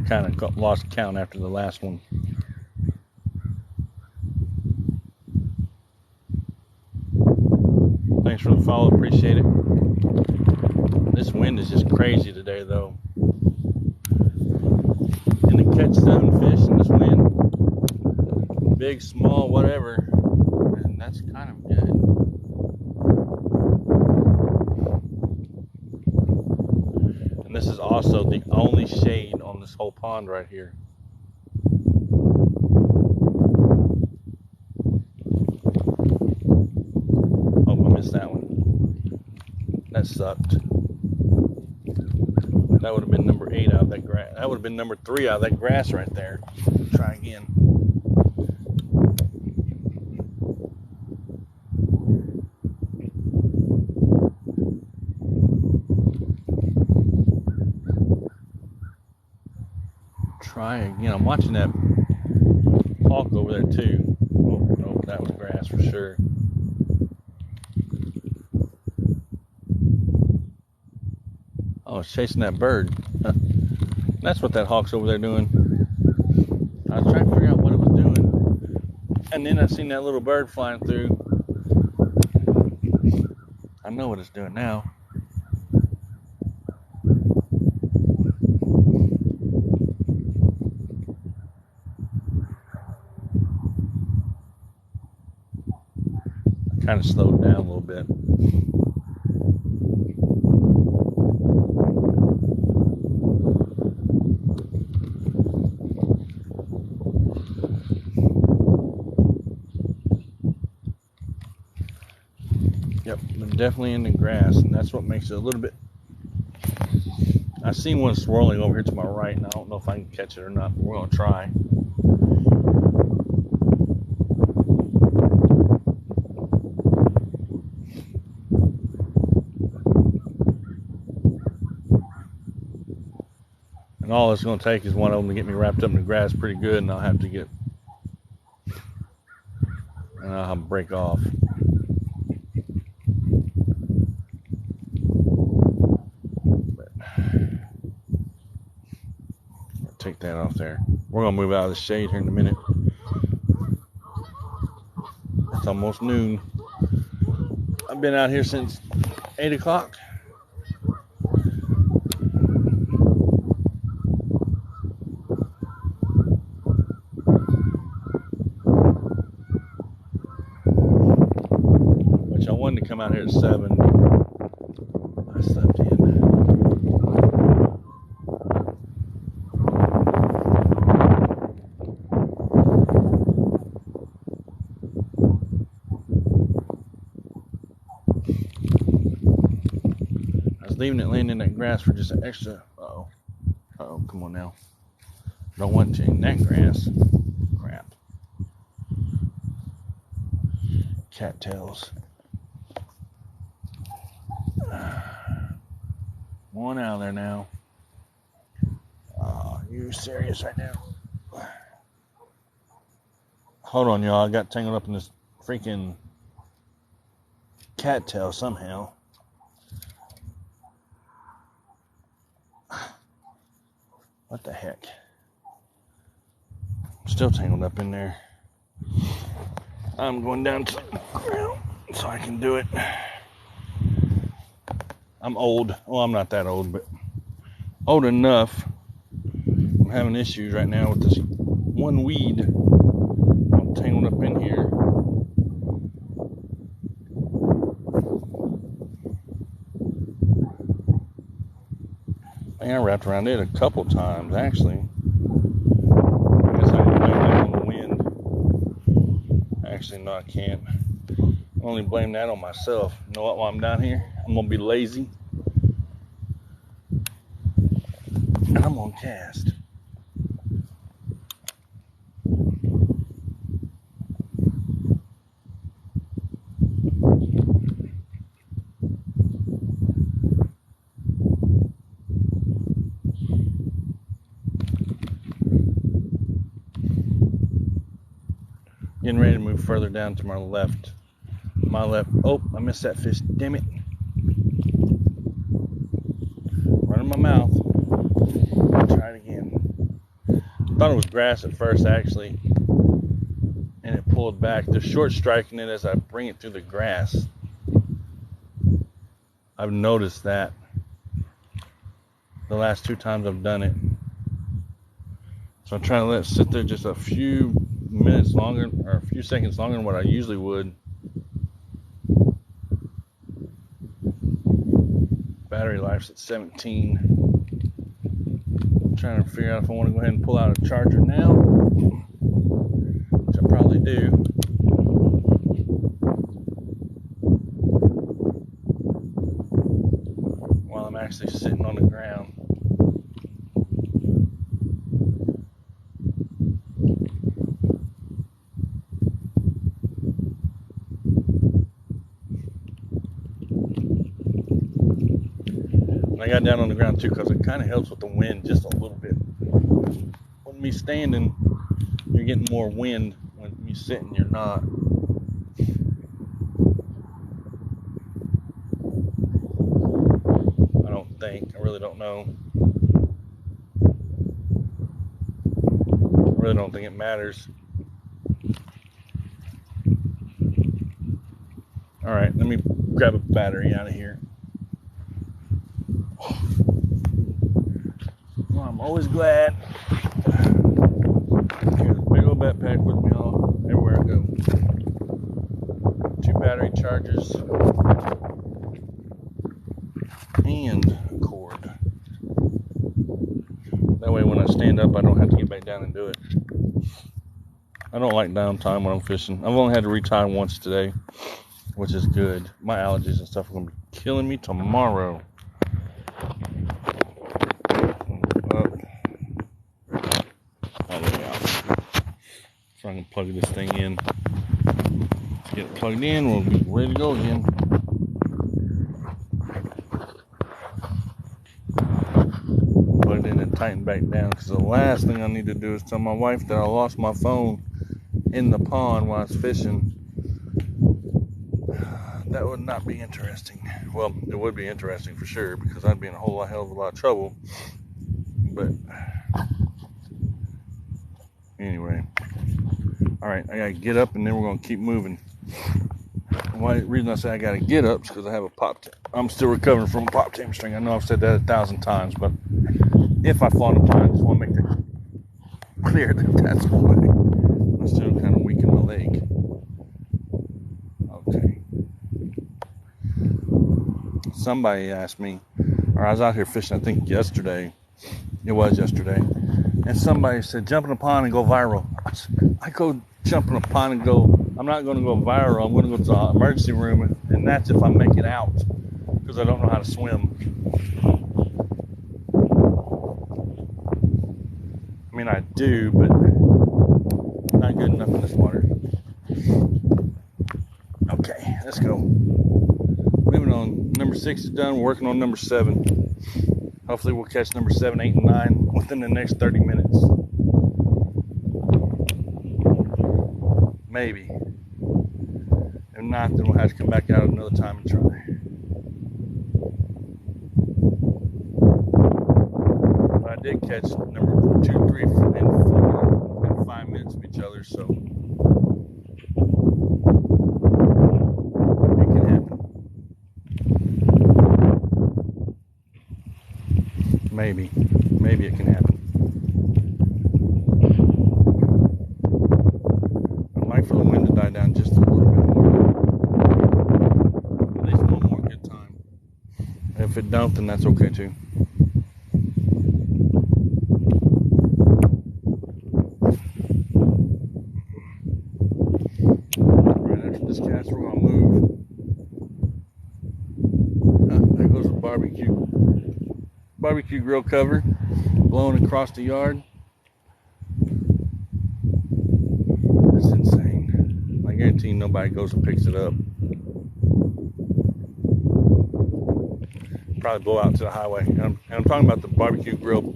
kind of lost count after the last one. Thanks for the follow, appreciate it. This wind is just crazy today, though. And to catch 7 fish in this wind, big, small, whatever, and that's kind of good. And this is also the only shade on this whole pond right here. Oh, I missed that one. That sucked. That would have been number 8 out of that grass. That would have been number 3 out of that grass right there. Try again. Try again. I'm watching that hawk over there too. Oh, no, that was grass for sure. Oh, it's chasing that bird. That's what that hawk's over there doing. I was trying to figure out what it was doing. And then I seen that little bird flying through. I know what it's doing now. I kind of slowed down a little bit. Yep, I'm definitely in the grass, and that's what makes it a little bit. I seen one swirling over here to my right, and I don't know if I can catch it or not, but we're going to try. And all it's going to take is one of them to get me wrapped up in the grass pretty good, and I'll have to get. And I'll have to break off. Take that off there. We're gonna move out of the shade here in a minute. It's almost noon. I've been out here since 8 o'clock. Which I wanted to come out here at 7. I slept in. Leaving it laying in that grass for just an extra. Uh-oh, come on now. Don't want you in that grass. Crap. Cattails. One out of there now. Oh, you serious right now? Hold on, y'all. I got tangled up in this freaking cattail somehow. What the heck? I'm still tangled up in there. I'm going down to the ground so I can do it. I'm old. Well, I'm not that old, but old enough. I'm having issues right now with this one weed. I'm tangled up in here. I wrapped around it a couple times, actually. I guess I can blame that on the wind. Actually, no, I can't. I only blame that on myself. You know what? While I'm down here, I'm going to be lazy. And I'm going to cast. Getting ready to move further down to my left. Oh, I missed that fish. Damn it. Running my mouth. Try it again. grass at first, actually, and it pulled back. They're short striking it as I bring it through the grass. I've noticed that the last 2 times I've done it. So I'm trying to let it sit there just a few minutes longer, or a few seconds longer than what I usually would. Battery life's at 17. I'm trying to figure out if I want to go ahead and pull out a charger now, which I probably do. While I'm actually sitting on the ground. I got down on the ground too because it kind of helps with the wind just a little bit. When me standing, you're getting more wind. When you sitting, you're not. I don't think. I really don't know. I really don't think it matters. All right, let me grab a battery out of here. Well, I'm always glad. Here's a big old backpack with me all everywhere I go. 2 battery chargers and a cord. That way when I stand up I don't have to get back down and do it. I don't like downtime when I'm fishing. I've only had to retie once today, which is good. My allergies and stuff are going to be killing me tomorrow. So I can plug this thing in. Get it plugged in, we'll be ready to go again. Plug it in and tighten back down, because the last thing I need to do is tell my wife that I lost my phone in the pond while I was fishing. That would not be interesting. Well, it would be interesting for sure, because I'd be in a hell of a lot of trouble. But anyway. Alright, I gotta get up and then we're gonna keep moving. The reason I say I gotta get up is because I have a I'm still recovering from a pop tape string. I know I've said that 1,000 times, but if I fall in a pond, I just want to make that clear that that's why. I'm still kind of weak in my leg. Okay. Somebody asked me, or I was out here fishing, I think yesterday. It was yesterday. And somebody said, jump in a pond and go viral. I go jump in a pond and go, I'm not going to go viral. I'm going to go to the emergency room, and that's if I make it out, because I don't know how to swim. I mean, I do, but not good enough in this water. Okay, let's go. Moving on. Number 6 is done. We're working on number 7. Hopefully we'll catch number 7, 8, and 9 within the next 30 minutes. Maybe. If not, then we'll have to come back out another time and try. But I did catch number 2, 3, and 4 in 5 minutes of each other, so it can happen. Maybe it can happen. I'd like for the wind to die down just a little bit more. At least one more good time. And if it don't, then that's okay too. Right after this cast, we're gonna move. There goes a barbecue grill cover blowing across the yard. That's insane. I guarantee nobody goes and picks it up. Probably blow out to the highway. And I'm talking about the barbecue grill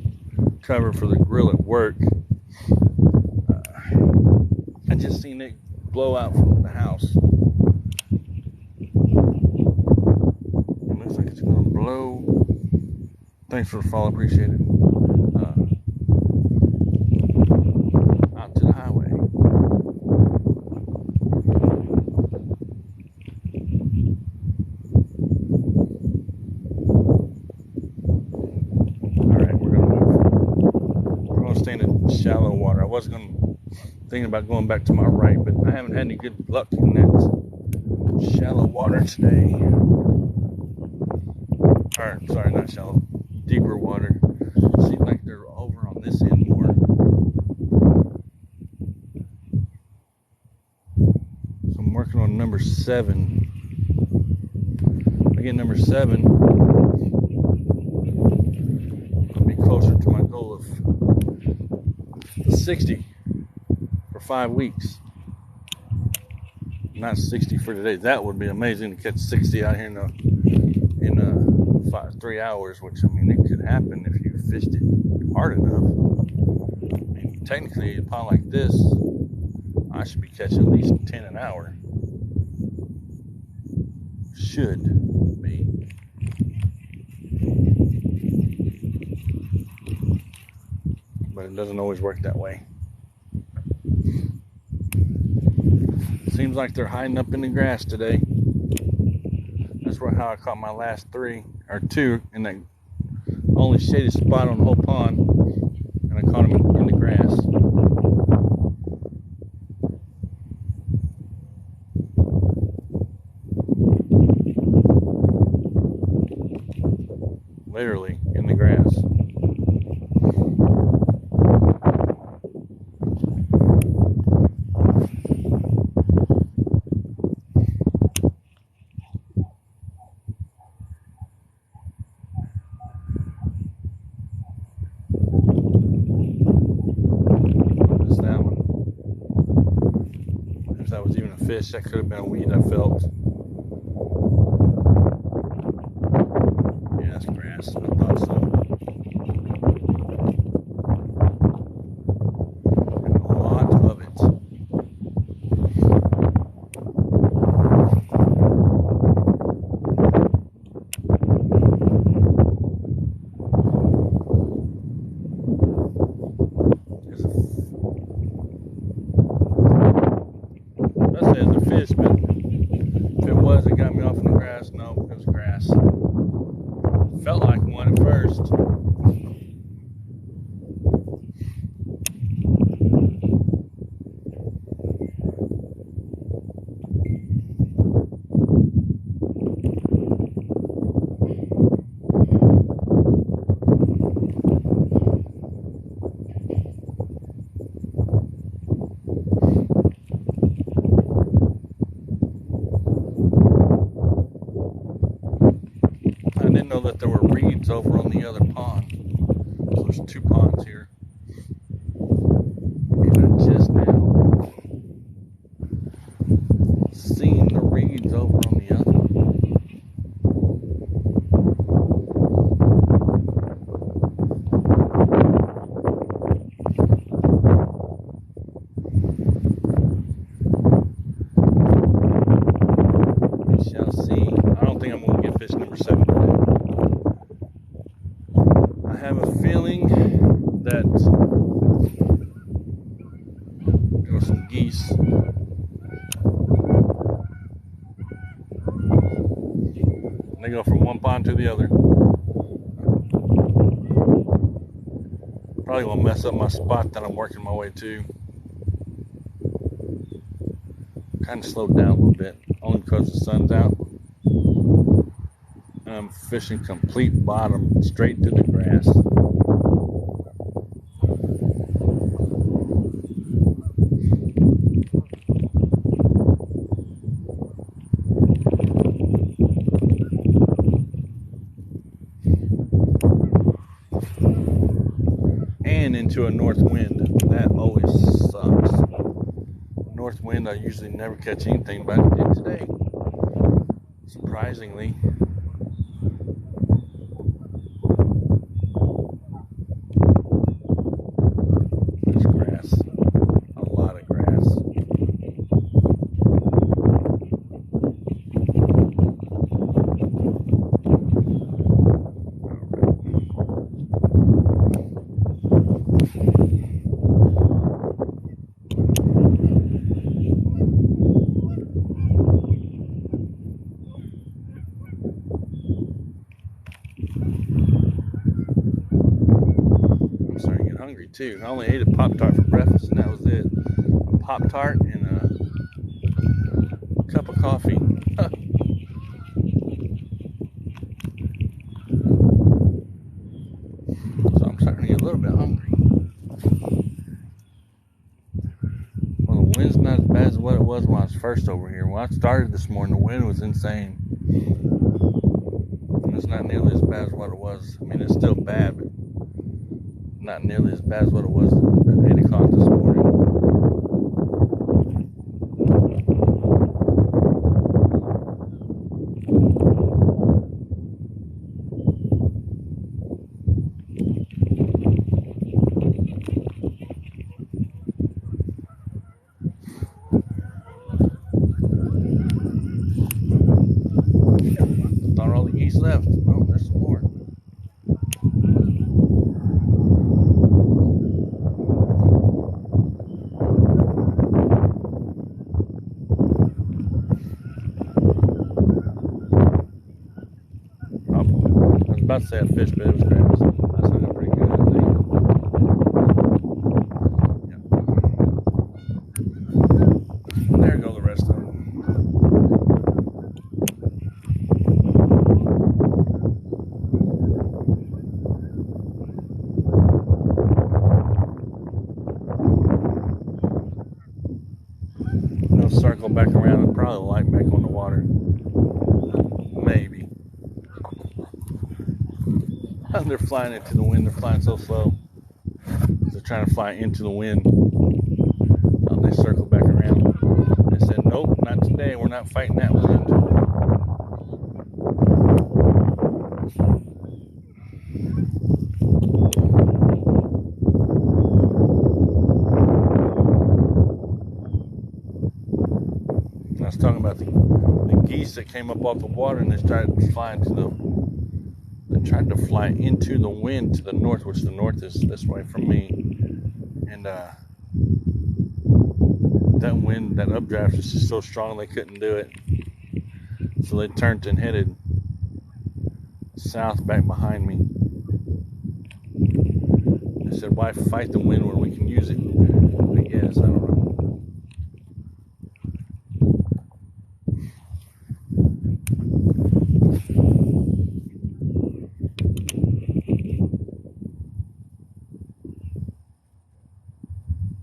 cover for the grill at work. I just seen it blow out from the house. It looks like it's gonna blow. Thanks for the follow, appreciate it. shallow water. I was thinking about going back to my right, but I haven't had any good luck in that shallow water today. Or, sorry, not shallow, deeper water. Seems like they're over on this end more. So I'm working on number 7. If I get number 7, I'll be closer to my goal of 60 for 5 weeks. Not 60 for today. That would be amazing to catch 60 out here in 3 hours, which, I mean, it could happen if you fished it hard enough. I mean, technically, a pond like this, I should be catching at least 10 an hour. Should be. But it doesn't always work that way. Seems like they're hiding up in the grass today. That's how I caught my last 2 in that only shaded spot on the whole pond, and I caught them in the grass. Literally in the grass. That was even a fish. That could have been a weed, I felt. Yeah, that's grass. I thought so. And a lot of it. Fish, but if it was, it got me off in the grass. No, it was grass. Felt like one at first. I didn't know that there were reeds over on the other pond. So there's 2 ponds here. And I just now seen the reeds over on the other. We shall see. I don't think I'm going to get fish number 7 today. I have a feeling that there were some geese. They go from one pond to the other. Probably gonna mess up my spot that I'm working my way to. Kind of slowed down a little bit, only because the sun's out. I'm fishing complete bottom, straight to the grass. And into a north wind. That always sucks. North wind, I usually never catch anything, but I did today. Surprisingly. There's grass. A lot of grass. hungry too. I only ate a Pop-Tart for breakfast, and that was it. A Pop-Tart and a cup of coffee. So I'm starting to get a little bit hungry. Well, the wind's not as bad as what it was when I was first over here. When I started this morning, the wind was insane. It's not nearly as bad as what it was. I mean, it's still bad, but not nearly as bad as what it was at 8 o'clock this morning. Thought all the geese left. Oh, there's some more. I was about to say a fish, but it was crabs. That sounded pretty good, I think. Yep. There go the rest of them. They'll circle back around and probably light back on the water. Maybe. They're flying into the wind. They're flying so slow. They're trying to fly into the wind. They circle back around. They said, nope, not today. We're not fighting that wind. I was talking about the geese that came up off the water, and they started flying they tried to fly into the wind to the north, which the north is this way from me. And that wind, that updraft was just so strong they couldn't do it. So they turned and headed south back behind me. I said, why fight the wind when we can use it? I guess, I don't know.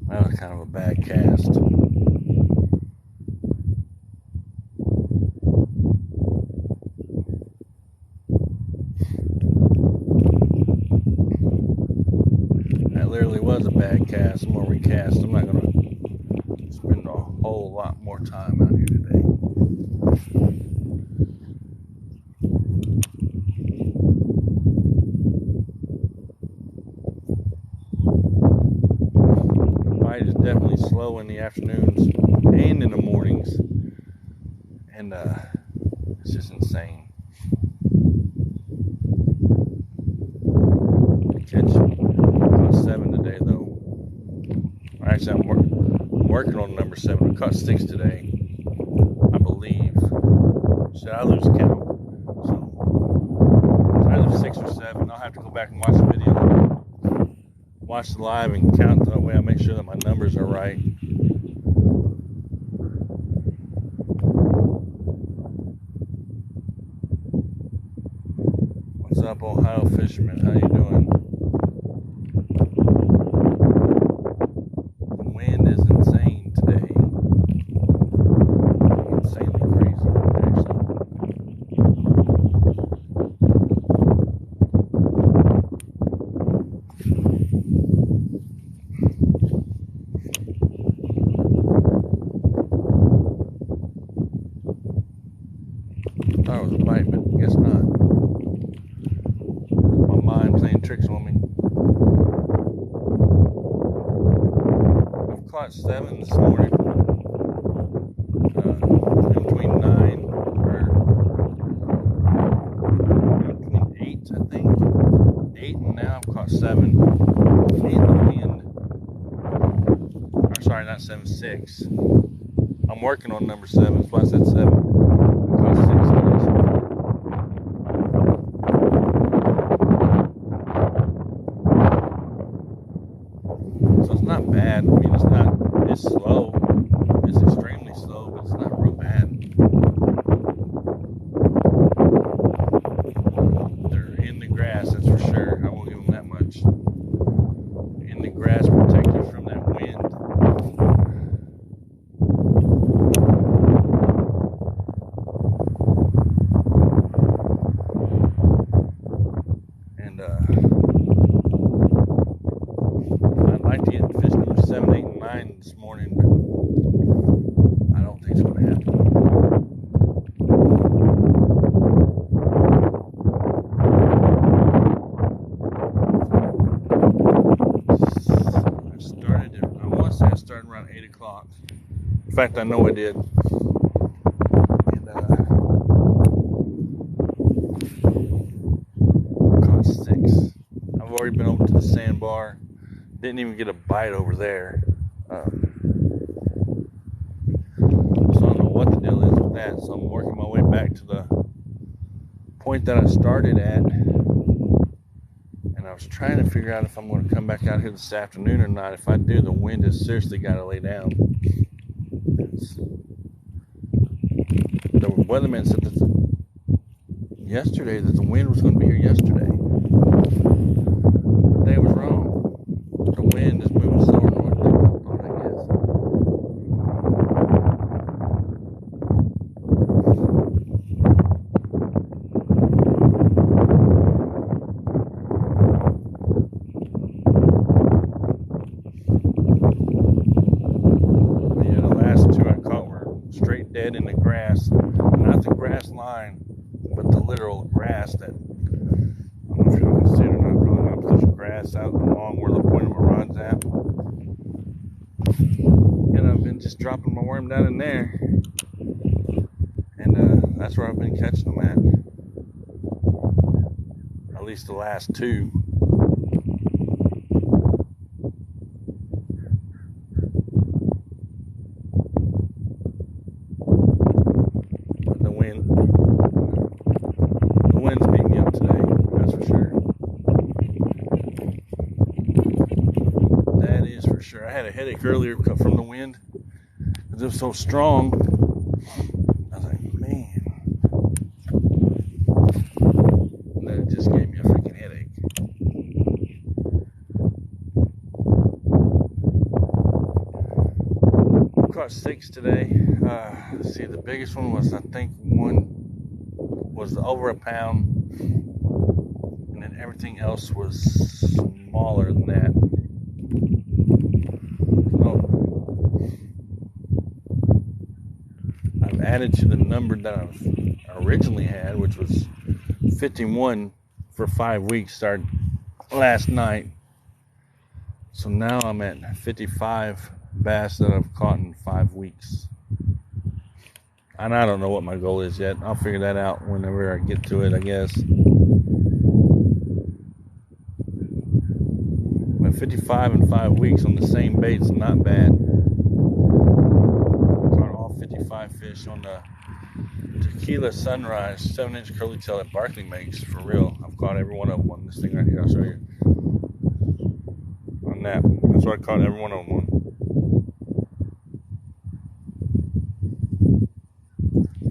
That was kind of a bad cast. That literally was a bad cast. I'm going to recast. I'm not going to spend a whole lot more time out here today. Is definitely slow in the afternoons and in the mornings, and it's just insane. Catch about 7 today though. Actually, I'm working on number 7. I caught 6 today, I believe. Should I lose count? So it's either 6 or 7. I'll have to go back and watch the video. Watch the live and count that way. I make sure that my numbers are right. What's up, Ohio fisherman? How you doing? The wind is insane today. Insanely crazy, actually. Thought it was a bite, but guess not. My mind playing tricks on me. I've caught 7 this morning. In between 9 or between 8, I think. 8, and now I've caught 7. 8 in the wind. Or sorry, not 7, 6. I'm working on number 7, so I said 7. I caught 6 today. It's not. It's slow. It's extremely slow, but it's not real bad. They're in the grass, that's for sure. I won't give them that much. In the grass, protected from that wind. And I'd like to get fish number 7, 8, and 9 this morning, but I don't think it's going to happen. I started around 8 o'clock. In fact, I know I did. And caught 6. I've already been over to the sandbar. Didn't even get a bite over there. So I don't know what the deal is with that. So I'm working my way back to the point that I started at. And I was trying to figure out if I'm going to come back out here this afternoon or not. If I do, the wind has seriously got to lay down. The weatherman said that yesterday that the wind was going to be here yesterday. But they was wrong. The wind is moving slower north than I thought, I guess. Straight dead in the grass, not the grass line, but the literal grass that, I don't know if y'all can see it or not, probably not, but there's grass out along where the point of it runs at. And I've been just dropping my worm down in there, and that's where I've been catching them at least the last 2. Sure, I had a headache earlier from the wind because it was so strong. I was like, man. And then it just gave me a freaking headache. Caught 6 today. Let's see, the biggest one was, I think, one was over a pound, and then everything else was smaller than that. Added to the number that I originally had, which was 51 for 5 weeks, started last night. So now I'm at 55 bass that I've caught in 5 weeks. And I don't know what my goal is yet. I'll figure that out whenever I get to it, I guess. But 55 in 5 weeks on the same bait is not bad. 55 fish on the Tequila Sunrise 7-inch curly tail that Barkley makes, for real. I've caught every one of them on this thing right here. I'll show you. On that. That's what I caught every one of them on.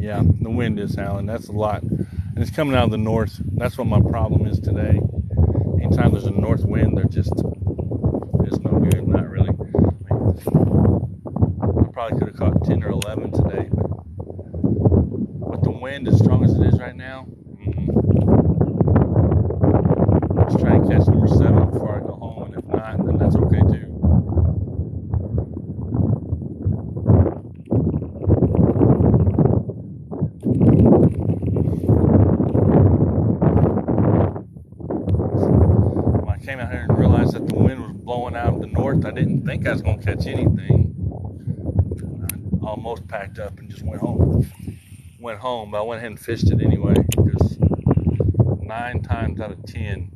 Yeah, the wind is howling. That's a lot. And it's coming out of the north. That's what my problem is today. Anytime there's a north wind, they're just, it's no good. Not really. Probably could have caught 10 or 11 today, but with the wind as strong as it is right now, let's try and catch number 7 before I go home, and if not, then that's okay too. When I came out here and realized that the wind was blowing out of the north, I didn't think I was going to catch anything. Almost packed up and just went home, but I went ahead and fished it anyway, because 9 times out of 10,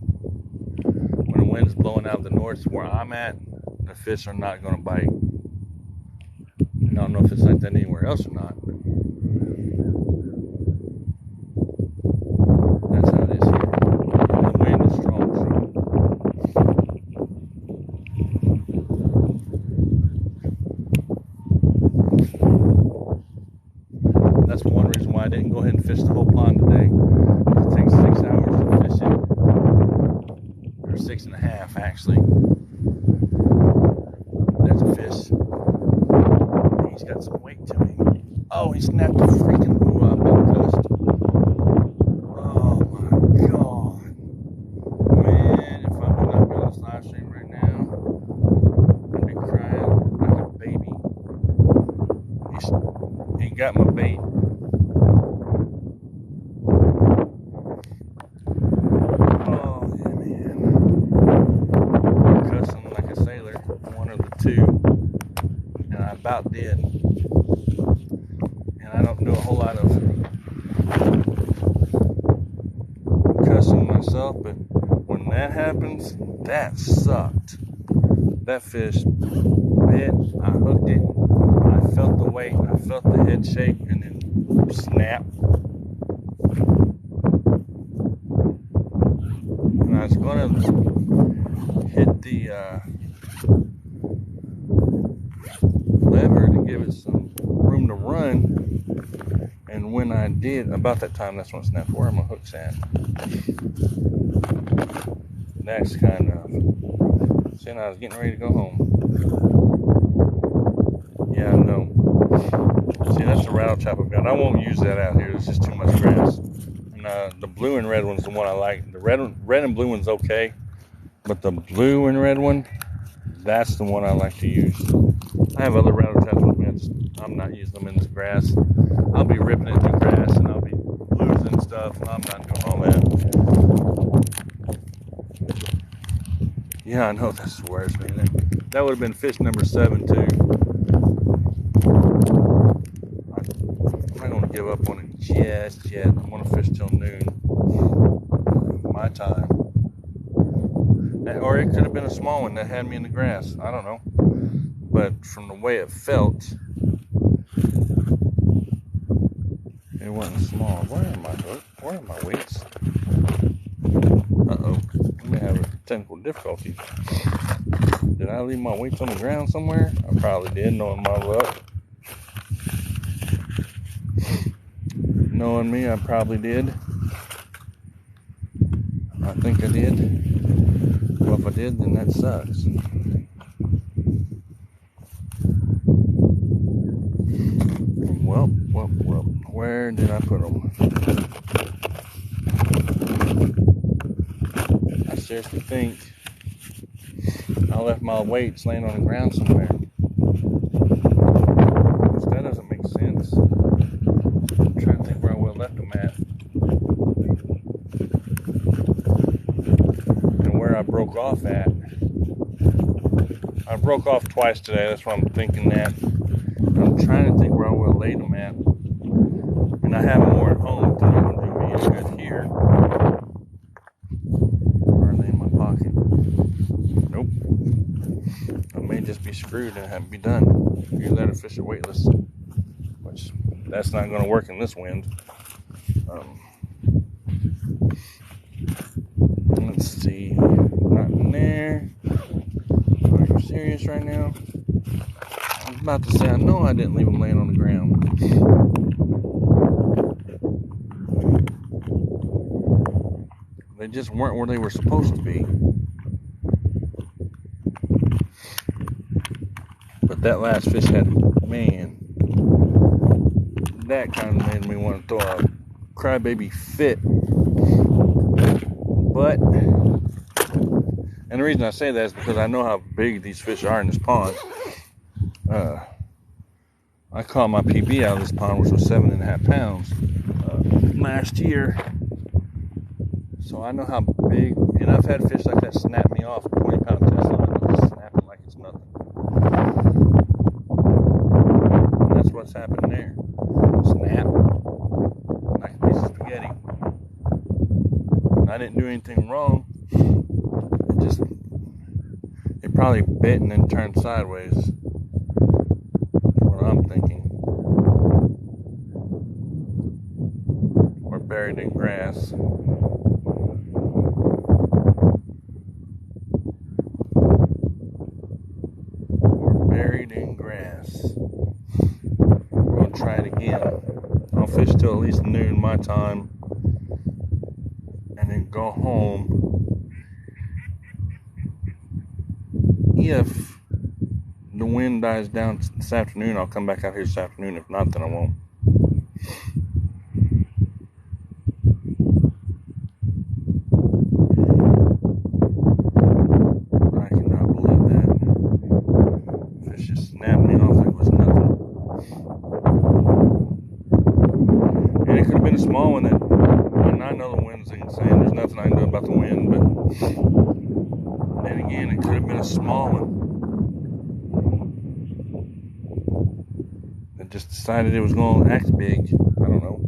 when the wind's blowing out of the north where I'm at, the fish are not going to bite. I don't know if it's like that anywhere else or not, but that's how it is here. And the wind is strong. fished the whole pond today. It takes 6 hours to fish it, or 6.5 actually. There's a fish. He's got some weight to him. Oh, he snapped the freaking blue up on the coast. Oh my god. Man, if I would not be on this live stream right now, I'd be crying like a baby. He got my bait. Oh, yeah, man. I'm cussing like a sailor, one of the two. And I about did. And I don't do a whole lot of cussing myself, but when that happens, that sucked. That fish bit, I hooked it, I felt the weight, I felt the head shake, and then snap. And I was going to hit the lever to give it some room to run, and when I did, about that time, that's when it snapped. Where are my hooks at? That's kind of, seeing I was getting ready to go home. Yeah, no. See, that's the rattle trap I've got. I won't use that out here. It's just too much grass. And the blue and red one's the one I like. The red and blue one's okay, but the blue and red one, that's the one I like to use. I have other rattle traps with me. I'm not using them in this grass. I'll be ripping it through grass, and I'll be losing stuff, and I'm not doing all that. Yeah, I know that's the worst, man. That would have been fish number 7 too. I'm not gonna give up on it just yet. I'm gonna fish till noon, my time. Or it could have been a small one that had me in the grass. I don't know. But from the way it felt, it wasn't small. Where are my hooks? Where are my weights? Uh-oh. I may have a technical difficulty. Did I leave my weights on the ground somewhere? I probably did, knowing my luck. Knowing me, I probably did. I think I did. Well, if I did, then that sucks. Well, where did I put them? I seriously think I left my weights laying on the ground somewhere. That doesn't make sense. I'm trying to think where I would have left them at. And where I broke off at. I broke off twice today, that's what I'm thinking that. I'm trying to think where I would have laid them at. And I have more at home, so they're going to do me as good here. Or are they in my pocket? Nope. I may just be screwed and have to be done. You let a fish are weightless, which that's not going to work in this wind. Let's see. Not in there. Are you serious right now? I was about to say, I know I didn't leave them laying on the ground. They just weren't where they were supposed to be. But that last fish had, man, that kind of made me want to throw a crybaby fit. But, and the reason I say that is because I know how big these fish are in this pond. I caught my PB out of this pond, which was 7.5 pounds last year. So I know how big, and I've had fish like that snap me off, 20-pound test line, just snapping like it's nothing. And that's what's happened there. Snap, like a piece of spaghetti. I didn't do anything wrong. It probably bit and then turned sideways. That's what I'm thinking. Or buried in grass. Buried in grass. We're going to try it again. I'll fish till at least noon my time, and then go home. If the wind dies down this afternoon, I'll come back out here this afternoon. If not, then I won't. I cannot believe that. Fish just snapped me off like it was nothing. And it could have been a small one and I know the wind's insane. There's nothing I can do about the wind, but then again, it could have been a small one that just decided it was going to act big. I don't know.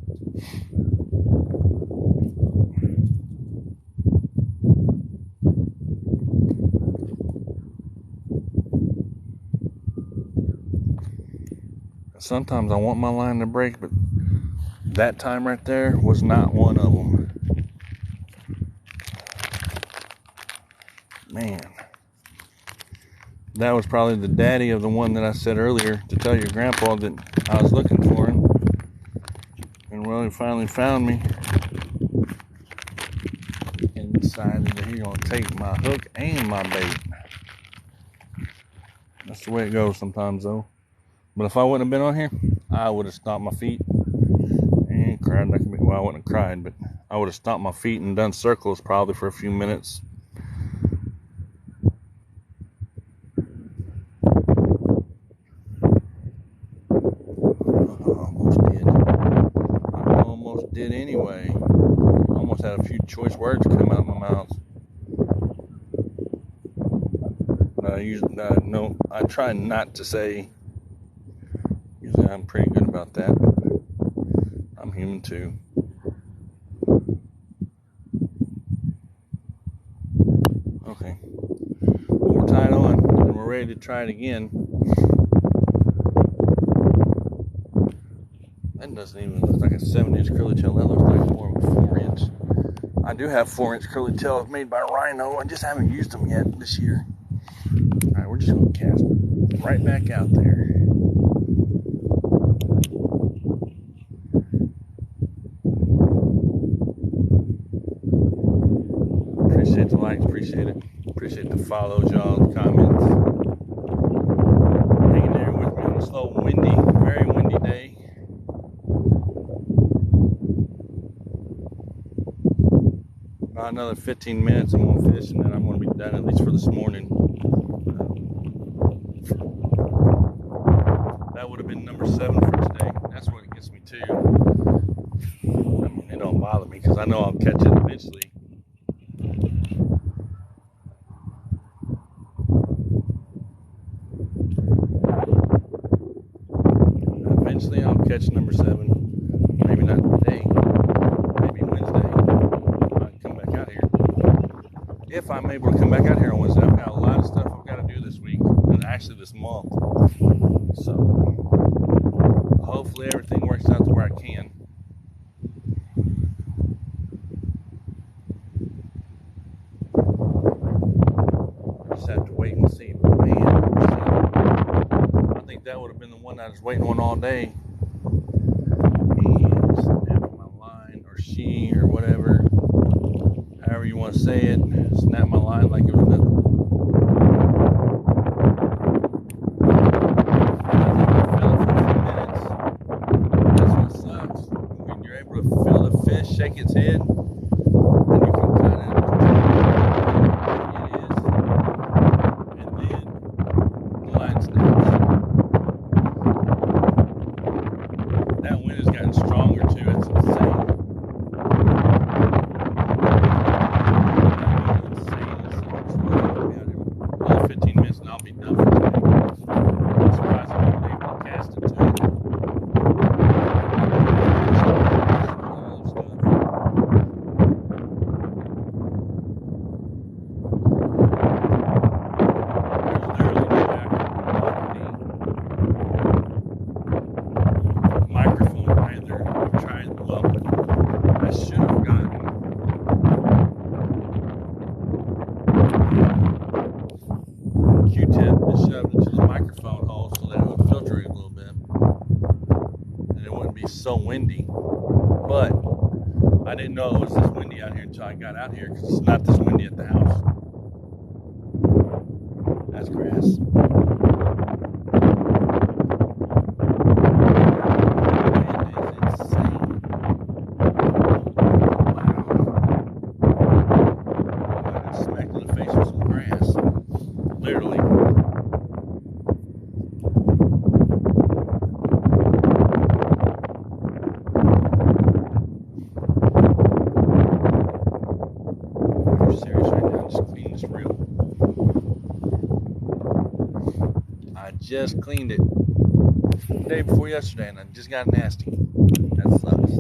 Sometimes I want my line to break, but that time right there was not one of them. Man, that was probably the daddy of the one that I said earlier to tell your grandpa that I was looking for him. And well, he finally found me and decided that he's going to take my hook and my bait. That's the way it goes sometimes, though. But if I wouldn't have been on here, I would have stomped my feet and cried. Well, I wouldn't have cried, but I would have stomped my feet and done circles probably for a few minutes. Almost did anyway. Almost had a few choice words come out of my mouth. I try not to say. Usually I'm pretty good about that. I'm human too. Okay. We're tied on and we're ready to try it again. That doesn't even look like a 7-inch curly tail. That looks like more of a 4-inch. I do have 4-inch curly tails made by Rhino. I just haven't used them yet this year. Alright, we're just going to cast right back out there. Appreciate the likes, appreciate it. Appreciate the follows, y'all, the comments. Hanging there with me on a slow, windy, very windy day. About another 15 minutes I'm going to fish, and then I'm going to be done, at least for this morning. That would have been number 7 for today. That's what it gets me too. I mean, it don't bother me because I know I'll catch it eventually. Eventually I'll catch number 7. Maybe not today. Maybe Wednesday. I can come back out here. If I'm able to come back out here on Wednesday, I've got a lot of stuff I've got to do this week. And actually this month. So hopefully everything works out to where I can. I just have to wait and see. But man, I think that would have been the one I was waiting on all day. And snap my line, or she, or whatever, however you want to say it. Snap my line like it was nothing. Shake its head, and you can kind of it is, and then the line snaps. That wind has gotten stronger too. It's insane. Another 15 minutes and I'll be done for today. I'm surprised I wasn't able to cast it too. Q-tip and shoved into the microphone hole so that it would filter it a little bit, and it wouldn't be be so windy. But I didn't know it was this windy out here until I got out here, because it's not this windy at the house. That's grass. Literally. I'm serious right now. Just clean this reel. I just cleaned it the day before yesterday, and I just got nasty. That sucks.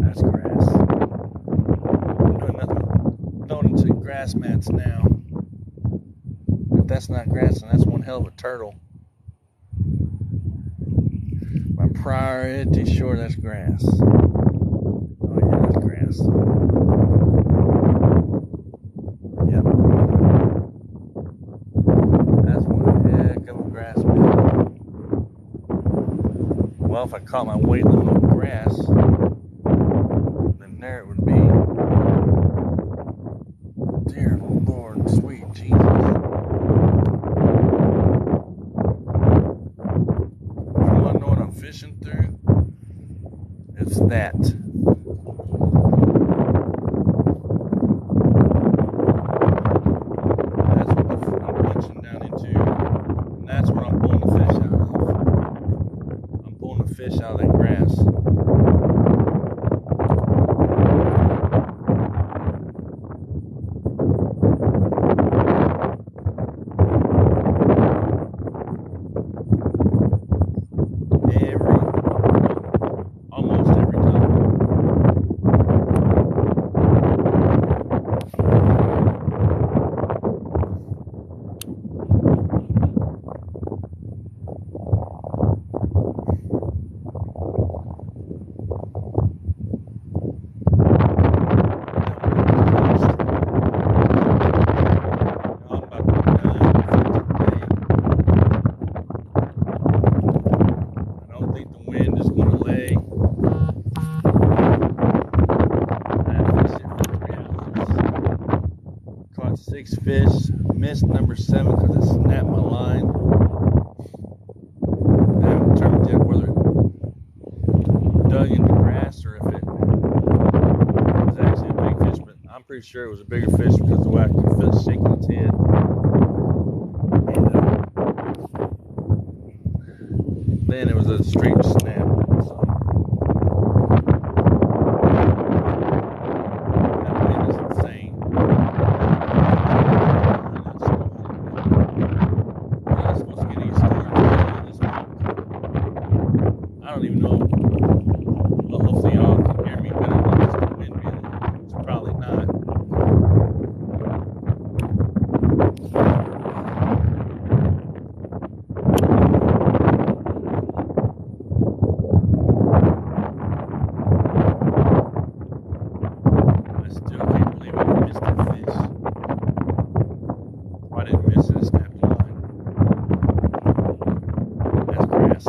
That's grass. I'm doing nothing. Throwing into grass mats now. If that's not grass, then that's one hell of a turtle. My priority, sure, that's grass. Oh yeah, that's grass. Yep. That's one heck of a grass mat. Well, if I caught my weight limit on grass, then there it would be. Dear Lord, sweet Jesus. If you want to know what I'm fishing through, it's that. That's what I'm punching down into, and that's what I'm pulling the fish out of. I'm pulling the fish out of that grass. Almost every time. Caught 6 fish, missed number 7 because it snapped my line. I haven't determined yet whether it dug into grass or if it was actually a big fish, but I'm pretty sure it was a bigger fish because of the way I could feel it shaking its head. And then it was a straight snap. So. I don't even know. Well, hopefully y'all can hear me better than this wind being. It's probably not. I still can't believe I missed that fish. Why didn't miss it? It snapped the line. That's grass.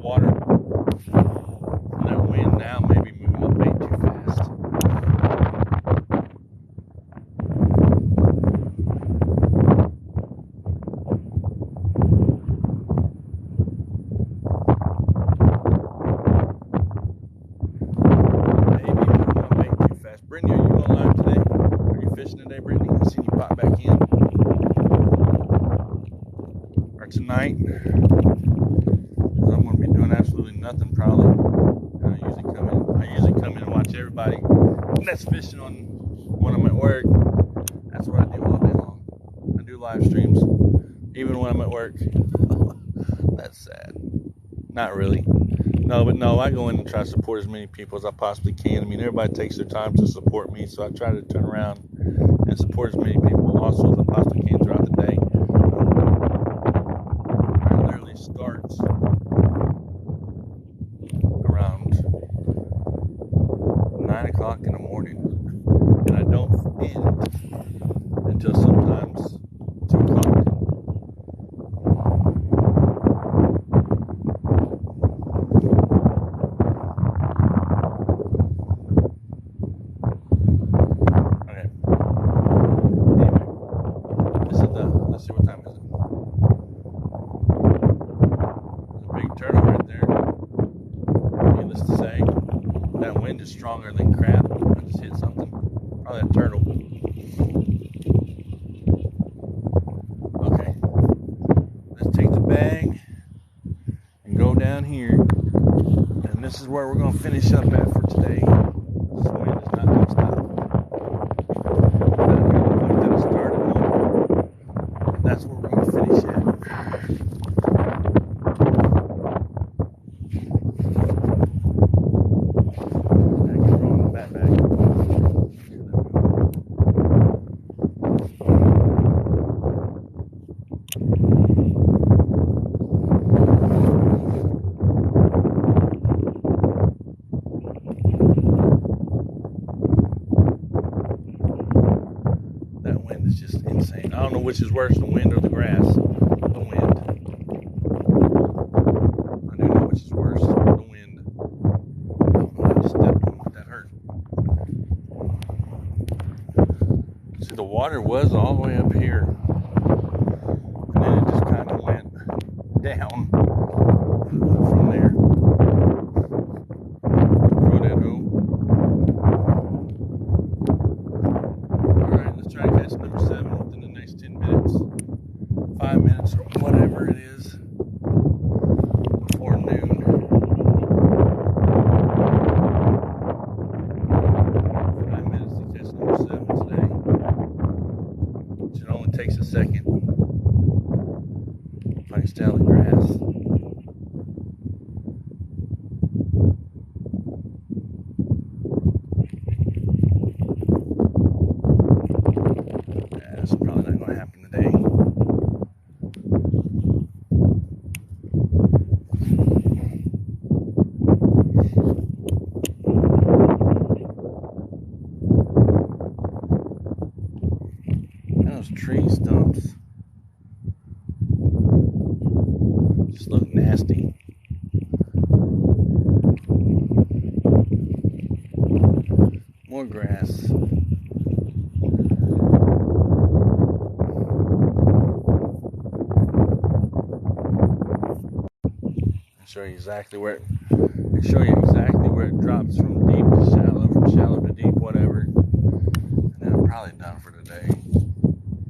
Water from that wind now may be moving my bait too fast. Maybe moving my bait too fast. Brittany, are you on live today? Are you fishing today, Brittany? I see you pop back in. Or tonight? I'm going to be doing absolutely nothing probably. I usually come in and watch everybody that's fishing when I'm at work. That's what I do all day long. I do live streams even when I'm at work. That's sad. Not really. No, I go in and try to support as many people as I possibly can. I mean, everybody takes their time to support me, so I try to turn around and support as many people also as I possibly can throughout the day. It literally starts until sometimes 2 o'clock. Okay. Anyway, this is let's see what time is it. There's a big turtle right there. Needless to say, that wind is stronger than crap. I just hit something. Probably a turtle. Okay. Let's take the bag and go down here. And this is where we're going to finish up at for today. This wind is not going to stop. Down here, the point that it started on. That's where we're going to finish at. It's just insane. I don't know which is worse, the wind or the grass. The wind. I do know which is worse, the wind. I just stepped on it. That hurt. See, the water was all the way up here. And then it just kind of went down from there. Throw that home. Try to catch number 7 within the next 10 minutes, 5 minutes, or whatever it is before noon. 5 minutes to catch number 7 today, which it only takes a second if I can stay on the grass. That's probably not going to happen today. Those tree stumps just look nasty. More grass. Show you exactly where it drops from deep to shallow, from shallow to deep, whatever. And then I'm probably done for today.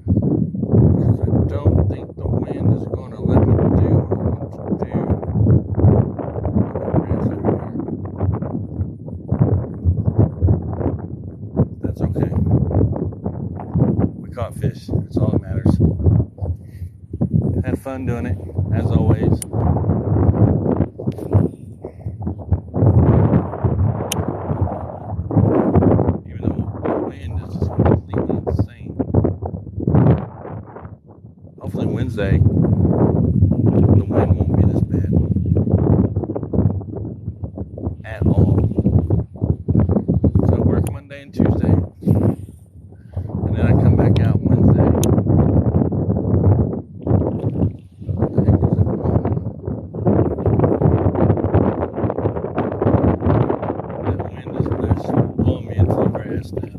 Because I don't think the wind is going to let me do what I want to do. That's okay. We caught fish. That's all that matters. Had fun doing it, as always. Hopefully Wednesday the wind won't be this bad at all. So I work Monday and Tuesday, and then I come back out Wednesday. That wind is blowing me into the grass now.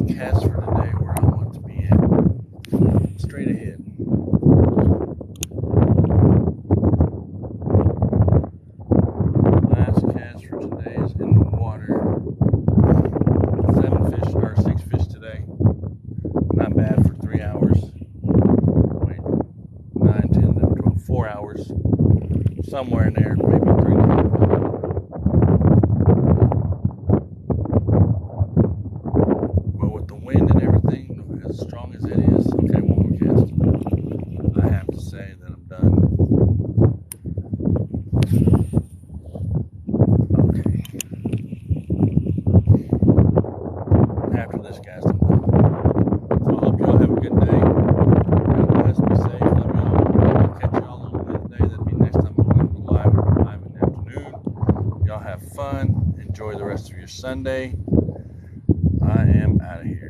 Cast for today where I want to be at. Straight ahead. Last cast for today is in the water. 7 fish, or 6 fish today. Not bad for 3 hours. Wait, 9, 10, 11, 12, 4 hours. Somewhere in there, maybe 3.5 hours. Wind and everything, as strong as it is. Okay, one more cast. I have to say that I'm done. after this, guys. So I hope y'all have a good day. God bless. Be safe. Love y'all. I'll catch y'all on Wednesday. That'll be next time I'm going to go live. We'll go live in the afternoon. Y'all have fun. Enjoy the rest of your Sunday. I am out of here.